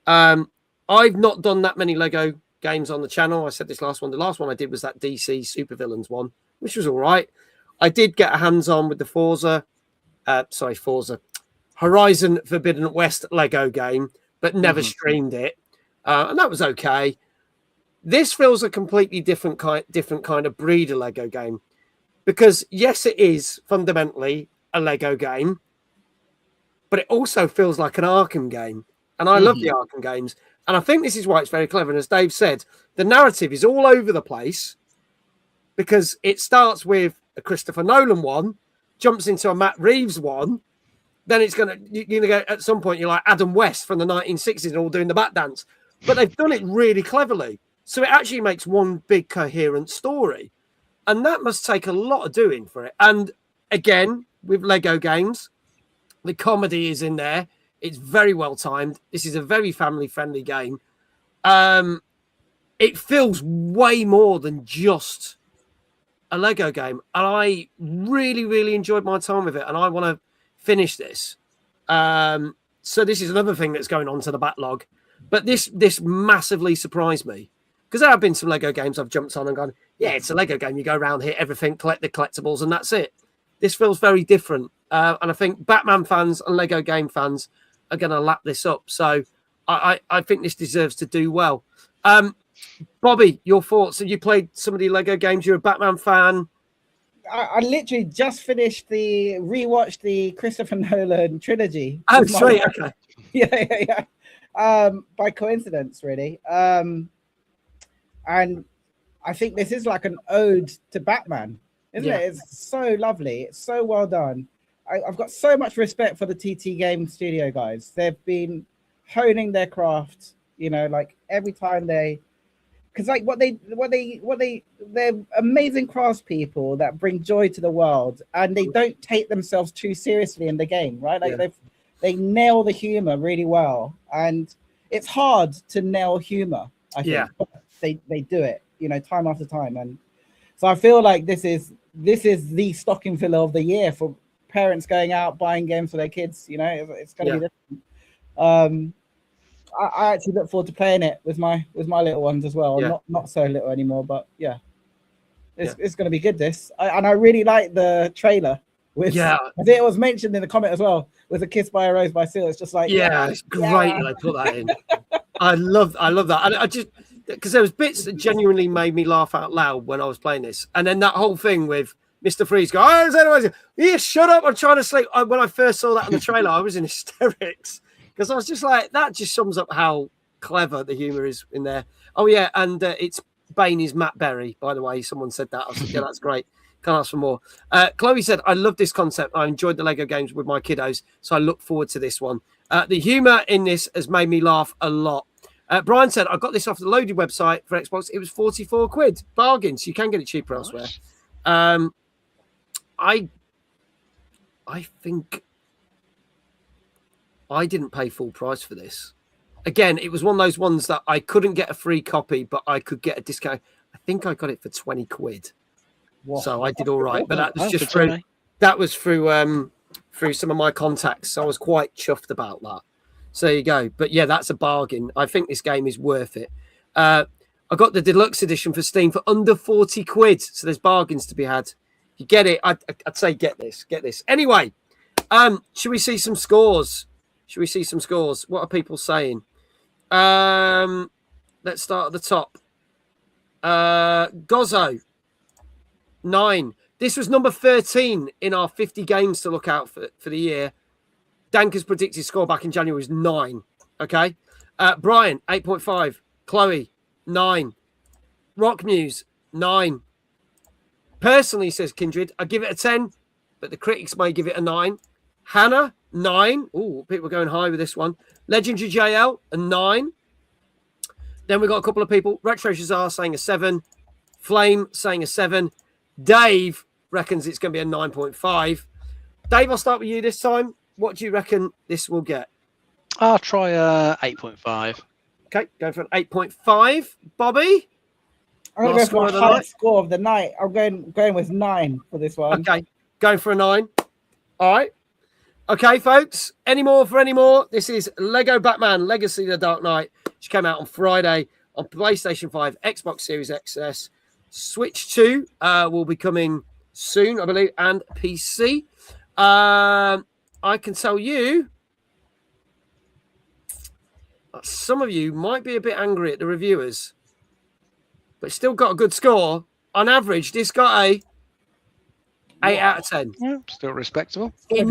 I've not done that many Lego games on the channel. I said this last one. The last one I did was that DC Supervillains one, which was all right. I did get a hands-on with the Forza Horizon Forbidden West Lego game, but never streamed it, and that was okay. This feels a completely different kind of breed of Lego game, because yes, it is fundamentally a Lego game, but it also feels like an Arkham game, and I love the Arkham games, and I think this is why it's very clever. And as Dave said, the narrative is all over the place because it starts with a Christopher Nolan one, jumps into a Matt Reeves one. Then you're gonna go at some point. You're like Adam West from the 1960s and all doing the bat dance, but they've done it really cleverly. So it actually makes one big coherent story, and that must take a lot of doing for it. And again, with Lego games, the comedy is in there. It's very well timed. This is a very family friendly game. It feels way more than just a Lego game, and I really, really enjoyed my time with it, and I want to finish this. So this is another thing that's going on to the backlog, but this massively surprised me because there have been some Lego games I've jumped on and gone, yeah, it's a Lego game. You go around, hit everything, collect the collectibles, and that's it. This feels very different, and I think Batman fans and Lego game fans are going to lap this up. So I think this deserves to do well. Bobby, your thoughts? Have you played some of the Lego games? You're a Batman fan. I literally just rewatched the Christopher Nolan trilogy. Oh, sweet. Okay. Yeah. By coincidence, really. And I think this is like an ode to Batman, isn't it? It's so lovely. It's so well done. I've got so much respect for the TT Game Studio guys. They've been honing their craft, like every time because like they're amazing craftspeople that bring joy to the world, and they don't take themselves too seriously in the game, right? Like they nail the humor really well, and it's hard to nail humor. I think but they do it, time after time, and so I feel like this is this is the stocking filler of the year for parents going out buying games for their kids. You know, it's going to be different. I actually look forward to playing it with my little ones as well. Yeah. Not so little anymore, but yeah, it's going to be good. And I really like the trailer. I think it was mentioned in the comment as well. With a kiss by a rose by Seal. It's just like it's great that they put that in. I love that. And I just because there was bits that genuinely made me laugh out loud when I was playing this, and then that whole thing with Mr. Freeze go, shut up! I'm trying to sleep. When I first saw that in the trailer, I was in hysterics because I was just like, that just sums up how clever the humor is in there. Oh yeah, and it's Bane is Matt Berry, by the way. Someone said that. I was like, yeah, that's great. Can't ask for more. Chloe said, I love this concept. I enjoyed the Lego games with my kiddos, so I look forward to this one. The humor in this has made me laugh a lot. Brian said, I got this off the Loaded website for Xbox. It was 44 quid. Bargain, so you can get it cheaper elsewhere. I think I didn't pay full price for this. Again, it was one of those ones that I couldn't get a free copy, but I could get a discount. I think I got it for 20 quid. Wow. So I did all right, but that was just through some of my contacts. So I was quite chuffed about that. So there you go. But yeah, that's a bargain. I think this game is worth it. I got the deluxe edition for Steam for under 40 quid. So there's bargains to be had. You get it. I'd say get this. Anyway, should we see some scores? What are people saying? Let's start at the top. Gozzo. 9. This was number 13 in our 50 games to look out for the year. Danker's predicted score back in January was 9. Okay. Brian, 8.5. Chloe, 9. Rock Muse, 9. Personally, says Kindred, I give it a 10, but the critics may give it a 9. Hannah, 9. Oh, people are going high with this one. Legendary JL, a 9. Then we got a couple of people. Retro Shazar saying a 7. Flame saying a 7. Dave reckons it's going to be a 9.5. Dave, I'll start with you this time. What do you reckon this will get? I'll try 8.5. Okay, going for an 8.5. Bobby? I'm going to go for the highest score of the night. I'm going with 9 for this one. Okay, going for a 9. All right. Okay, folks. Any more? This is Lego Batman Legacy of the Dark Knight, which came out on Friday on PlayStation 5, Xbox Series XS. Switch 2 will be coming soon, I believe, and PC. I can tell you some of you might be a bit angry at the reviewers, but still got a good score. On average, this got a 8 out of 10. Yeah, still respectable. It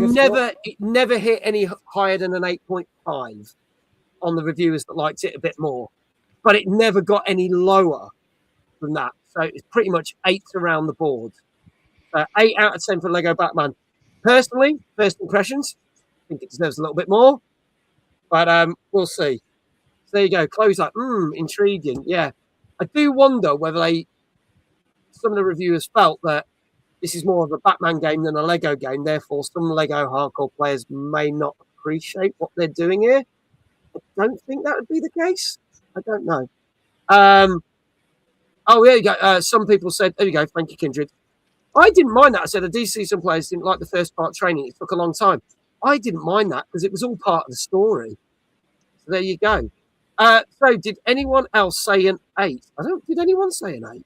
never hit any higher than an 8.5 on the reviewers that liked it a bit more, but it never got any lower than that. So it's pretty much 8s around the board. 8 out of 10 for Lego Batman. Personally, first impressions, I think it deserves a little bit more, but we'll see. So there you go. Chloe's like, intriguing. Yeah, I do wonder whether some of the reviewers felt that this is more of a Batman game than a Lego game. Therefore, some Lego hardcore players may not appreciate what they're doing here. I don't think that would be the case. I don't know. Oh, there you go. Some people said, there you go. Thank you, Kindred. I didn't mind that. I said, I do see some players didn't like the first part training. It took a long time. I didn't mind that because it was all part of the story. So there you go. So did anyone else say an 8? Did anyone say an 8?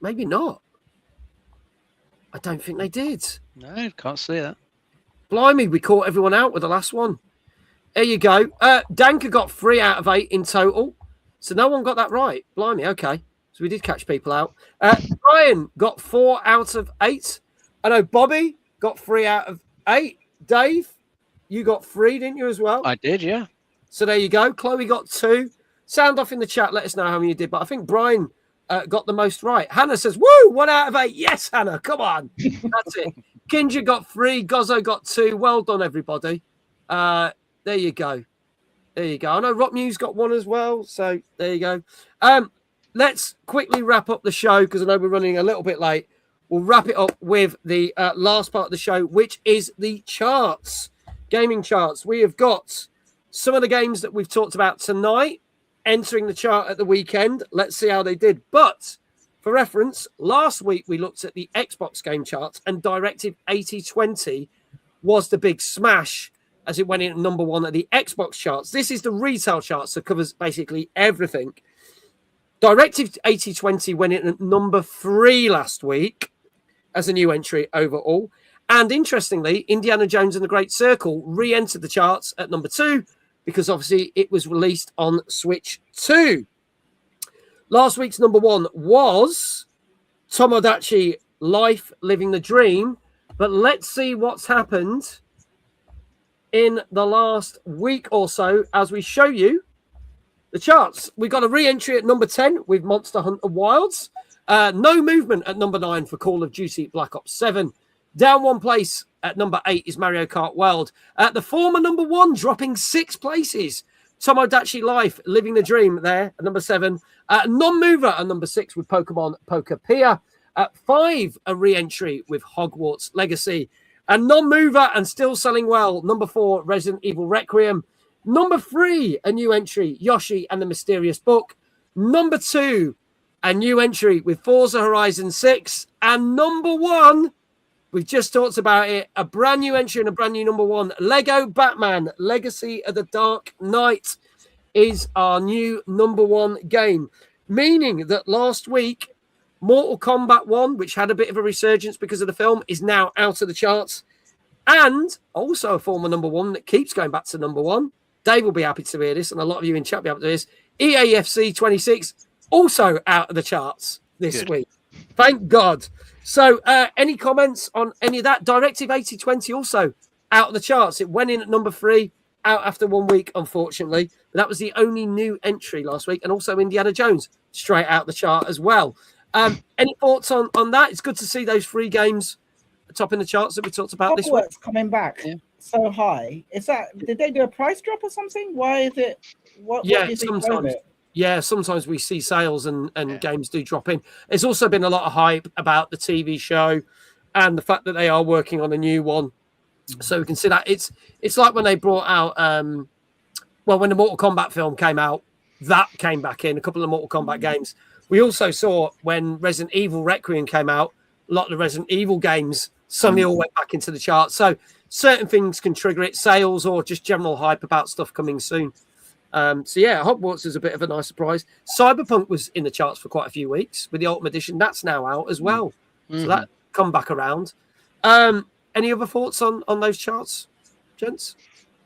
Maybe not. I don't think they did. No, can't see that. Blimey, we caught everyone out with the last one. There you go. Danker got 3 out of 8 in total. So no one got that right. Blimey, okay. So we did catch people out. Brian got 4 out of 8. I know Bobby got 3 out of 8. Dave, you got 3, didn't you, as well? I did, yeah. So there you go. Chloe got 2. Sound off in the chat. Let us know how many you did. But I think Brian got the most right. Hannah says, woo, 1 out of 8. Yes, Hannah, come on. That's it. Kinja got 3. Gozzo got 2. Well done, everybody. There you go. There you go. I know Rock Muse got 1 as well. So there you go. Let's quickly wrap up the show because I know we're running a little bit late. We'll wrap it up with the last part of the show, which is the charts, gaming charts. We have got some of the games that we've talked about tonight entering the chart at the weekend. Let's see how they did. But For reference, last week we looked at the Xbox game charts, and Directive 8020 was the big smash as it went in at number 1 at the Xbox charts. This is the retail charts, so covers basically everything. Directive 8020 went in at number 3 last week as a new entry overall. And interestingly, Indiana Jones and the Great Circle re-entered the charts at number 2 because obviously it was released on Switch 2. Last week's number 1 was Tomodachi Life Living the Dream. But let's see what's happened in the last week or so as we show you the charts. We got a re-entry at number 10 with Monster Hunter Wilds. No movement at number 9 for Call of Duty Black Ops 7. Down 1 place at number 8 is Mario Kart World. The former number 1 dropping 6 places. Tomodachi Life, Living the Dream there at number 7. Non-mover at number 6 with Pokemon Pokepier. At 5, a re-entry with Hogwarts Legacy. A non-mover and still selling well, number 4, Resident Evil Requiem. Number 3, a new entry, Yoshi and the Mysterious Book. Number 2, a new entry with Forza Horizon 6. And number 1, we've just talked about it, a brand new entry and a brand new number 1, Lego Batman Legacy of the Dark Knight is our new number 1 game. Meaning that last week, Mortal Kombat 1, which had a bit of a resurgence because of the film, is now out of the charts. And also a former number 1 that keeps going back to number 1. Dave will be happy to hear this, and a lot of you in chat will be happy to hear this. EAFC 26, also out of the charts this week. Thank God. So any comments on any of that? Directive 8020 also out of the charts. It went in at number 3, out after 1 week, unfortunately. But that was the only new entry last week. And also Indiana Jones, straight out the chart as well. Any thoughts on that? It's good to see those 3 games topping the charts that we talked about this week. Coming back so high. Did they do a price drop or something? Why is it? What do you think drove it? Yeah, sometimes we see sales and games do drop in. There's also been a lot of hype about the TV show and the fact that they are working on a new one. So we can see that it's like when they brought out when the Mortal Kombat film came out, that came back in, a couple of Mortal Kombat games. We also saw when Resident Evil Requiem came out, a lot of the Resident Evil games suddenly all went back into the charts. So certain things can trigger it, sales or just general hype about stuff coming soon. So yeah, Hogwarts is a bit of a nice surprise. Cyberpunk was in the charts for quite a few weeks with the Ultimate Edition. That's now out as well. So that come back around. Any other thoughts on those charts, gents?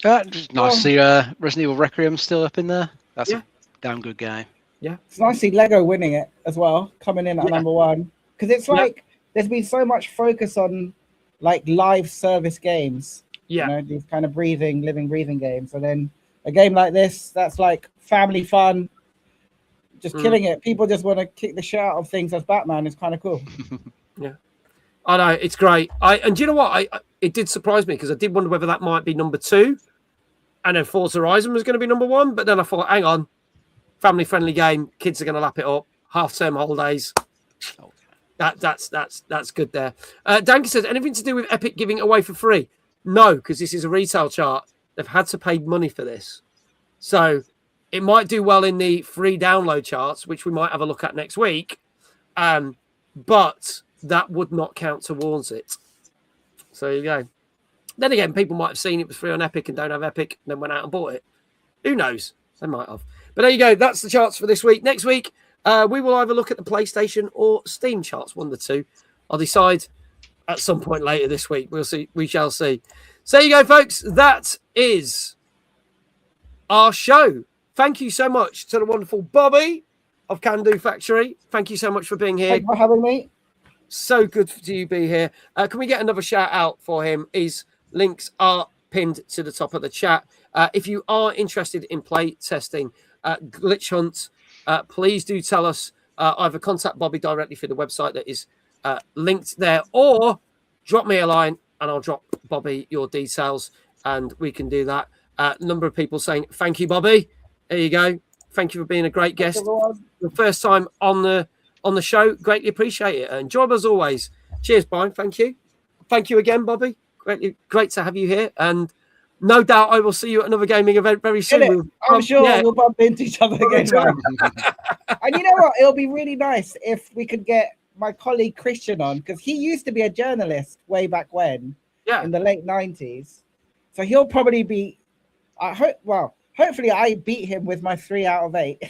Just nice to see Resident Evil Requiem still up in there. That's a damn good game. Yeah, it's nice to see Lego winning it as well, coming in at number 1. Because it's like there's been so much focus on like live service games. Yeah, you know, these kind of living, breathing games. And then a game like this, that's like family fun, just killing it. People just want to kick the shit out of things as Batman. It's kind of cool. Yeah, I know, it's great. And do you know what? It did surprise me because I did wonder whether that might be number 2, and then Forza Horizon was going to be number 1. But then I thought, hang on, family-friendly game, kids are going to lap it up. Half-term holidays. That's good there. Danke says, anything to do with Epic giving it away for free? No, because this is a retail chart. They've had to pay money for this. So it might do well in the free download charts, which we might have a look at next week. But that would not count towards it. So there you go. Then again, people might have seen it was free on Epic and don't have Epic and then went out and bought it. Who knows? They might have. But there you go. That's the charts for this week. Next week, we will either look at the PlayStation or Steam charts, 1 of the 2. I'll decide at some point later this week. We'll see. We shall see. So there you go, folks. That is our show. Thank you so much to the wonderful Bobby of Can Do Factory. Thank you so much for being here. Thanks for having me. So good to you be here. Can we get another shout out for him? His links are pinned to the top of the chat. If you are interested in play testing, Glitch Hunt, please do tell us. Either contact Bobby directly through the website that is linked there, or drop me a line and I'll drop Bobby your details and we can do that. Number of people saying thank you, Bobby. There you go. Thank you for being a great guest. The first time on the show. Greatly appreciate it. Enjoy as always. Cheers, Brian. Thank you. Thank you again, Bobby. Great to have you here. And no doubt I will see you at another gaming event very soon. I'm sure we'll bump into each other again. And you know what? It'll be really nice if we could get my colleague Christian on, because he used to be a journalist way back when, in the late 90s. So he'll probably be, hopefully I beat him with my 3 out of 8.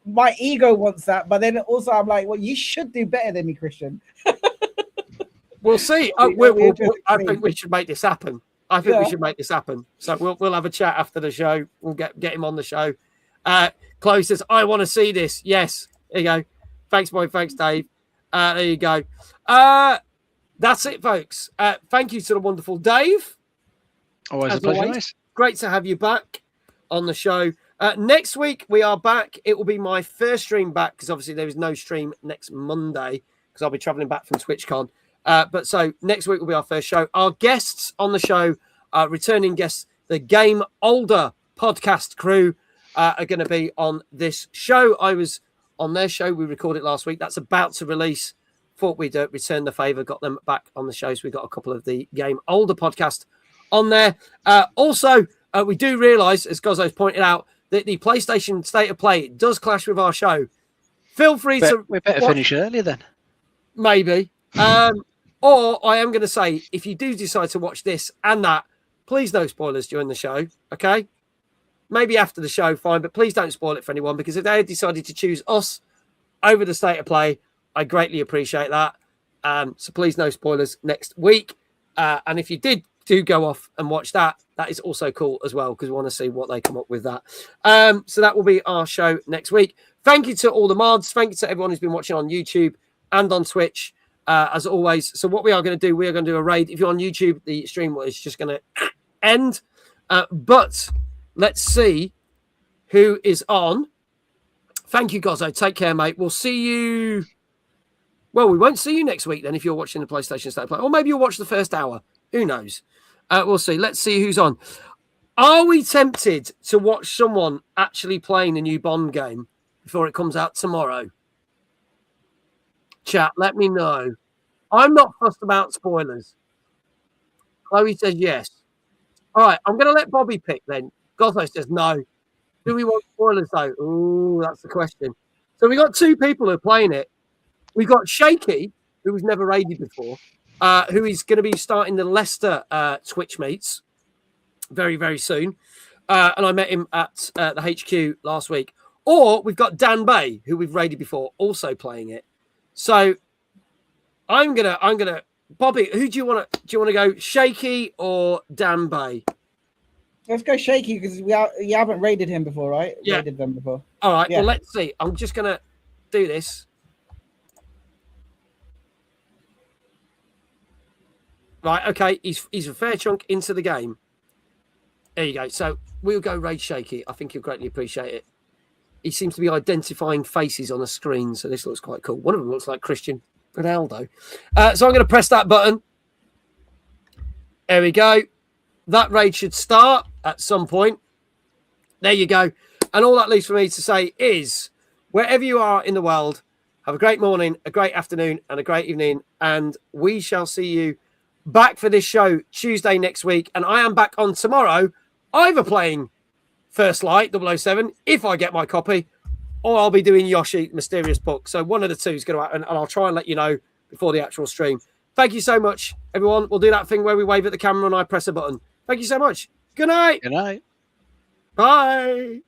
My ego wants that, but then also I'm like, well, you should do better than me, Christian. We'll see. I think we should make this happen. We should make this happen. So we'll have a chat after the show. We'll get him on the show. Chloe says, I want to see this. Yes. There you go. Thanks, boy. Thanks, Dave. There you go. That's it, folks. Thank you to the wonderful Dave. Always a pleasure. Nice. Great to have you back on the show. Next week, we are back. It will be my first stream back, because obviously there is no stream next Monday because I'll be traveling back from TwitchCon. But so next week will be our first show. Our guests on the show, returning guests, the Game Older podcast crew are going to be on this show. I was on their show. We recorded last week. That's about to release. Thought we'd return the favour, got them back on the show. So we got a couple of the Game Older podcast on there. Also, we do realise, as Gozzo's pointed out, that the PlayStation State of Play does clash with our show. Feel free to... We better finish earlier then. Maybe. Or I am going to say, if you do decide to watch this and that, please no spoilers during the show, okay? Maybe after the show, fine, but please don't spoil it for anyone, because if they decided to choose us over the State of Play, I greatly appreciate that. So please no spoilers next week. And if you do go off and watch that, that is also cool as well, because we want to see what they come up with that. So that will be our show next week. Thank you to all the mods. Thank you to everyone who's been watching on YouTube and on Twitch, as always. So what we are going to do, we are going to do a raid. If you're on YouTube, the stream is just going to end. But let's see who is on. Thank you, Gozzo. Take care, mate. We'll see you. Well, we won't see you next week then if you're watching the PlayStation State of Play. Or maybe you'll watch the first hour. Who knows? We'll see. Let's see who's on. Are we tempted to watch someone actually playing the new Bond game before it comes out tomorrow? Chat, let me know. I'm not fussed about spoilers. Chloe says yes. All right, I'm going to let Bobby pick then. Gozzo says no. Do we want spoilers though? Ooh, that's the question. So we got 2 people who are playing it. We've got Shaky, who was never raided before, who is going to be starting the Leicester Twitch meets very, very soon. And I met him at the HQ last week. Or we've got Dan Bay, who we've raided before, also playing it. So I'm gonna Bobby, who do you want to go, Shaky or Dan Bay? Let's go Shaky, because you haven't raided him before, right? Yeah. Raided them before. All right, well, let's see. I'm just gonna do this. Right, okay, he's a fair chunk into the game. There you go. So we'll go raid Shaky. I think he'll greatly appreciate it. He seems to be identifying faces on a screen, so this looks quite cool. One of them looks like Cristiano Ronaldo. So I'm going to press that button. There we go. That raid should start at some point. There you go. And all that leaves for me to say is, wherever you are in the world, have a great morning, a great afternoon, and a great evening. And we shall see you back for this show Tuesday next week. And I am back on tomorrow, either playing First Light 007, if I get my copy, or I'll be doing Yoshi Mysterious Book. So one of the two is going to happen, and I'll try and let you know before the actual stream. Thank you so much, everyone. We'll do that thing where we wave at the camera and I press a button. Thank you so much. Good night. Good night. Bye.